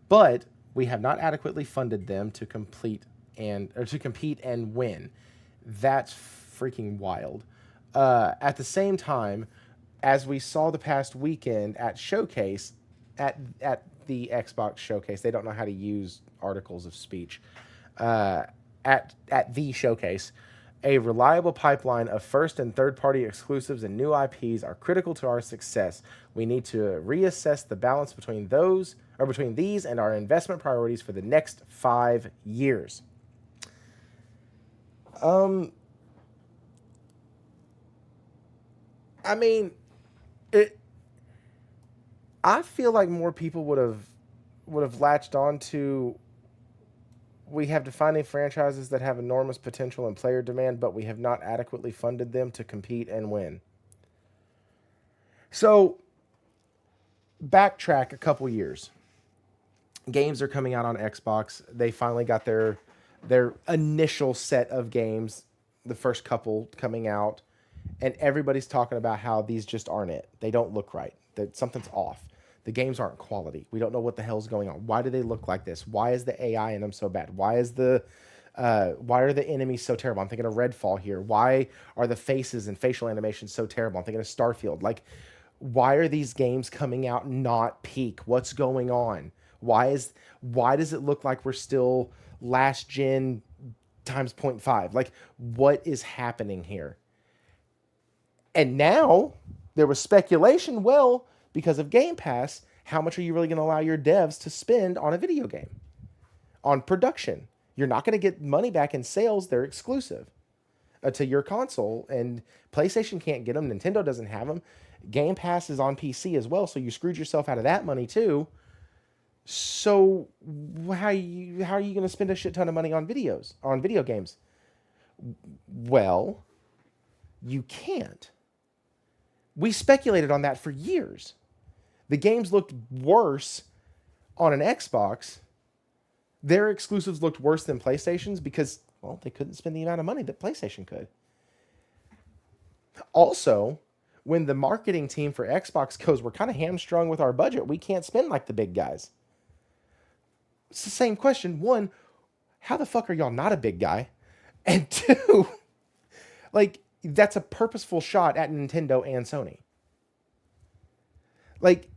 but we have not adequately funded them to compete and win. That's freaking wild. At the same time, as we saw the past weekend at Showcase, at the Xbox Showcase, they don't know how to use articles of speech. At the Showcase, a reliable pipeline of first and third party exclusives and new IPs are critical to our success. We need to reassess the balance between these and our investment priorities for the next 5 years. I mean, I feel like more people would have latched on to. We have defining franchises that have enormous potential and player demand, but we have not adequately funded them to compete and win. So, backtrack a couple years. Games are coming out on Xbox. They finally got their initial set of games, the first couple coming out, and everybody's talking about how these just aren't it. They don't look right. That something's off. The games aren't quality. We don't know what the hell's going on. Why do they look like this? Why is the AI in them so bad? Why are the enemies so terrible? I'm thinking of Redfall here. Why are the faces and facial animations so terrible? I'm thinking of Starfield. Like, why are these games coming out not peak? What's going on? Why does it look like we're still last gen times 0.5? Like, what is happening here? And now there was speculation, well, because of Game Pass, how much are you really going to allow your devs to spend on a video game? On production. You're not going to get money back in sales. They're exclusive to your console, and PlayStation can't get them. Nintendo doesn't have them. Game Pass is on PC as well, so you screwed yourself out of that money too. So how are you going to spend a shit ton of money on video games? Well, you can't. We speculated on that for years. The games looked worse on an Xbox their exclusives looked worse than PlayStation's because, well, they couldn't spend the amount of money that PlayStation could. Also, when the marketing team for Xbox goes, we're kind of hamstrung with our budget. We can't spend like the big guys. It's the same question. One, how the fuck are y'all not a big guy? And two, like, that's a purposeful shot at Nintendo and Sony. Like,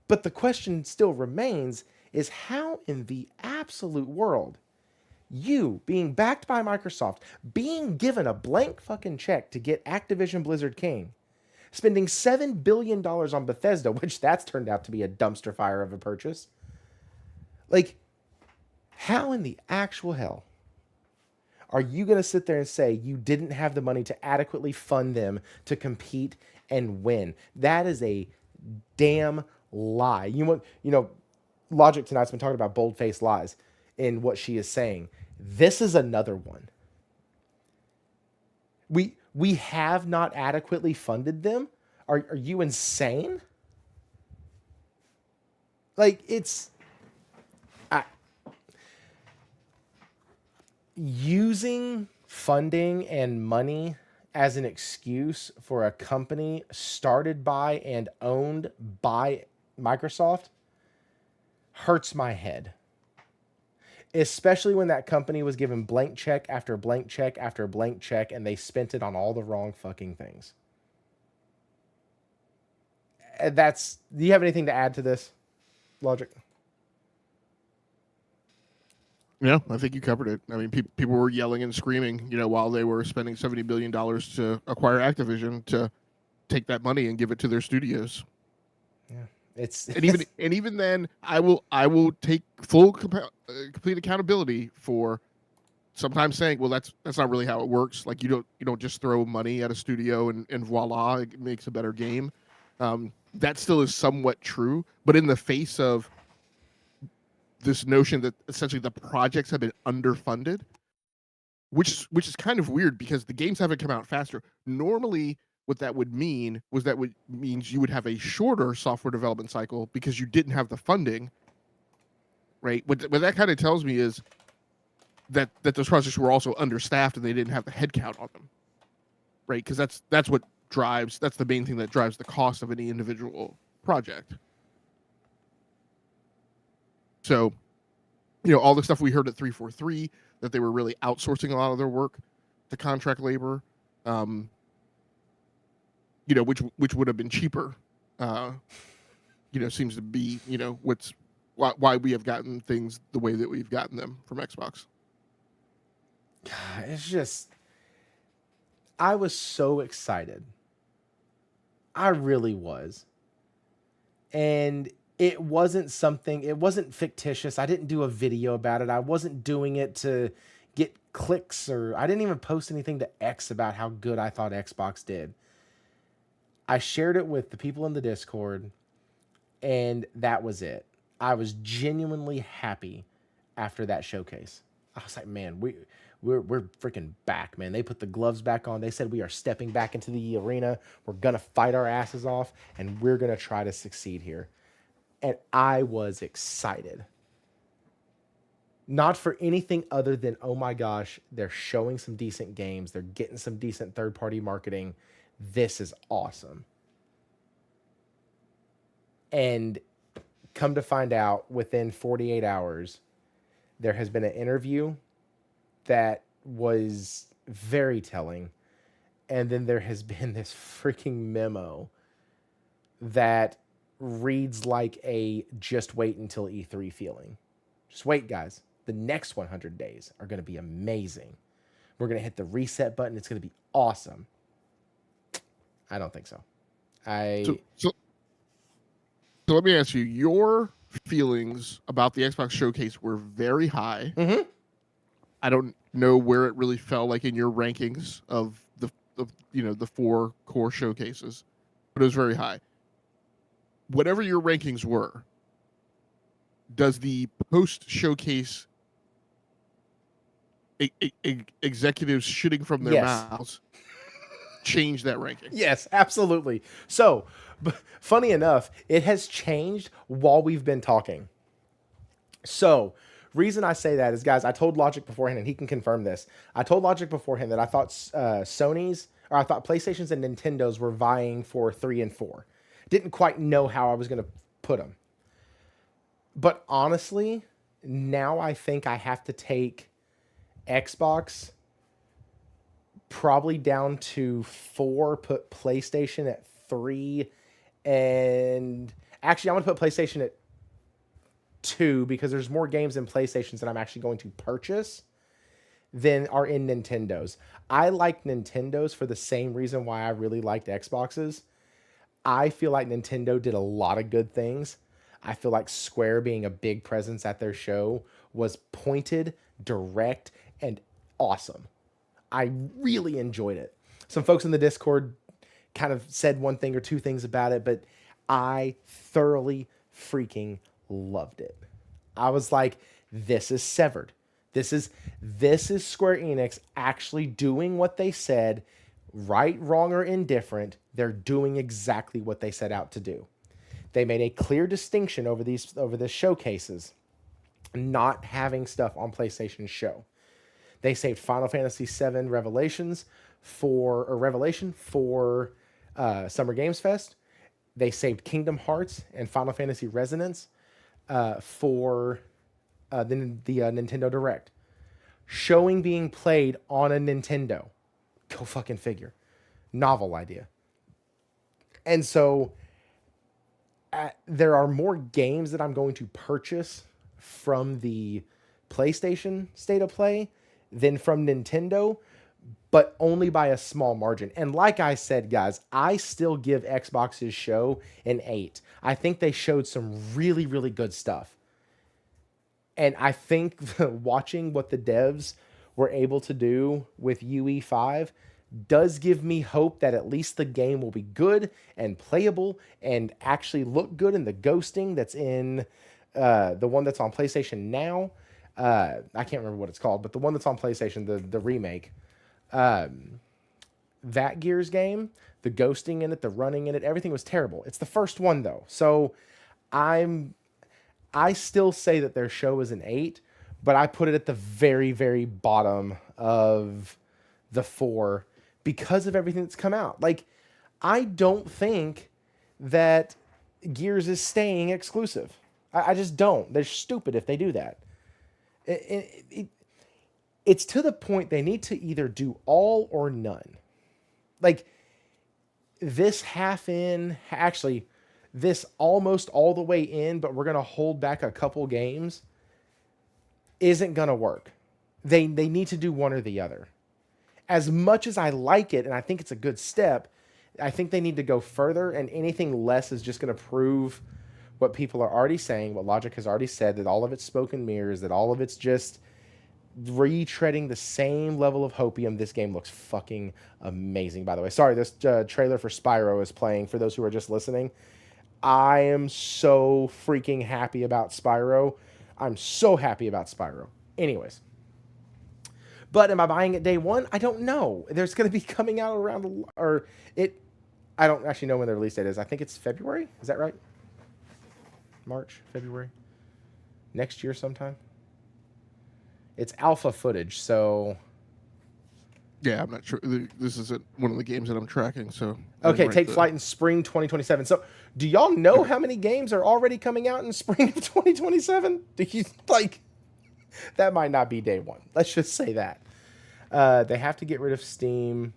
but the question still remains is how in the absolute world, you being backed by Microsoft, being given a blank fucking check to get Activision Blizzard King, spending $7 billion on Bethesda, which that's turned out to be a dumpster fire of a purchase. Like, how in the actual hell are you going to sit there and say you didn't have the money to adequately fund them to compete and win? That is a damn lie. You know, Logic tonight's been talking about bold-faced lies in what she is saying. This is another one. We have not adequately funded them. Are you insane? Like, it's using funding and money as an excuse for a company started by and owned by Microsoft hurts my head. Especially when that company was given blank check after blank check after blank check and they spent it on all the wrong fucking things. Do you have anything to add to this, Logic? Yeah, I think you covered it. I mean, people were yelling and screaming, you know, while they were spending $70 billion to acquire Activision to take that money and give it to their studios. Yeah. And even then, I will take full complete accountability for sometimes saying, well, that's not really how it works. Like you don't just throw money at a studio and voila, it makes a better game. That still is somewhat true, but in the face of this notion that essentially the projects have been underfunded, which is kind of weird because the games haven't come out faster. Normally, what that would mean means you would have a shorter software development cycle because you didn't have the funding, right? What that kind of tells me is that those projects were also understaffed and they didn't have the headcount on them, right? Because that's the main thing that drives the cost of any individual project. So, you know, all the stuff we heard at 343 that they were really outsourcing a lot of their work to contract labor. You know, which would have been cheaper, you know, seems to be, you know, why we have gotten things the way that we've gotten them from Xbox. It's just, I was so excited. I really was. And it wasn't fictitious. I didn't do a video about it. I wasn't doing it to get clicks, or I didn't even post anything to X about how good I thought Xbox did. I shared it with the people in the Discord, and that was it. I was genuinely happy after that showcase. I was like, man, we're freaking back, man. They put the gloves back on. They said we are stepping back into the arena. We're going to fight our asses off, and we're going to try to succeed here. And I was excited. Not for anything other than, oh my gosh, they're showing some decent games. They're getting some decent third-party marketing. This is awesome. And come to find out, within 48 hours, there has been an interview that was very telling. And then there has been this freaking memo that reads like a just wait until E3 feeling. Just wait, guys. The next 100 days are going to be amazing. We're going to hit the reset button. It's going to be awesome. I don't think so. So let me ask you, your feelings about the Xbox showcase were very high. Mm-hmm. I don't know where it really fell like in your rankings of the 4 core showcases, but it was very high. Whatever your rankings were, does the post showcase executives shitting from their mouths change that ranking? Yes, absolutely. So, funny enough, it has changed while we've been talking. So, Reason I say that is, guys, I told Logic beforehand, and he can confirm this. I told Logic beforehand that I thought I thought PlayStations and Nintendos were vying for 3 and 4. Didn't quite know how I was going to put them. But honestly, now I think I have to take Xbox probably down to 4, put PlayStation at 3, and actually I'm going to put PlayStation at 2 because there's more games in PlayStations that I'm actually going to purchase than are in Nintendos. I like Nintendos for the same reason why I really liked Xboxes. I feel like Nintendo did a lot of good things. I feel like Square being a big presence at their show was pointed, direct, and awesome. I really enjoyed it. Some folks in the Discord kind of said one thing or two things about it, but I thoroughly freaking loved it. I was like, this is severed. This is Square Enix actually doing what they said, right, wrong, or indifferent. They're doing exactly what they set out to do. They made a clear distinction over the showcases, not having stuff on PlayStation Show. They saved Final Fantasy VII Revelation for Summer Games Fest. They saved Kingdom Hearts and Final Fantasy Resonance for the Nintendo Direct. Showing being played on a Nintendo. Go fucking figure. Novel idea. And so there are more games that I'm going to purchase from the PlayStation State of Play than from Nintendo, but only by a small margin. And like I said, guys, I still give Xbox's show an 8. I think they showed some really, really good stuff. And I think watching what the devs were able to do with UE5 does give me hope that at least the game will be good and playable and actually look good in the ghosting that's in the one that's on PlayStation now. I can't remember what it's called, but the one that's on PlayStation, the remake, that Gears game, the ghosting in it, the running in it, everything was terrible. It's the first one though. So I still say that their show is an 8, but I put it at the very, very bottom of the 4 because of everything that's come out. Like, I don't think that Gears is staying exclusive. I just don't. They're stupid if they do that. It's to the point they need to either do all or none. Like, this this almost all the way in, but we're going to hold back a couple games, isn't going to work. They need to do one or the other. As much as I like it, and I think it's a good step, I think they need to go further, and anything less is just going to prove what people are already saying, what Logic has already said, that all of it's smoke and mirrors, that all of it's just retreading the same level of hopium. This game looks fucking amazing, by the way. Sorry, this trailer for Spyro is playing for those who are just listening. I am so freaking happy about Spyro. I'm so happy about Spyro. Anyways. But am I buying it day one? I don't know. There's going to be coming out around, I don't actually know when the release date is. I think it's February. Is that right? March, February? Next year sometime? It's alpha footage, so... Yeah, I'm not sure. This isn't one of the games that I'm tracking, so... Okay, take flight in spring 2027. So, do y'all know how many games are already coming out in spring of 2027? Do you, that might not be day one. Let's just say that. They have to get rid of Steam,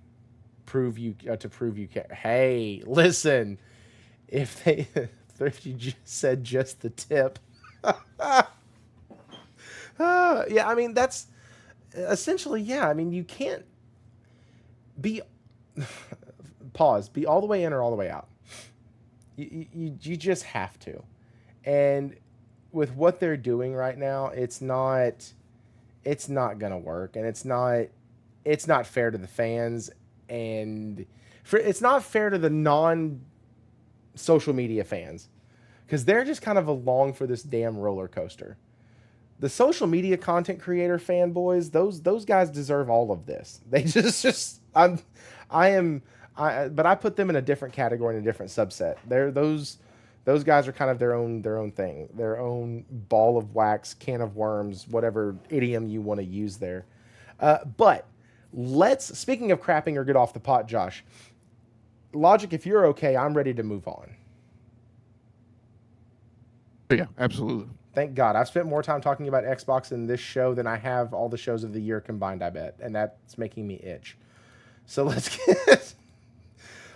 to prove you can. Hey, listen, if you just said just the tip. Yeah, I mean, that's essentially, yeah. I mean, you can't be all the way in or all the way out. You just have to. And with what they're doing right now, it's not gonna work, and it's not fair to the fans, and it's not fair to the non-social media fans, because they're just kind of along for this damn roller coaster. The social media content creator fanboys, those guys deserve all of this. They but I put them in a different category, in a different subset. Those guys are kind of their own thing, their own ball of wax, can of worms, whatever idiom you want to use there. But speaking of crapping or get off the pot, Josh, Logic, if you're okay, I'm ready to move on. Yeah, absolutely. Thank God. I've spent more time talking about Xbox in this show than I have all the shows of the year combined, I bet. And that's making me itch. So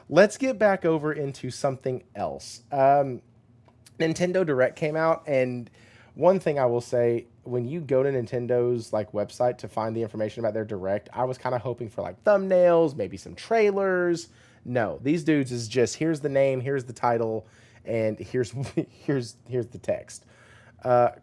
let's get back over into something else. Nintendo Direct came out, and one thing I will say, when you go to Nintendo's like website to find the information about their Direct, I was kind of hoping for like thumbnails, maybe some trailers. No, these dudes is just, here's the name, here's the title, and here's the text.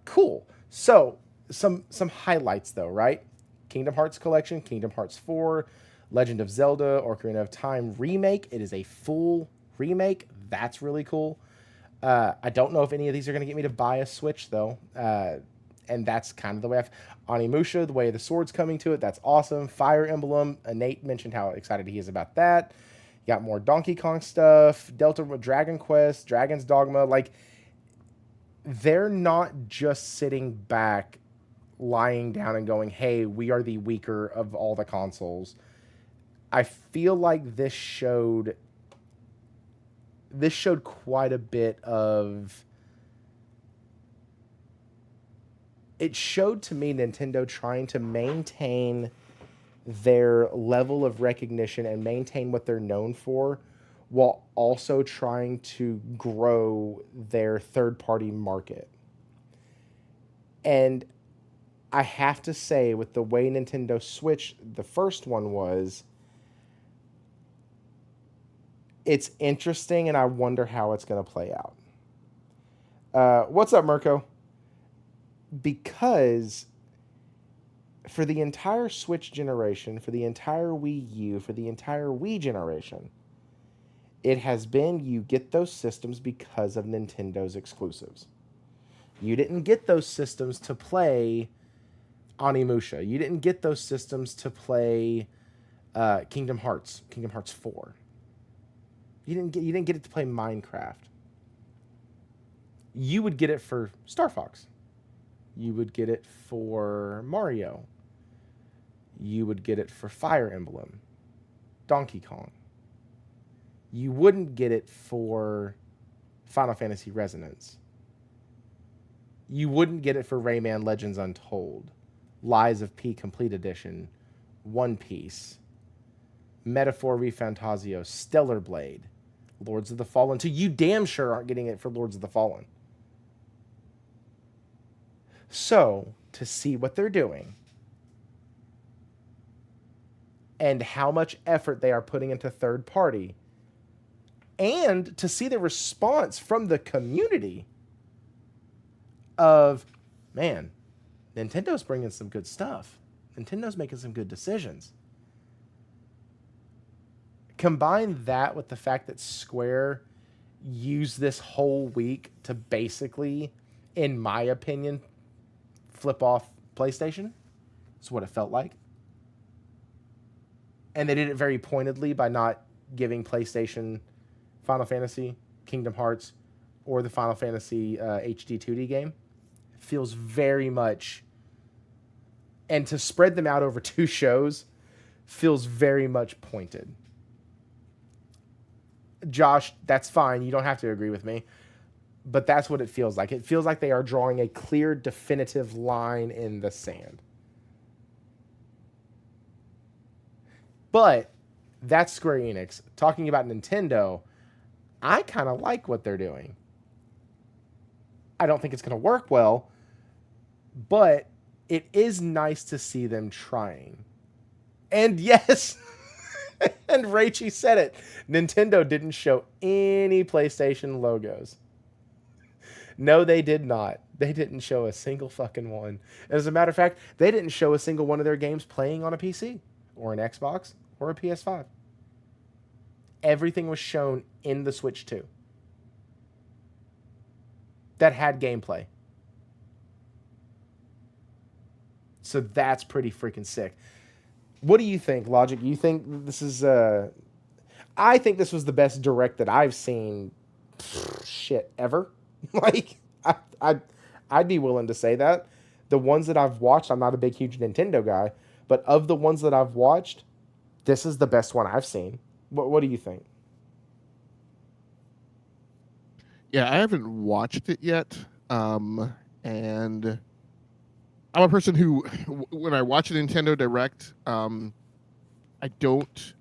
Cool. So some highlights though, right? Kingdom Hearts Collection, Kingdom Hearts 4, Legend of Zelda, Ocarina of Time remake. It is a full remake. That's really cool. I don't know if any of these are going to get me to buy a Switch though. And that's kind of the way Onimusha, the way the sword's coming to it. That's awesome. Fire Emblem. Nate mentioned how excited he is about that. You got more Donkey Kong stuff. Delta Dragon Quest, Dragon's Dogma. Like, they're not just sitting back, lying down and going, hey, we are the weaker of all the consoles. I feel like this showed quite a bit of... It showed to me Nintendo trying to maintain their level of recognition and maintain what they're known for, while also trying to grow their third-party market. And I have to say, with the way Nintendo Switch, the first one was, it's interesting, and I wonder how it's going to play out. What's up, Mirko? Because for the entire Switch generation, for the entire Wii U, for the entire Wii generation, it has been you get those systems because of Nintendo's exclusives. You didn't get those systems to play Onimusha. You didn't get those systems to play Kingdom Hearts 4. You didn't get it to play Minecraft. You would get it for Star Fox. You would get it for Mario. You would get it for Fire Emblem, Donkey Kong. You wouldn't get it for Final Fantasy Resonance. You wouldn't get it for Rayman Legends Untold, Lies of P Complete Edition, One Piece, Metaphor ReFantazio, Stellar Blade, Lords of the Fallen 2. You damn sure aren't getting it for Lords of the Fallen. So, to see what they're doing and how much effort they are putting into third party, and to see the response from the community of, man, Nintendo's bringing some good stuff. Nintendo's making some good decisions. Combine that with the fact that Square used this whole week to basically, in my opinion, flip off PlayStation. That's what it felt like. And they did it very pointedly by not giving PlayStation Final Fantasy, Kingdom Hearts, or the Final Fantasy HD 2D game. It feels very much... And to spread them out over 2 shows feels very much pointed. Josh, that's fine. You don't have to agree with me. But that's what it feels like. It feels like they are drawing a clear, definitive line in the sand. But that's Square Enix. Talking about Nintendo, I kind of like what they're doing. I don't think it's going to work well, but it is nice to see them trying. And yes, and Rachie said it, Nintendo didn't show any PlayStation logos. No, they did not. They didn't show a single fucking one. As a matter of fact, they didn't show a single one of their games playing on a PC or an Xbox or a PS5. Everything was shown in the Switch 2 that had gameplay. So that's pretty freaking sick. What do you think, Logic? You think this is... I think this was the best Direct that I've seen shit, ever. Like, I'd be willing to say that. The ones that I've watched, I'm not a big, huge Nintendo guy, but of the ones that I've watched, this is the best one I've seen. What do you think? Yeah, I haven't watched it yet, and I'm a person who, when I watch a Nintendo Direct, I don't.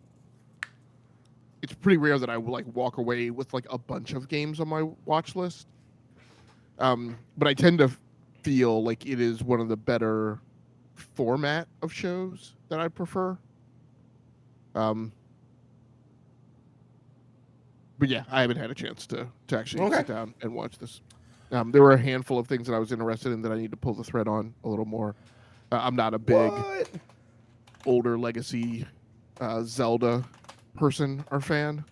It's pretty rare that I will like walk away with like a bunch of games on my watch list. But I tend to feel like it is one of the better format of shows that I prefer. But yeah, I haven't had a chance to actually sit down and watch this. There were a handful of things that I was interested in that I need to pull the thread on a little more. I'm not a big older legacy Zelda person or fan,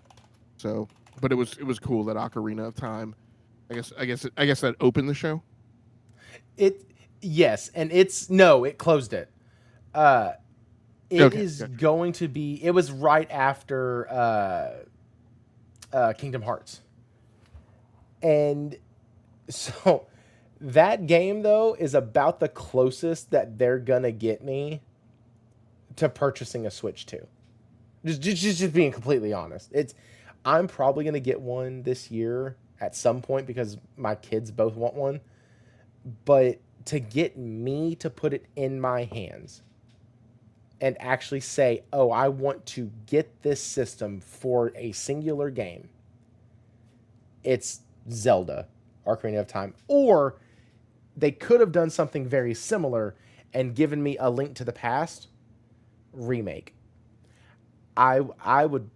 so but it was cool that Ocarina of Time. I guess that opened the show. Yes, and it closed it. It is going to be. It was right after Kingdom Hearts, and so that game though is about the closest that they're gonna get me to purchasing a Switch 2. Just being completely honest, I'm probably gonna get one this year at some point because my kids both want one, but to get me to put it in my hands and actually say, oh, I want to get this system for a singular game, it's Zelda, Ocarina of Time. Or they could have done something very similar and given me A Link to the Past remake. I would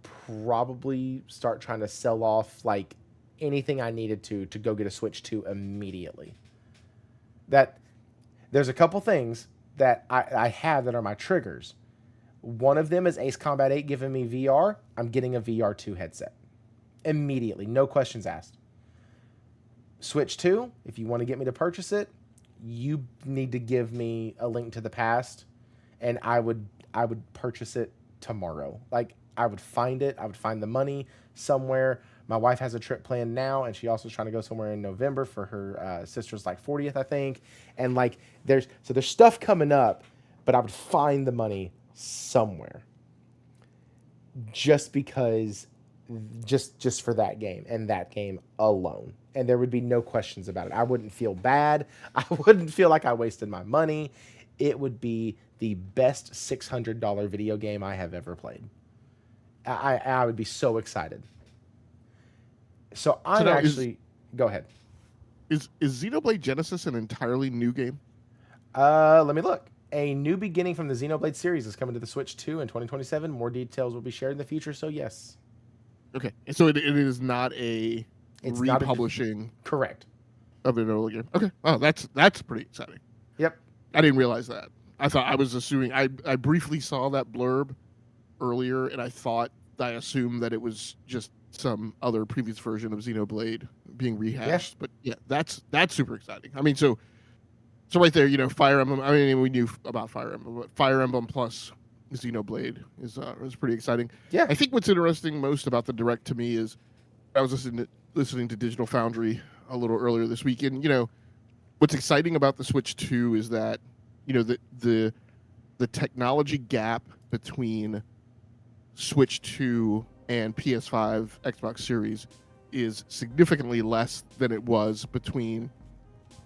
probably start trying to sell off like anything I needed to go get a Switch 2 immediately. That there's a couple things that I have that are my triggers. One of them is Ace Combat 8 giving me VR. I'm getting a VR 2 headset immediately, no questions asked. Switch 2, if you want to get me to purchase it, you need to give me A Link to the Past, and I would purchase it tomorrow. Like, I would find it. I would find the money somewhere. My wife has a trip planned now, and she also is trying to go somewhere in November for her sister's like 40th, I think. And like, there's stuff coming up, but I would find the money somewhere just because, just for that game and that game alone. And there would be no questions about it. I wouldn't feel bad. I wouldn't feel like I wasted my money. It would be the best $600 video game I have ever played. I would be so excited. So I'm go ahead. Is Xenoblade Genesis an entirely new game? Let me look. A new beginning from the Xenoblade series is coming to the Switch 2 in 2027. More details will be shared in the future, so yes. Okay. So it is not it's republishing. Correct. Of an early game. Okay. Oh, that's pretty exciting. Yep. I didn't realize that. I was assuming I briefly saw that blurb earlier, and I assumed that it was just some other previous version of Xenoblade being rehashed. Yeah. But yeah, that's super exciting. I mean, so right there, Fire Emblem. I mean, we knew about Fire Emblem, but Fire Emblem plus Xenoblade is pretty exciting. Yeah. I think what's interesting most about the Direct to me is I was listening to Digital Foundry a little earlier this week, and what's exciting about the Switch 2 is that the technology gap between Switch 2 and PS5, Xbox Series is significantly less than it was between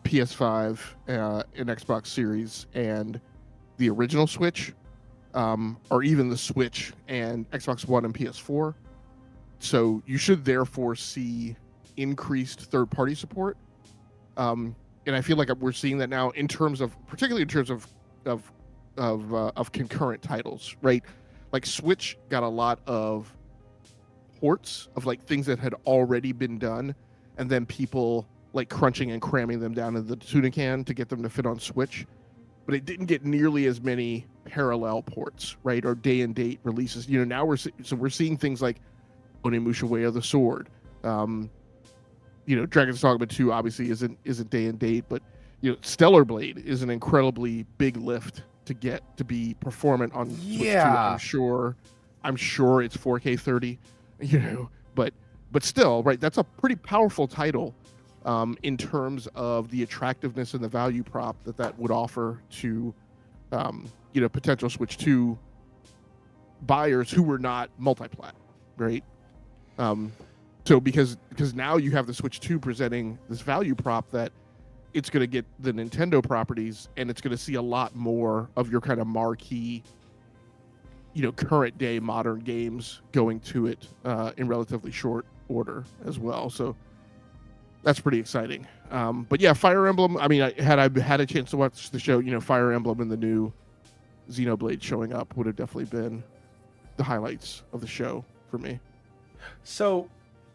PS5 and Xbox Series and the original Switch, or even the Switch and Xbox One and PS4. So you should therefore see increased third-party support. And I feel like we're seeing that now particularly in terms of concurrent titles, right? Like Switch got a lot of ports of like things that had already been done, and then people like crunching and cramming them down into the tuna can to get them to fit on Switch. But it didn't get nearly as many parallel ports, right? Or day and date releases. Now we're seeing things like Onimusha Way of the Sword. Dragon's Dogma 2 obviously isn't day and date, but Stellar Blade is an incredibly big lift to get to be performant on Switch 2. I'm sure it's 4K 30, but but still, right, that's a pretty powerful title in terms of the attractiveness and the value prop that would offer to potential Switch 2 buyers who were not multi-plat, right? So because now you have the Switch 2 presenting this value prop that it's going to get the Nintendo properties, and it's going to see a lot more of your kind of marquee, current day modern games going to it in relatively short order as well. So that's pretty exciting. But yeah, Fire Emblem. I mean, had I had a chance to watch the show, Fire Emblem and the new Xenoblade showing up would have definitely been the highlights of the show for me. So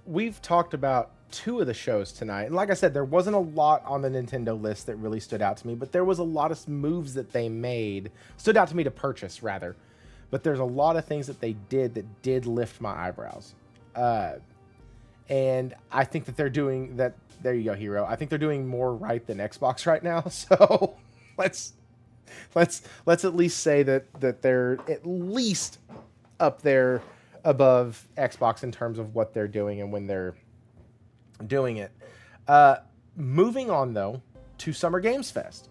we've talked about 2 of the shows tonight. And like I said, there wasn't a lot on the Nintendo list that really stood out to me, but there was a lot of moves that they made, stood out to me to purchase rather. But there's a lot of things that they did that did lift my eyebrows. And I think that they're doing that. There you go, Hero. I think they're doing more right than Xbox right now. So let's at least say that they're at least up there above Xbox in terms of what they're doing and when they're doing it. Moving on though to Summer Games Fest.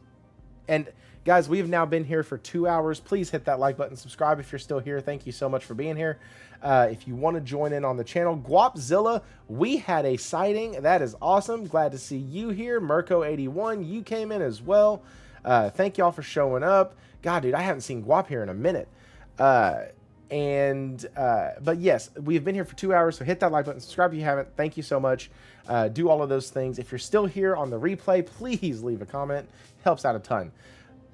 And guys, we have now been here for 2 hours. Please hit that like button, subscribe if you're still here. Thank you so much for being here. If you want to join in on the channel, Guapzilla, we had a sighting. That is awesome. Glad to see you here. Mirko81, you came in as well. Thank y'all for showing up. God, dude, I haven't seen Guap here in a minute. But yes, we've been here for 2 hours, so hit that like button, subscribe if you haven't. Thank you so much. Do all of those things. If you're still here on the replay, please leave a comment. Helps out a ton.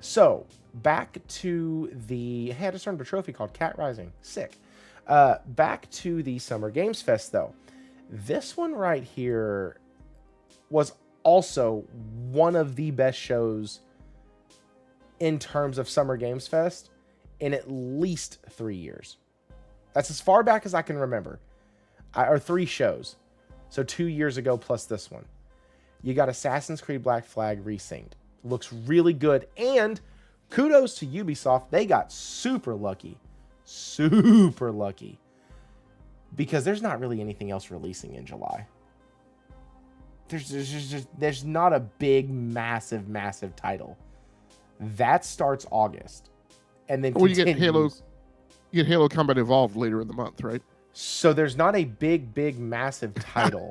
So back to the, hey, I just earned a trophy called Cat Rising. Sick. Back to the Summer Games Fest though. This one right here was also one of the best shows in terms of Summer Games Fest in at least 3 years. That's as far back as I can remember. Or 3 shows. So 2 years ago plus this one. You got Assassin's Creed Black Flag resynced. Looks really good. And kudos to Ubisoft. They got super lucky. Super lucky. Because there's not really anything else releasing in July. There's not a big, massive title. That starts August. And then you get Halo Combat Evolved later in the month, right? So there's not a big, massive title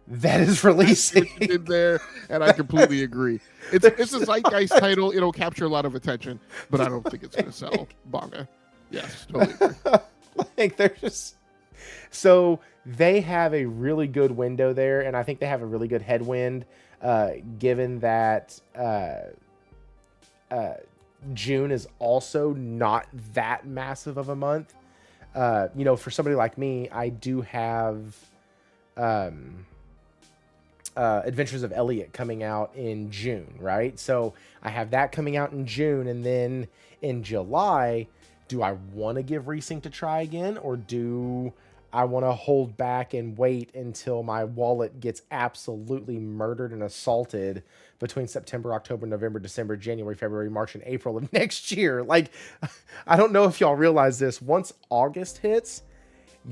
that is releasing. I did there, and I completely agree. It's a zeitgeist title. It'll capture a lot of attention, but I don't think it's going to sell manga. Yes, totally agree. Like they're just so they have a really good window there, and I think they have a really good headwind, given that June is also not that massive of a month. For somebody like me, I do have Adventures of Elliot coming out in June, right? So I have that coming out in June, and then in July, do I want to give Resync a try again, or do I want to hold back and wait until my wallet gets absolutely murdered and assaulted between September, October, November, December, January, February, March, and April of next year? Like, I don't know if y'all realize this. Once August hits,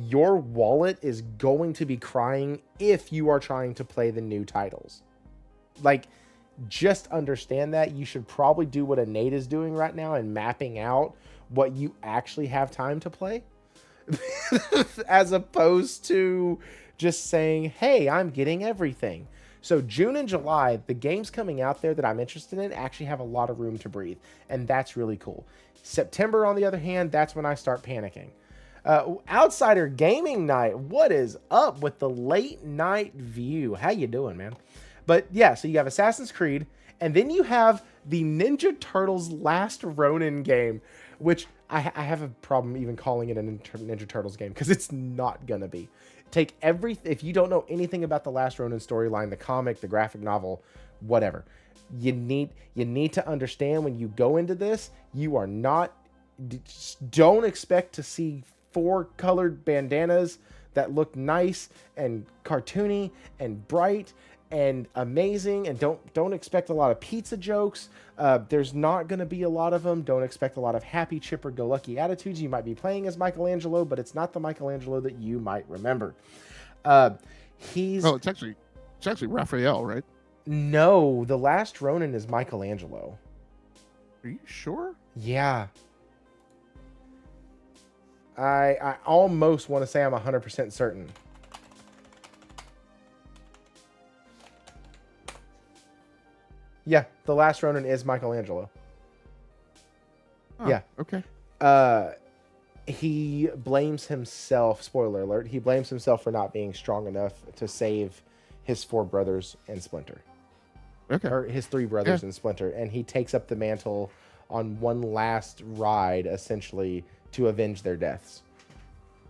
your wallet is going to be crying if you are trying to play the new titles. Like, just understand that. You should probably do what Nate is doing right now and mapping out what you actually have time to play. As opposed to just saying, hey, I'm getting everything. So June and July, the games coming out there that I'm interested in actually have a lot of room to breathe. And that's really cool. September, on the other hand, that's when I start panicking. Outsider Gaming Night, what is up with the late night view? How you doing, man? But yeah, so you have Assassin's Creed, and then you have the Ninja Turtles Last Ronin game, which I have a problem even calling it a Ninja Turtles game, because it's not gonna be. If you don't know anything about the Last Ronin storyline, the comic, the graphic novel, whatever, you need to understand when you go into this, don't expect to see 4 colored bandanas that look nice and cartoony and bright and amazing, and don't expect a lot of pizza jokes. There's not going to be a lot of them. Don't expect a lot of happy, chipper-go-lucky attitudes. You might be playing as Michelangelo, but it's not the Michelangelo that you might remember. He's Oh, it's actually Raphael, right? no, the last Ronin is Michelangelo. Are you sure? Yeah. I almost want to say I'm 100% certain. Yeah, the last Ronin is Michelangelo. Oh, Yeah. Okay. He blames himself, spoiler alert, he blames himself for not being strong enough to save his 4 brothers and Splinter. Okay. Or his 3 brothers and Splinter. And he takes up the mantle on one last ride, essentially, to avenge their deaths.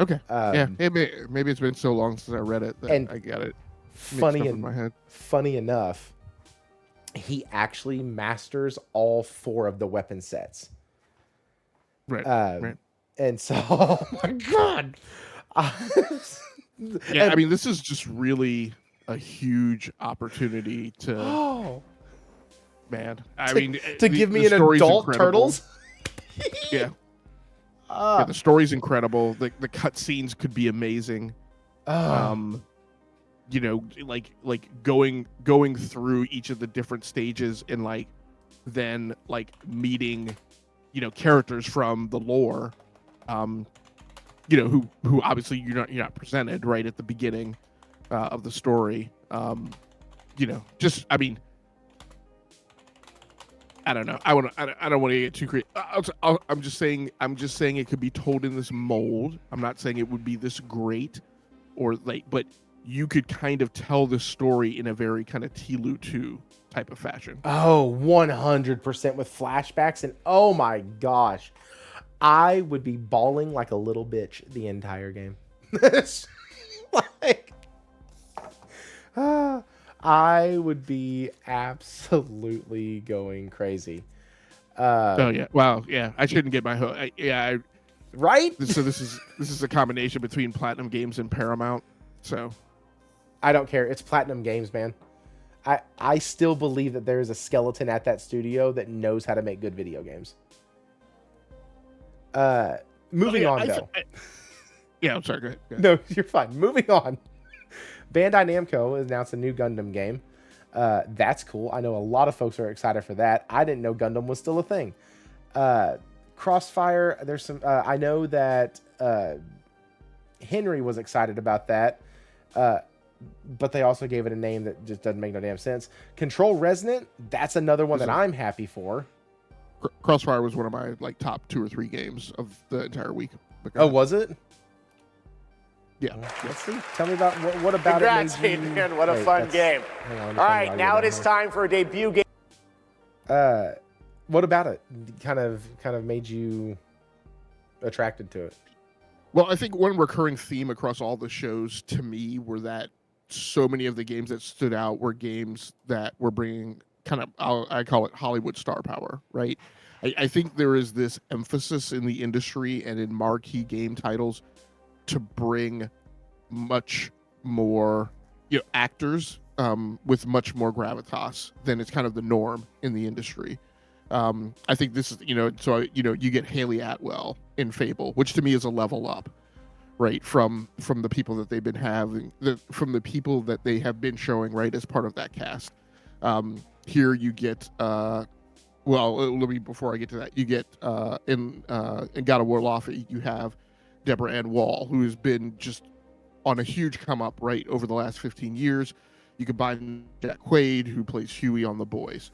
Okay. Yeah. Maybe it's been so long since I read it that I got it mixed up in my head. Funny enough, he actually masters all 4 of the weapon sets. Right. Right. And so, oh my god. Yeah, I mean, this is just really a huge opportunity to, man. I mean, to give me an adult incredible. Turtles. Yeah. Yeah, the story's incredible. The cutscenes could be amazing. You know, like going through each of the different stages and like then like meeting, you know, characters from the lore, you know, who obviously you're not presented right at the beginning of the story. You know, just I mean, I don't know. I don't want to get too crazy. I'm just saying it could be told in this mold. I'm not saying it would be this great or like, but you could kind of tell the story in a very kind of Tilu 2 type of fashion. Oh, 100% with flashbacks. And oh my gosh, I would be bawling like a little bitch the entire game. Like, I would be absolutely going crazy. Oh yeah! Wow! Yeah, I shouldn't get my hook. Right? So this is a combination between Platinum Games and Paramount. So I don't care. It's Platinum Games, man. I still believe that there is a skeleton at that studio that knows how to make good video games. Moving on, though. Yeah, I'm sorry. Go ahead. No, you're fine. Moving on. Bandai Namco announced a new Gundam game. That's cool. I know a lot of folks are excited for that. I didn't know Gundam was still a thing. Crossfire, there's some... I know that Henry was excited about that. But they also gave it a name that just doesn't make no damn sense. Control Resonant, that's another one that I'm happy for. Crossfire was one of my like top 2 or 3 games of the entire week. Oh, was it? Yeah. Let's see. Tell me about what about Congrats, it. Adrian. What a fun game. All right, now it is time for a debut game. What about it kind of made you attracted to it? Well, I think one recurring theme across all the shows to me were that so many of the games that stood out were games that were bringing kind of, I call it Hollywood star power, right? I think there is this emphasis in the industry and in marquee game titles to bring much more, you know, actors with much more gravitas than is kind of the norm in the industry. I think this is, you know, so, you know, you get Haley Atwell in Fable, which to me is a level up, right? From the people that they've been having, from the people that they have been showing, right, as part of that cast. Here you get, well, let me, before I get to that, you get, in God of War Laufey, you have Deborah Ann Wall, who has been just on a huge come up, right, over the last 15 years. You combine Jack Quaid, who plays Huey on The Boys.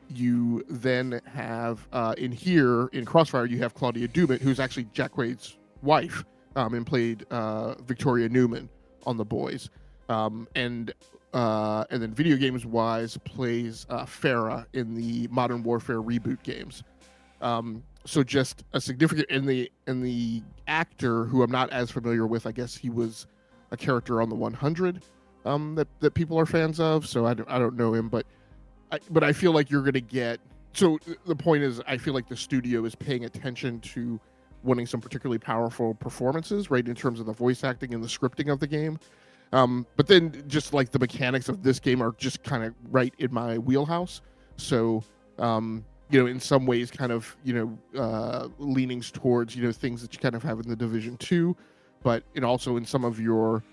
You then have in Crossfire, you have Claudia Dumit, who's actually Jack Quaid's wife, and played Victoria Newman on The Boys. And then video games wise plays Farah in the Modern Warfare reboot games. So just a significant in the actor who I'm not as familiar with. I guess he was a character on the 100 that people are fans of. So I don't know him, but I feel like you're going to get. So the point is, I feel like the studio is paying attention to wanting some particularly powerful performances, right, in terms of the voice acting and the scripting of the game. But then just like the mechanics of this game are just kind of right in my wheelhouse. So, you know, in some ways kind of, you know, leanings towards, you know, things that you kind of have in the Division 2, but it also in some of your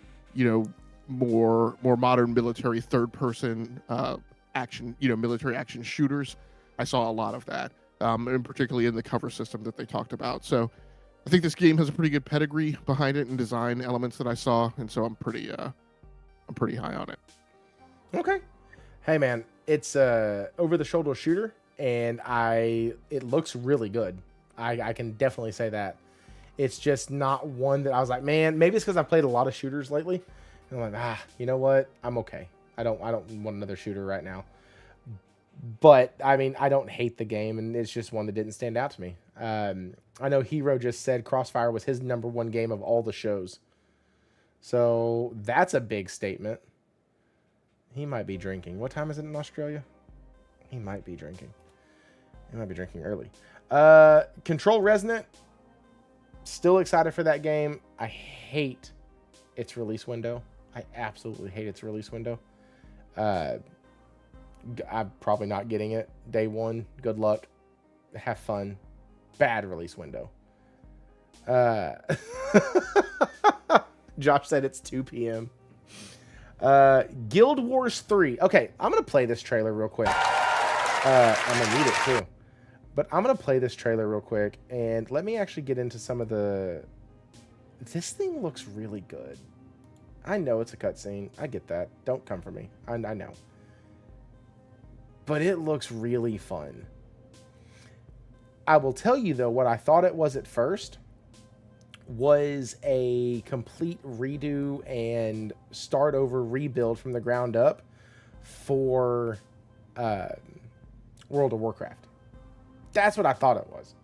more modern military third-person action, military action shooters. I saw a lot of that, and particularly in the cover system that they talked about. So I think this game has a pretty good pedigree behind it and design elements that I saw, and so I'm pretty high on it. Okay. Hey man, it's a over-the-shoulder shooter, and it looks really good. I can definitely say that. It's just not one that I was like, man, maybe it's because I've played a lot of shooters lately. And I'm like, you know what? I'm okay. I don't want another shooter right now. But I mean, I don't hate the game, and it's just one that didn't stand out to me. I know Hero just said Crossfire was his #1 game of all the shows. So that's a big statement. He might be drinking. What time is it in Australia? He might be drinking. He might be drinking early. Control Resonant. Still excited for that game. I hate its release window. I absolutely hate its release window. I'm probably not getting it day one. Good luck. Have fun. Bad release window. Josh said it's 2 p.m. Guild Wars 3. Okay, I'm going to play this trailer real quick. I'm going to need it too. But I'm going to play this trailer real quick, and let me actually get into some of the... This thing looks really good. I know it's a cutscene. I get that. Don't come for me. I know. But it looks really fun. I will tell you, though, what I thought it was at first was a complete redo and start over rebuild from the ground up for World of Warcraft. That's what I thought it was.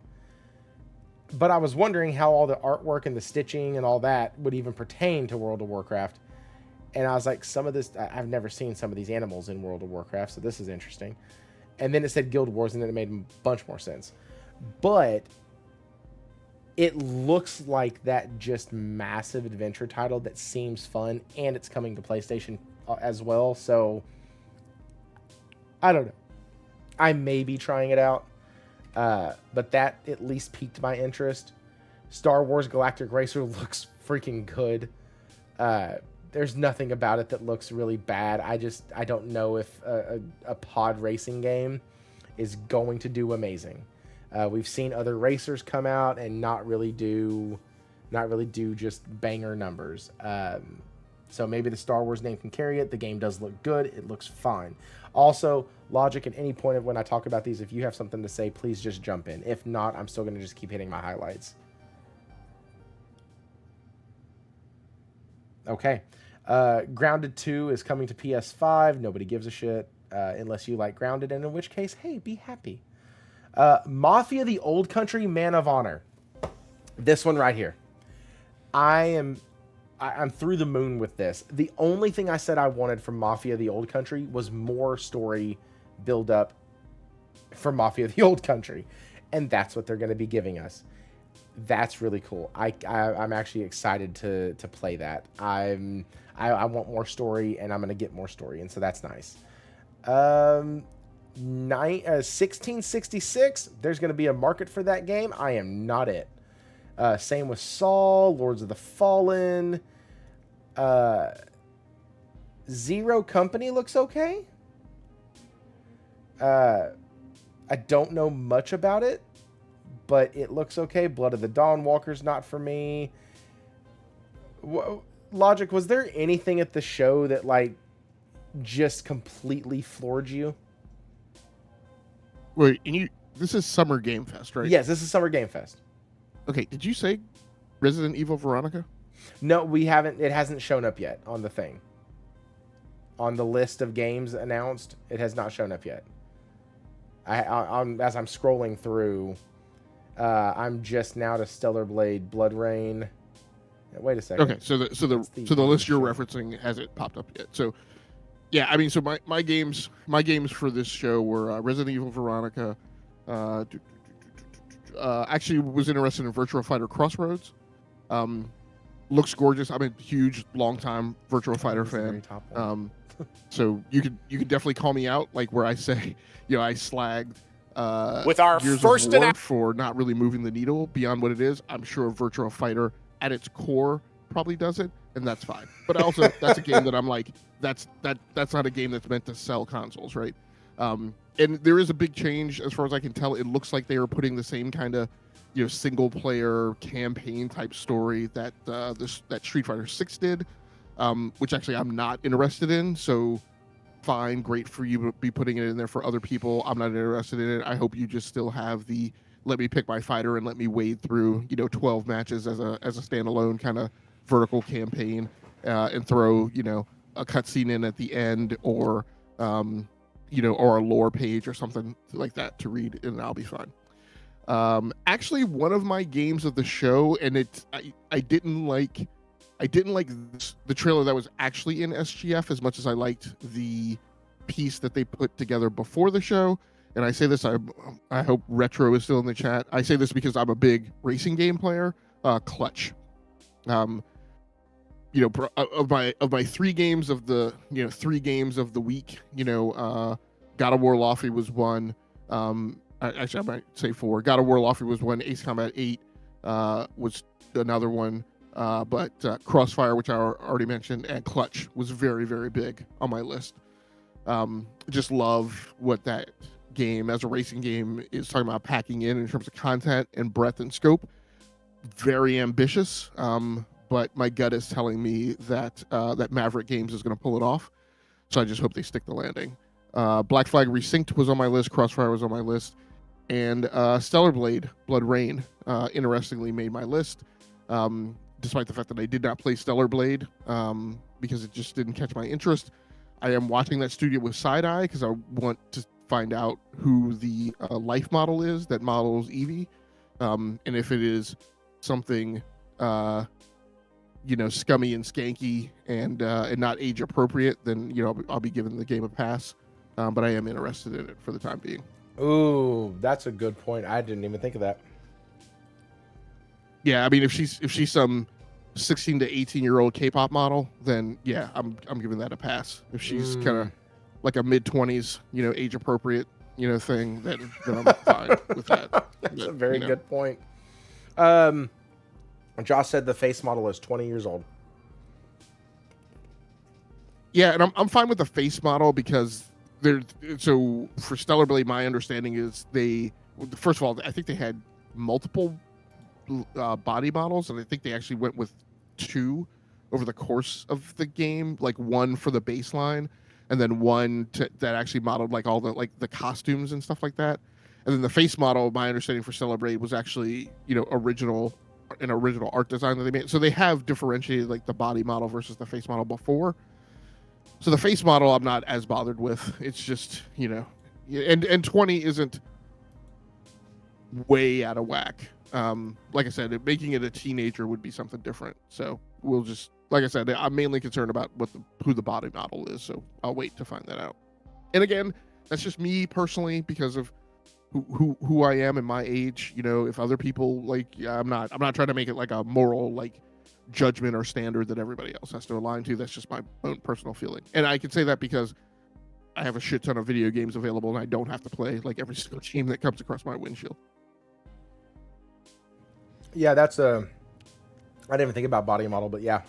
But I was wondering how all the artwork and the stitching and all that would even pertain to World of Warcraft. And I was like, some of this, I've never seen some of these animals in World of Warcraft, so this is interesting. And then it said Guild Wars, and then it made a bunch more sense. But it looks like that just massive adventure title that seems fun, and it's coming to PlayStation as well. So I don't know. I may be trying it out. But that at least piqued my interest. Star Wars Galactic Racer looks freaking good. There's nothing about it that looks really bad. I don't know if a pod racing game is going to do amazing. We've seen other racers come out and not really do just banger numbers. So maybe the Star Wars name can carry it. The game does look good. It looks fine. Also, Logic, at any point of when I talk about these, if you have something to say, please just jump in. If not, I'm still going to just keep hitting my highlights. Okay. Grounded 2 is coming to PS5. Nobody gives a shit unless you like Grounded, and in which case, hey, be happy. Mafia: The Old Country, Man of Honor. This one right here. I'm through the moon with this. The only thing I said I wanted from Mafia: The Old Country was more story build up for Mafia: The Old Country, and that's what they're going to be giving us. That's really cool. I'm actually excited to play that. I want more story, and I'm going to get more story, and so that's nice. 1666. There's going to be a market for that game. I am not it. Same with Saul, Lords of the Fallen. Zero Company looks okay. I don't know much about it, but it looks okay. Blood of the Dawnwalker's not for me. Logic, was there anything at the show that like just completely floored you? Wait, this is Summer Game Fest, right? Yes, this is Summer Game Fest. Okay, did you say Resident Evil Veronica? No, we haven't. It hasn't shown up yet on the thing. On the list of games announced, it has not shown up yet. As I'm scrolling through, I'm just now to Stellar Blade, Blood Rain. Wait a second. Okay, so the list you're referencing hasn't popped up yet. So, yeah, I mean, so my games for this show were Resident Evil Veronica. Actually was interested in Virtua Fighter Crossroads. Looks gorgeous. I'm a huge, long-time Virtua Fighter fan. So you could definitely call me out, like where I say, I slagged with our Gears first of War for not really moving the needle beyond what it is. I'm sure Virtua Fighter at its core probably does it, and that's fine. But also, that's a game that I'm like, that's not a game that's meant to sell consoles, right? And there is a big change as far as I can tell. It looks like they are putting the same kind of, single player campaign type story that that Street Fighter 6 did, which actually I'm not interested in. So fine, great for you to be putting it in there for other people. I'm not interested in it. I hope you just still have the let me pick my fighter and let me wade through 12 matches as a standalone kind of vertical campaign, and throw a cutscene in at the end, or or a lore page or something like that to read, and I'll be fine. Actually, one of my games of the show, and I didn't like the trailer that was actually in SGF as much as I liked the piece that they put together before the show. And I say this, I hope Retro is still in the chat. I say this because I'm a big racing game player. Clutch. Of my 3 games of the 3 games of the week, God of War Lofty was one. Actually, I might say 4. God of War Lofty was one. Ace Combat 8 was another one. But Crossfire, which I already mentioned, and Clutch was very, very big on my list. Just love what that game as a racing game is talking about packing in terms of content and breadth and scope. Very ambitious, but my gut is telling me that that Maverick Games is going to pull it off. So I just hope they stick the landing. Black Flag Resynced was on my list. Crossfire was on my list. And Stellar Blade, Blood Rain, interestingly made my list. Despite the fact that I did not play Stellar Blade, because it just didn't catch my interest. I am watching that studio with side eye because I want to find out who the life model is that models Eevee, and if it is something scummy and skanky and not age appropriate, then I'll be giving the game a pass. But I am interested in it for the time being. Ooh, that's a good point. I didn't even think of that. Yeah, I mean, if she's some 16 to 18-year-old K-pop model, then yeah, I'm giving that a pass. If she's kind of like a mid-20s, age appropriate, thing, then I'm fine with that. That's a very good point. Josh said the face model is 20 years old. Yeah, and I'm fine with the face model because so for Stellar Blade, my understanding is first of all, I think they had multiple body models, and I think they actually went with 2 over the course of the game, like 1 for the baseline, and then 1 that actually modeled like all the costumes and stuff like that. And then the face model, my understanding for Stellar Blade was actually original art design that they made. So they have differentiated like the body model versus the face model before. So the face model I'm not as bothered with. It's just and 20 isn't way out of whack. Like I said, making it a teenager would be something different. So we'll just, like I said, I'm mainly concerned about who the body model is. So I'll wait to find that out. And again, that's just me personally because of who I am and my age. If other people I'm not trying to make it like a moral judgment or standard that everybody else has to align to. That's just my own personal feeling. And I can say that because I have a shit ton of video games available and I don't have to play every single game that comes across my windshield. Yeah, I didn't even think about body model, but yeah,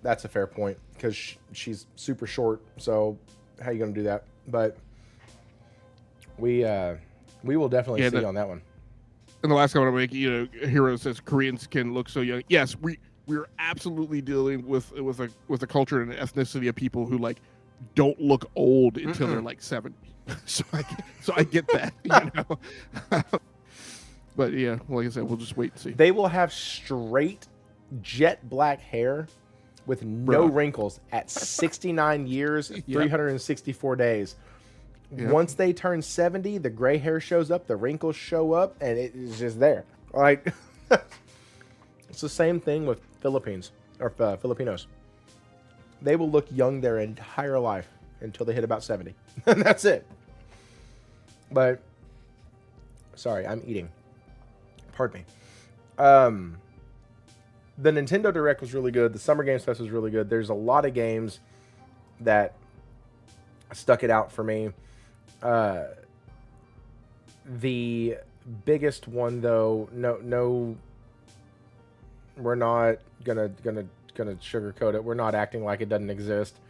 that's a fair point because she's super short. So how are you going to do that? But we will definitely see on that one. And the last comment I'll make, Hero says Koreans can look so young. Yes, we're absolutely dealing with a culture and an ethnicity of people who don't look old until they're 70. so I get that, But yeah, like I said, we'll just wait and see. They will have straight jet black hair with no wrinkles at 69 years, 364 days. Yep. Once they turn 70, the gray hair shows up, the wrinkles show up, and it is just there. It's the same thing with Filipinos. They will look young their entire life until they hit about 70. And that's it. But, sorry, I'm eating. Pardon me. The Nintendo Direct was really good. The Summer Games Fest was really good. There's a lot of games that stuck it out for me. The biggest one, though, no, we're not gonna gonna sugarcoat it. We're not acting like it doesn't exist.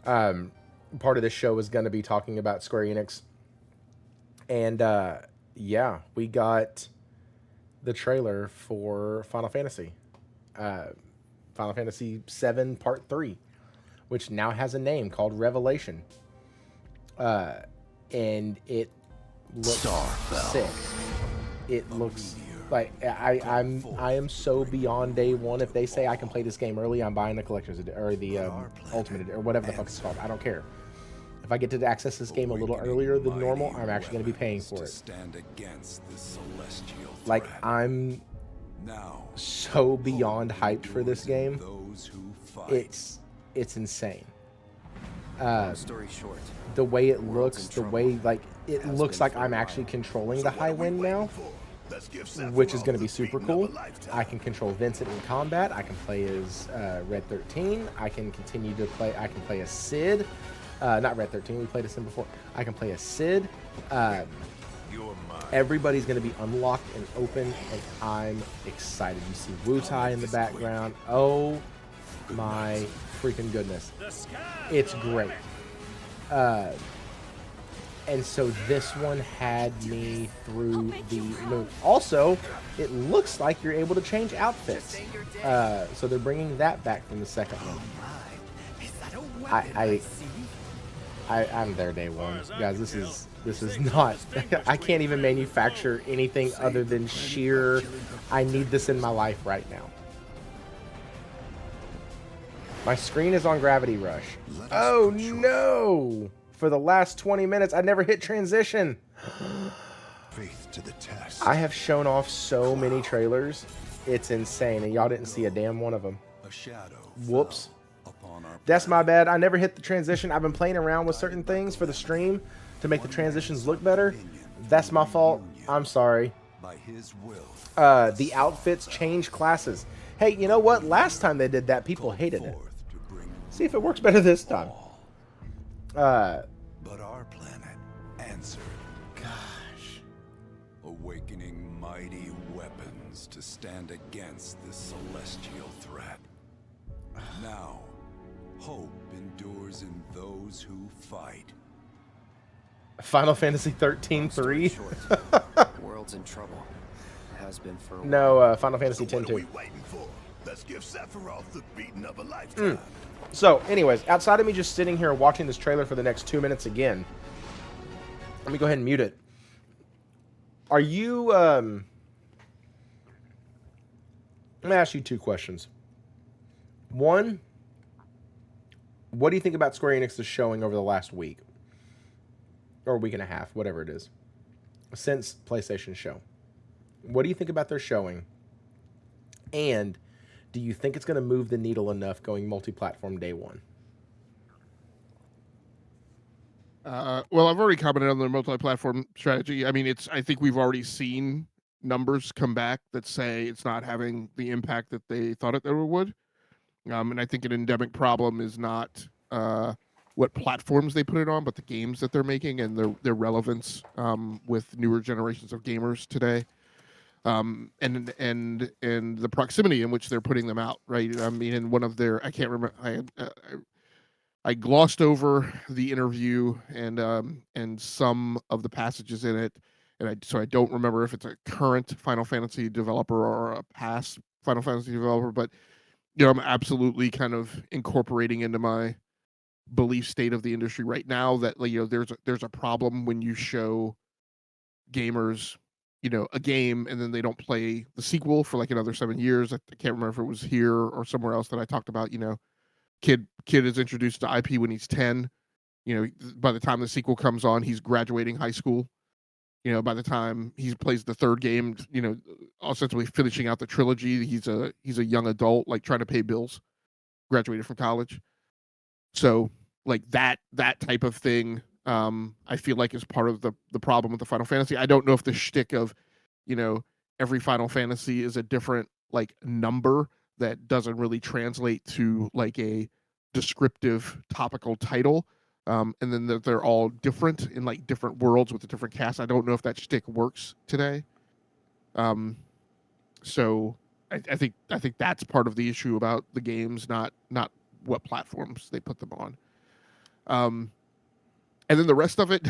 Part of this show is gonna be talking about Square Enix, and yeah, we got the trailer for Final Fantasy, Final Fantasy VII Part 3, which now has a name called Revelation, and it looks sick. It looks like I am so beyond day one. If they say I can play this game early, I'm buying the collector's or the ultimate or whatever the fuck it's called. I don't care. If I get to access this game a little earlier than normal, I'm actually going to be paying for it. Like, I'm so beyond hyped for this game. It's insane. The way it looks, the way, like, it looks like I'm actually controlling the High Wind now, which is going to be super cool. I can control Vincent in combat. I can play as Red 13. I can continue to play. I can play as Sid. Not Red 13. We played as him before. I can play as Sid. Everybody's going to be unlocked and open, and I'm excited. You see Wu-Tai in the background. Oh my freaking goodness. It's great. And so this one had me through the moon. Also, it looks like you're able to change outfits. So they're bringing that back from the second one. I'm there day one, guys. This is not. I can't even manufacture anything other than sheer. I need this in my life right now. My screen is on Gravity Rush. Oh no! For the last 20 minutes, I never hit transition. Faith to the test. I have shown off so many trailers. It's insane, and y'all didn't see a damn one of them. Whoops. That's my bad. I never hit the transition. I've been playing around with certain things for the stream to make the transitions look better. That's my fault. I'm sorry. The outfits change classes. Hey, you know what? Last time they did that, people hated it. See if it works better this time. But our planet answered. Gosh. Awakening mighty weapons to stand against the celestial threat. Now, hope endures in those who fight. Final Fantasy 13-3? World's in trouble. Has been for a while. No, Final Fantasy 10-2. Let's give Sephiroth the beating of a lifetime. So, anyways, outside of me just sitting here watching this trailer for the next 2 minutes again, let me go ahead and mute it. Are you, let me ask you two questions. One, what do you think about Square Enix's showing over the last week? Or week and a half, whatever it is. Since PlayStation show. What do you think about their showing? And do you think it's going to move the needle enough going multi-platform day one? Well, I've already commented on the multi-platform strategy. I mean, I think we've already seen numbers come back that say it's not having the impact that they thought it would. And I think an endemic problem is not what platforms they put it on, but the games that they're making and their relevance with newer generations of gamers today. And the proximity in which they're putting them out, right? I mean, in one of their, I can't remember, I glossed over the interview and some of the passages in it, and so I don't remember if it's a current Final Fantasy developer or a past Final Fantasy developer, but you know, I'm absolutely kind of incorporating into my belief state of the industry right now that, like, you know, there's a problem when you show gamers, you know, a game and then they don't play the sequel for like another 7 years. I can't remember if it was here or somewhere else that I talked about, you know, kid is introduced to IP when he's 10. You know, by the time the sequel comes on, he's graduating high school. You know, by the time he plays the third game, you know, ostensibly finishing out the trilogy, he's a young adult, like trying to pay bills, graduated from college. So like that type of thing, I feel like is part of the problem with the Final Fantasy. I don't know if the shtick of, you know, every Final Fantasy is a different like number that doesn't really translate to like a descriptive topical title. And then that they're all different in like different worlds with a different cast. I don't know if that shtick works today. So I think that's part of the issue about the games, not what platforms they put them on. And then the rest of it.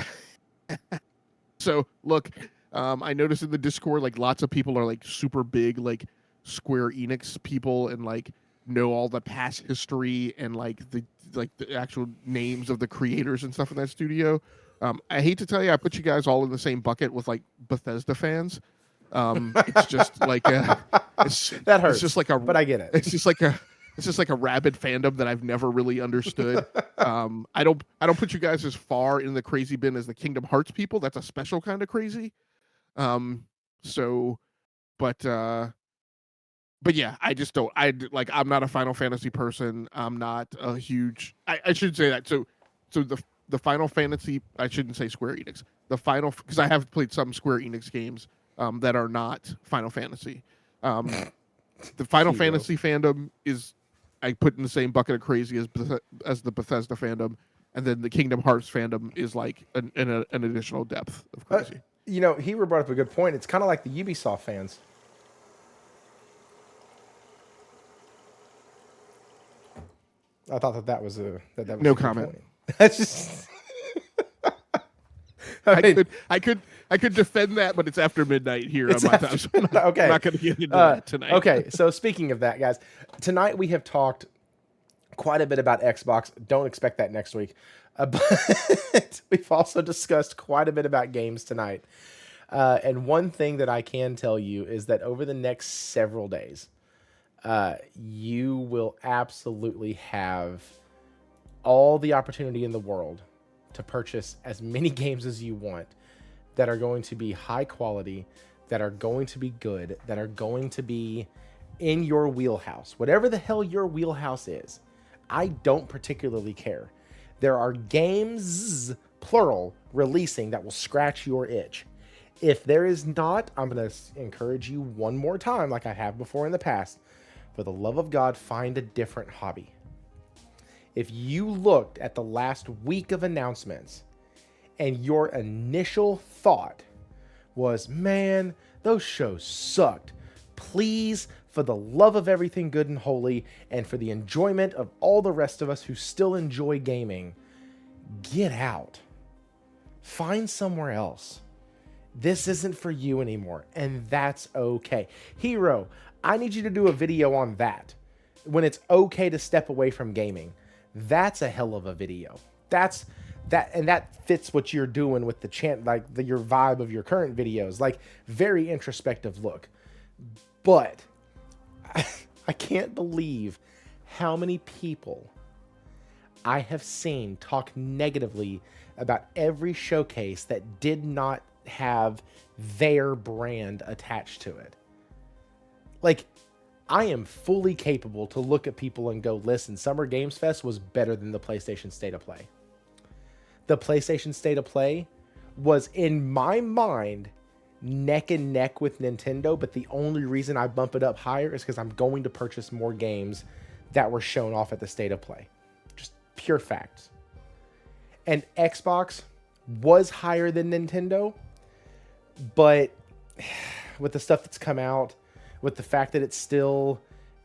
So look, I noticed in the Discord, like lots of people are like super big, like Square Enix people, and like know all the past history and like the actual names of the creators and stuff in that studio. I hate to tell you, I put you guys all in the same bucket with like Bethesda fans. It's just like that hurts. It's just like but I get it. It's just like a rabid fandom that I've never really understood. I don't put you guys as far in the crazy bin as the Kingdom Hearts people. That's a special kind of crazy. But yeah, I just don't. I'm not a Final Fantasy person. I'm not a huge. I should say that. So the Final Fantasy. I shouldn't say Square Enix. Because I have played some Square Enix games that are not Final Fantasy. The Final Fantasy fandom is I put in the same bucket of crazy as the Bethesda fandom, and then the Kingdom Hearts fandom is like an additional depth of crazy. Hero brought up a good point. It's kind of like the Ubisoft fans. I thought that was no comment. That's just. I could defend that, but it's after midnight here on my time. So I'm not going to get into that tonight. Okay, so speaking of that, guys, tonight we have talked quite a bit about Xbox. Don't expect that next week. But we've also discussed quite a bit about games tonight. And one thing that I can tell you is that over the next several days, you will absolutely have all the opportunity in the world to purchase as many games as you want that are going to be high quality, that are going to be good, that are going to be in your wheelhouse. Whatever the hell your wheelhouse is, I don't particularly care. There are games, plural, releasing that will scratch your itch. If there is not, I'm going to encourage you one more time, like I have before in the past. For the love of God, find a different hobby. If you looked at the last week of announcements and your initial thought was, man, those shows sucked. Please, for the love of everything good and holy, and for the enjoyment of all the rest of us who still enjoy gaming, get out. Find somewhere else. This isn't for you anymore, and that's okay. Hero, I need you to do a video on that. When it's okay to step away from gaming. That's a hell of a video. That fits what you're doing with the your vibe of your current videos. Like, very introspective look. But I can't believe how many people I have seen talk negatively about every showcase that did not have their brand attached to it. Like, I am fully capable to look at people and go, listen, Summer Games Fest was better than the PlayStation State of Play. The PlayStation State of Play was, in my mind, neck and neck with Nintendo, but the only reason I bump it up higher is because I'm going to purchase more games that were shown off at the State of Play. Just pure facts. And Xbox was higher than Nintendo, but with the stuff that's come out, with the fact that it's still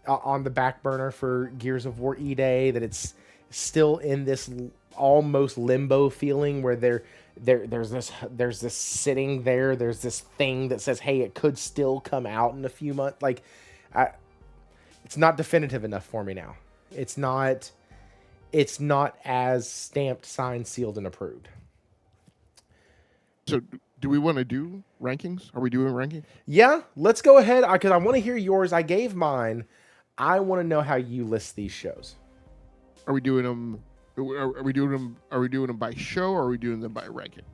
on the back burner for Gears of War E-Day, that it's still in this almost limbo feeling where there's this sitting there, there's this thing that says, hey, it could still come out in a few months. Like, it's not definitive enough for me now. It's not as stamped, signed, sealed, and approved. So do we want to do rankings? Are we doing rankings? Yeah, let's go ahead, because I want to hear yours. I gave mine. I want to know how you list these shows. Are we doing them? Are we doing them by show, or are we doing them by ranking?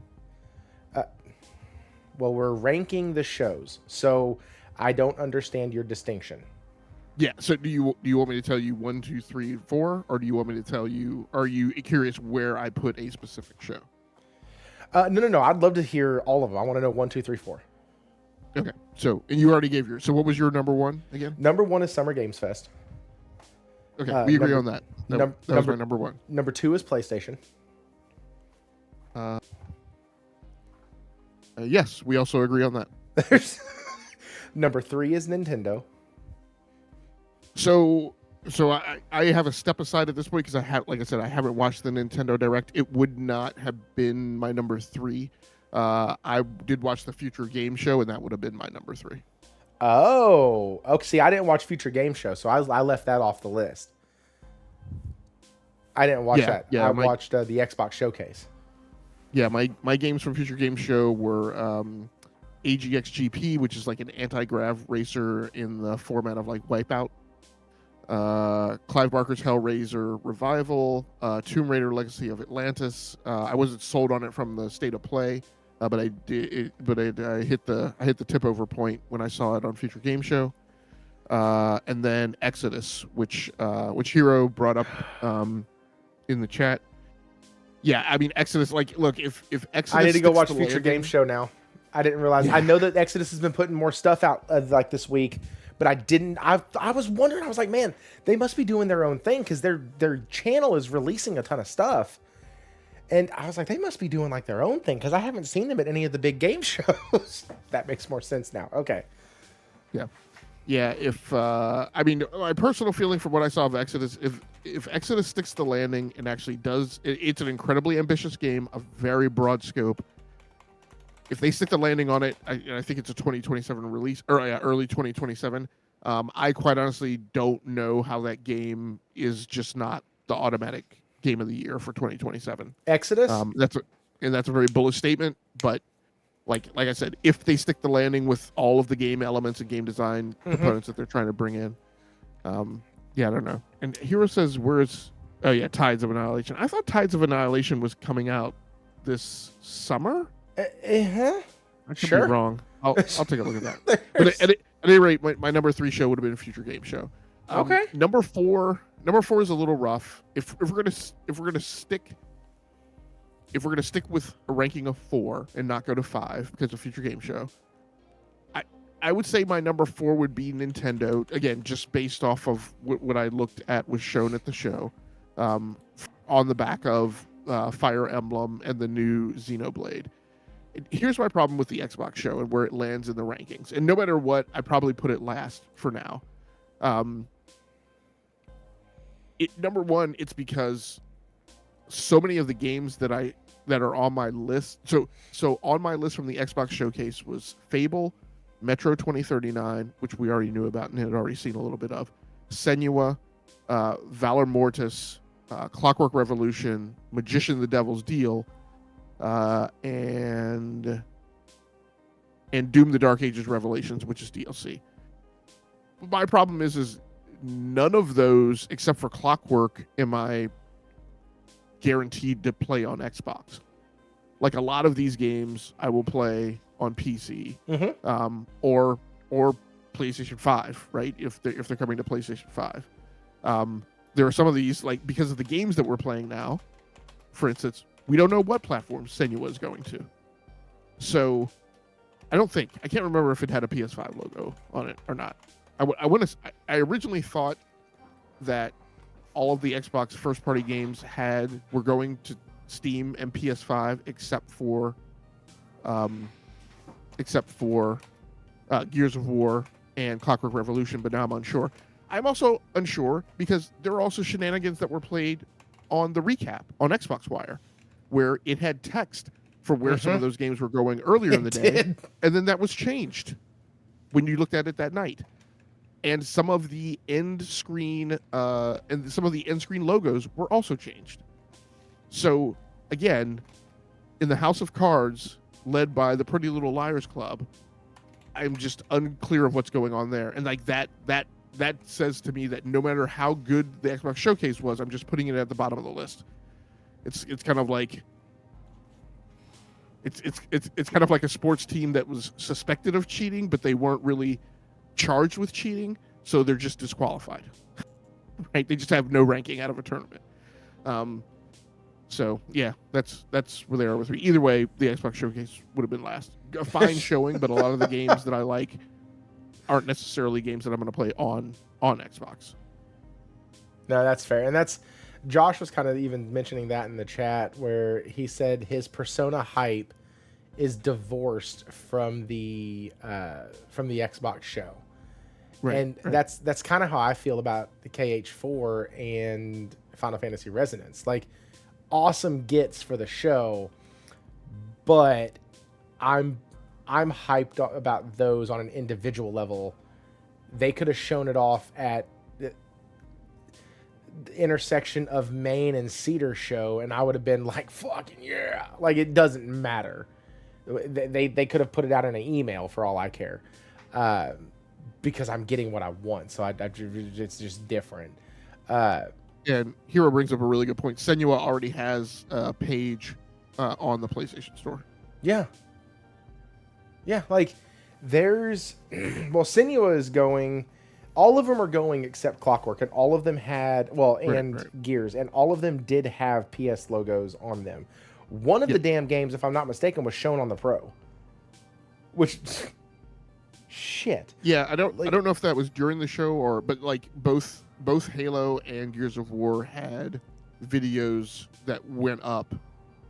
Well, we're ranking the shows, so I don't understand your distinction. Yeah. So do you want me to tell you 1, 2, 3, 4, or do you want me to tell you? Are you curious where I put a specific show? No. I'd love to hear all of them. I want to know 1, 2, 3, 4. Okay. So, and you already gave yours. So what was your number one again? Number 1 is Summer Games Fest. Okay, we agree on that. That was my number 1. Number 2 is PlayStation. Yes, we also agree on that. Number 3 is Nintendo. So I have a step aside at this point because like I said, I haven't watched the Nintendo Direct. It would not have been my number 3. I did watch the Future Game Show, and that would have been my number 3. Oh, okay. See, I didn't watch Future Game Show, so I left that off the list. I didn't watch that. Yeah, I watched the Xbox Showcase. Yeah, my games from Future Game Show were AGX GP, which is like an anti-grav racer in the format of like Wipeout. Clive Barker's Hellraiser Revival, Tomb Raider Legacy of Atlantis. I wasn't sold on it from the state of play, but I did. I hit the tip over point when I saw it on Future Game Show. And then Exodus, which Hero brought up in the chat. Yeah, I mean Exodus. Like, look, if Exodus, I need to go watch Future Game Show now. I didn't realize. Yeah. I know that Exodus has been putting more stuff out like this week. But I didn't. I was wondering. I was like, man, they must be doing their own thing because their channel is releasing a ton of stuff. And I was like, they must be doing like their own thing because I haven't seen them at any of the big game shows. That makes more sense now. Okay. Yeah. If I mean, my personal feeling from what I saw of Exodus, if Exodus sticks the landing and actually does, it's an incredibly ambitious game, a very broad scope. If they stick the landing on it, I think it's a 2027 release, or early 2027. I quite honestly don't know how that game is just not the automatic game of the year for 2027. Exodus? That's a very bullish statement, but like I said, if they stick the landing with all of the game elements and game design components that they're trying to bring in, I don't know. And Hero says, Tides of Annihilation. I thought Tides of Annihilation was coming out this summer. I could be wrong. I'll take a look at that. But at any rate, my number 3 show would have been a Future Game Show. Okay. Number 4 is a little rough. If we're gonna stick with a ranking of 4 and not go to 5 because of Future Game Show, I would say my number 4 would be Nintendo. Again, just based off of what I looked at was shown at the show, on the back of Fire Emblem and the new Xenoblade. Here's my problem with the Xbox show and where it lands in the rankings. And no matter what, I probably put it last for now. Number 1, it's because so many of the games that are on my list. So on my list from the Xbox showcase was Fable, Metro 2039, which we already knew about and had already seen a little bit of, Senua, Valor Mortis, Clockwork Revolution, Magician the Devil's Deal, and Doom the Dark Ages Revelations, which is DLC. My problem is none of those, except for Clockwork, am I guaranteed to play on Xbox. Like a lot of these games, I will play on PC, or PlayStation 5, right? If they're coming to PlayStation 5. There are some of these, like, because of the games that we're playing now, for instance, we don't know what platform Senua is going to. So I can't remember if it had a PS5 logo on it or not. I originally thought that all of the Xbox first-party games were going to Steam and PS5 except for Gears of War and Clockwork Revolution, but now I'm unsure. I'm also unsure because there are also shenanigans that were played on the recap on Xbox Wire, where it had text for where some of those games were going earlier in the day, and then that was changed when you looked at it that night. And some of the end screen logos were also changed. So again, in the House of Cards, led by the Pretty Little Liars Club, I'm just unclear of what's going on there. And like that says to me that no matter how good the Xbox Showcase was, I'm just putting it at the bottom of the list. It's kind of like it's kind of like a sports team that was suspected of cheating, but they weren't really charged with cheating, so they're just disqualified. Right? They just have no ranking out of a tournament. So yeah, that's where they are with me. Either way, the Xbox Showcase would have been last. A fine showing, but a lot of the games that I like aren't necessarily games that I'm going to play on Xbox. No, that's fair. And that's Josh was kind of even mentioning that in the chat where he said his Persona hype is divorced from the Xbox show. And that's kind of how I feel about the KH4 and Final Fantasy Resonance. Like, awesome gets for the show, but I'm hyped about those on an individual level. They could have shown it off at the intersection of Maine and Cedar show, and I would have been like, fucking yeah. Like, it doesn't matter. They could have put it out in an email for all I care, because I'm getting what I want. So it's just different. And Hero brings up a really good point. Senua already has a page on the PlayStation Store. Yeah. Yeah, like, there's... well, Senua is going... All of them are going except Clockwork, and all of them had... Well, and Gears, and all of them did have PS logos on them. One of the damn games, if I'm not mistaken, was shown on the Pro. Which... shit. Yeah, I don't know if that was during the show or... But, like, both Halo and Gears of War had videos that went up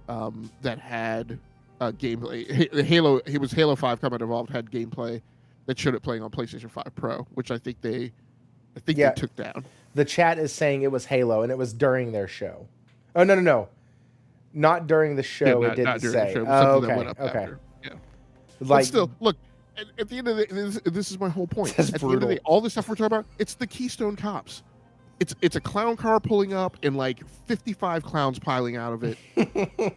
that had... gameplay. It was Halo 5 Combat Evolved had gameplay that showed it playing on PlayStation 5 Pro, which I think they took down. The chat is saying it was Halo, and it was during their show. Oh, no. Not during the show, it didn't say. The show, okay, that went up okay. After. Yeah. Like, but still, look, at the end of the day, this is my whole point. At the end of the day, all this stuff we're talking about, it's the Keystone Cops. It's a clown car pulling up and like 55 clowns piling out of it.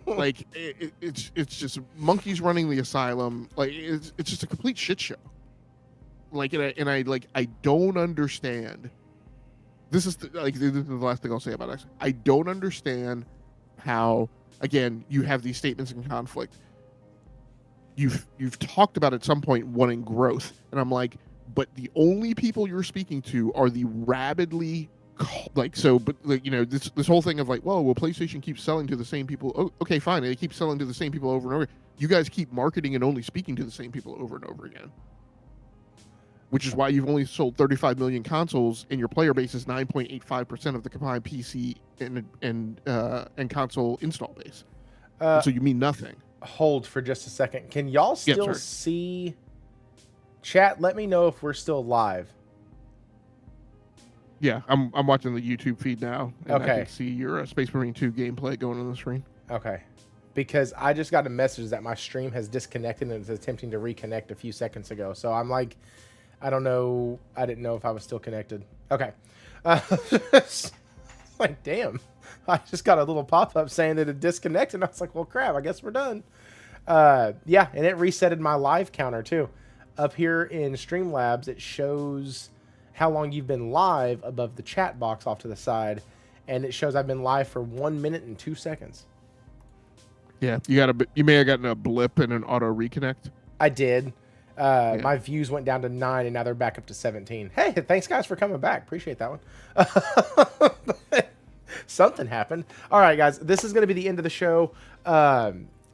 Like it's just monkeys running the asylum. Like it's just a complete shit show. Like I don't understand. This is the last thing I'll say about X. I don't understand how, again, you have these statements in conflict. You've talked about at some point wanting growth, and I'm like, but the only people you're speaking to are the rabidly this whole thing of like, well, PlayStation keeps selling to the same people. Oh, okay, fine. They keep selling to the same people over and over. You guys keep marketing and only speaking to the same people over and over again. Which is why you've only sold 35 million consoles, and your player base is 9.85% of the combined PC and console install base. So you mean nothing. Hold for just a second. Can y'all still see? Chat, let me know if we're still live. Yeah, I'm watching the YouTube feed now. And okay. I can see your Space Marine 2 gameplay going on the screen. Okay. Because I just got a message that my stream has disconnected and is attempting to reconnect a few seconds ago. So I'm like, I don't know. I didn't know if I was still connected. Okay. Like, damn. I just got a little pop-up saying that it disconnected. And I was like, well, crap, I guess we're done. Yeah, and it resetted my live counter, too. Up here in Streamlabs, it shows how long you've been live above the chat box off to the side, and it shows I've been live for 1 minute and 2 seconds. Yeah, you may have gotten a blip and an auto reconnect. I did. My views went down to 9, and now they're back up to 17. Hey, thanks guys for coming back. Appreciate that one. Something happened. All right, guys, this is going to be the end of the show.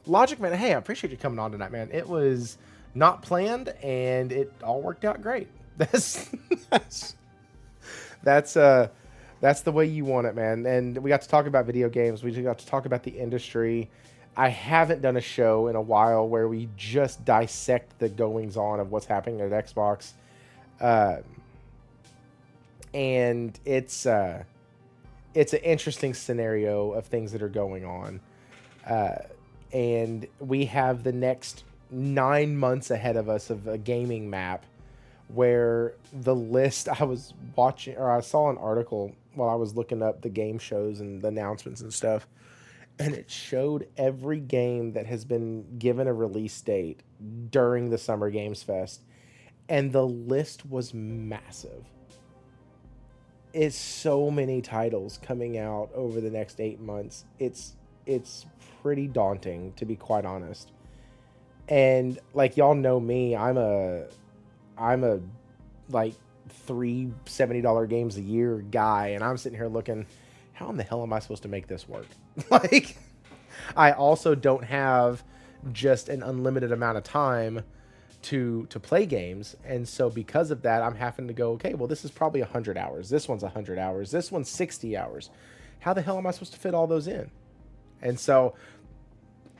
Logic Man, hey, I appreciate you coming on tonight, man. It was not planned, and it all worked out great. That's the way you want it, man. And we got to talk about video games. We got to talk about the industry. I haven't done a show in a while where we just dissect the goings on of what's happening at Xbox. And it's an interesting scenario of things that are going on. And we have the next 9 months ahead of us of a gaming map where the list I was watching, or I saw an article while I was looking up the game shows and the announcements and stuff, and it showed every game that has been given a release date during the Summer Games Fest, and the list was massive. It's so many titles coming out over the next 8 months. It's pretty daunting, to be quite honest. And like, y'all know me, I'm a like $3 $70 games a year guy, and I'm sitting here looking, how in the hell am I supposed to make this work? Like, I also don't have just an unlimited amount of time to play games, and so because of that, I'm having to go, okay, well, this is probably 100 hours, this one's 100 hours, this one's 60 hours. How the hell am I supposed to fit all those in? And so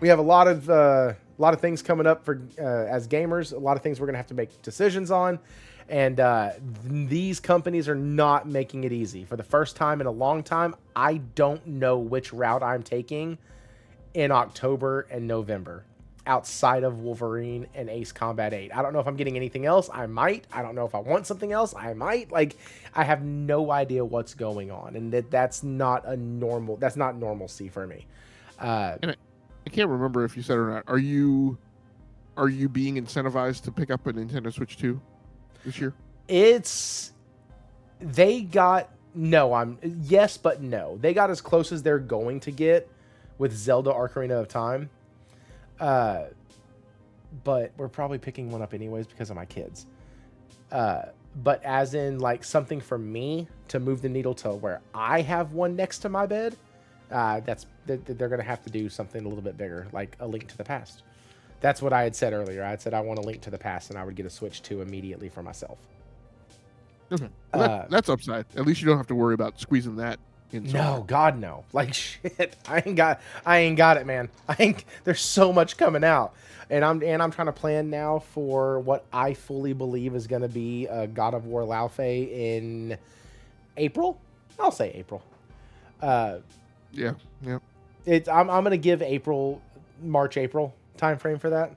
we have a lot of A lot of things coming up for as gamers. A lot of things we're gonna have to make decisions on, and these companies are not making it easy. For the first time in a long time, I don't know which route I'm taking in October and November, outside of Wolverine and Ace Combat 8. I don't know if I'm getting anything else. I might. I don't know if I want something else. I might. Like, I have no idea what's going on, and that's not normalcy for me. And I can't remember if you said it or not. Are you being incentivized to pick up a Nintendo Switch 2 this year? Yes, but no. They got as close as they're going to get with Zelda Ocarina of Time. But we're probably picking one up anyways because of my kids. But as in like something for me to move the needle to where I have one next to my bed, they're going to have to do something a little bit bigger, like a Link to the Past. That's what I had said earlier. I had said I want a Link to the Past, and I would get a Switch 2 immediately for myself. Okay, well, that's upside. At least you don't have to worry about squeezing that in. No, God, no. Like shit, I ain't got it, man. There's so much coming out, and I'm trying to plan now for what I fully believe is going to be God of War Laufey in April. I'll say April. Yeah. I'm going to give March, April time frame for that.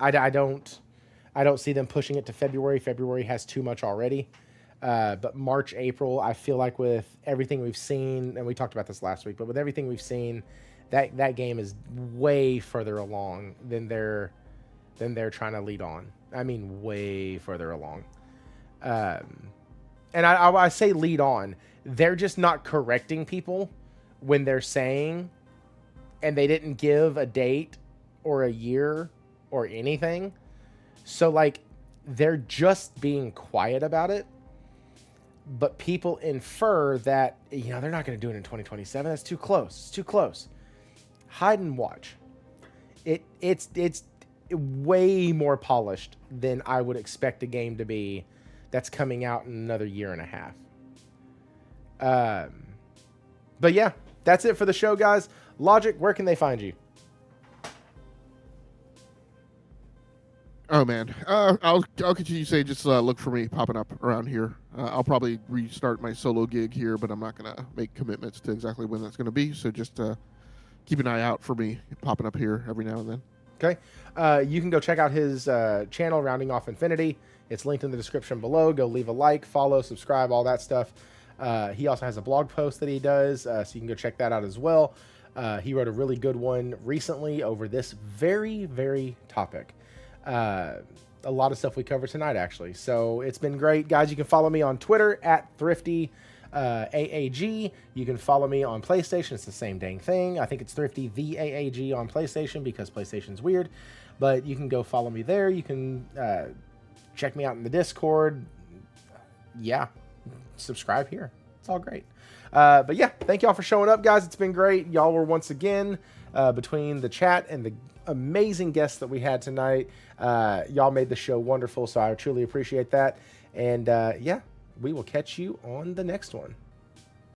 I don't see them pushing it to February. February has too much already. But March, April, I feel like with everything we've seen, and we talked about this last week, but with everything we've seen, that game is way further along than they're trying to lead on. I mean, way further along. And I say lead on. They're just not correcting people when they're saying, and they didn't give a date or a year or anything. So like, they're just being quiet about it. But people infer that, they're not going to do it in 2027. That's too close. It's too close. Hide and watch. It's way more polished than I would expect a game to be that's coming out in another year and a half. But yeah, that's it for the show, guys. Logic, where can they find you? Oh man, I'll continue to say just look for me popping up around here. I'll probably restart my solo gig here, but I'm not gonna make commitments to exactly when that's gonna be. So just keep an eye out for me popping up here every now and then. Okay, you can go check out his channel, Rounding Off Infinity. It's linked in the description below. Go leave a like, follow, subscribe, all that stuff. He also has a blog post that he does, so you can go check that out as well. He wrote a really good one recently over this very, very topic. A lot of stuff we covered tonight, actually. So it's been great, guys. You can follow me on Twitter at Thrifty AAG. You can follow me on PlayStation. It's the same dang thing. I think it's Thrifty the AAG on PlayStation because PlayStation's weird. But you can go follow me there. You can check me out in the Discord. Yeah, subscribe here. It's all great. But yeah, thank y'all for showing up, guys. It's been great. Y'all were once again between the chat and the amazing guests that we had tonight. Y'all made the show wonderful, so I truly appreciate that. And yeah, we will catch you on the next one.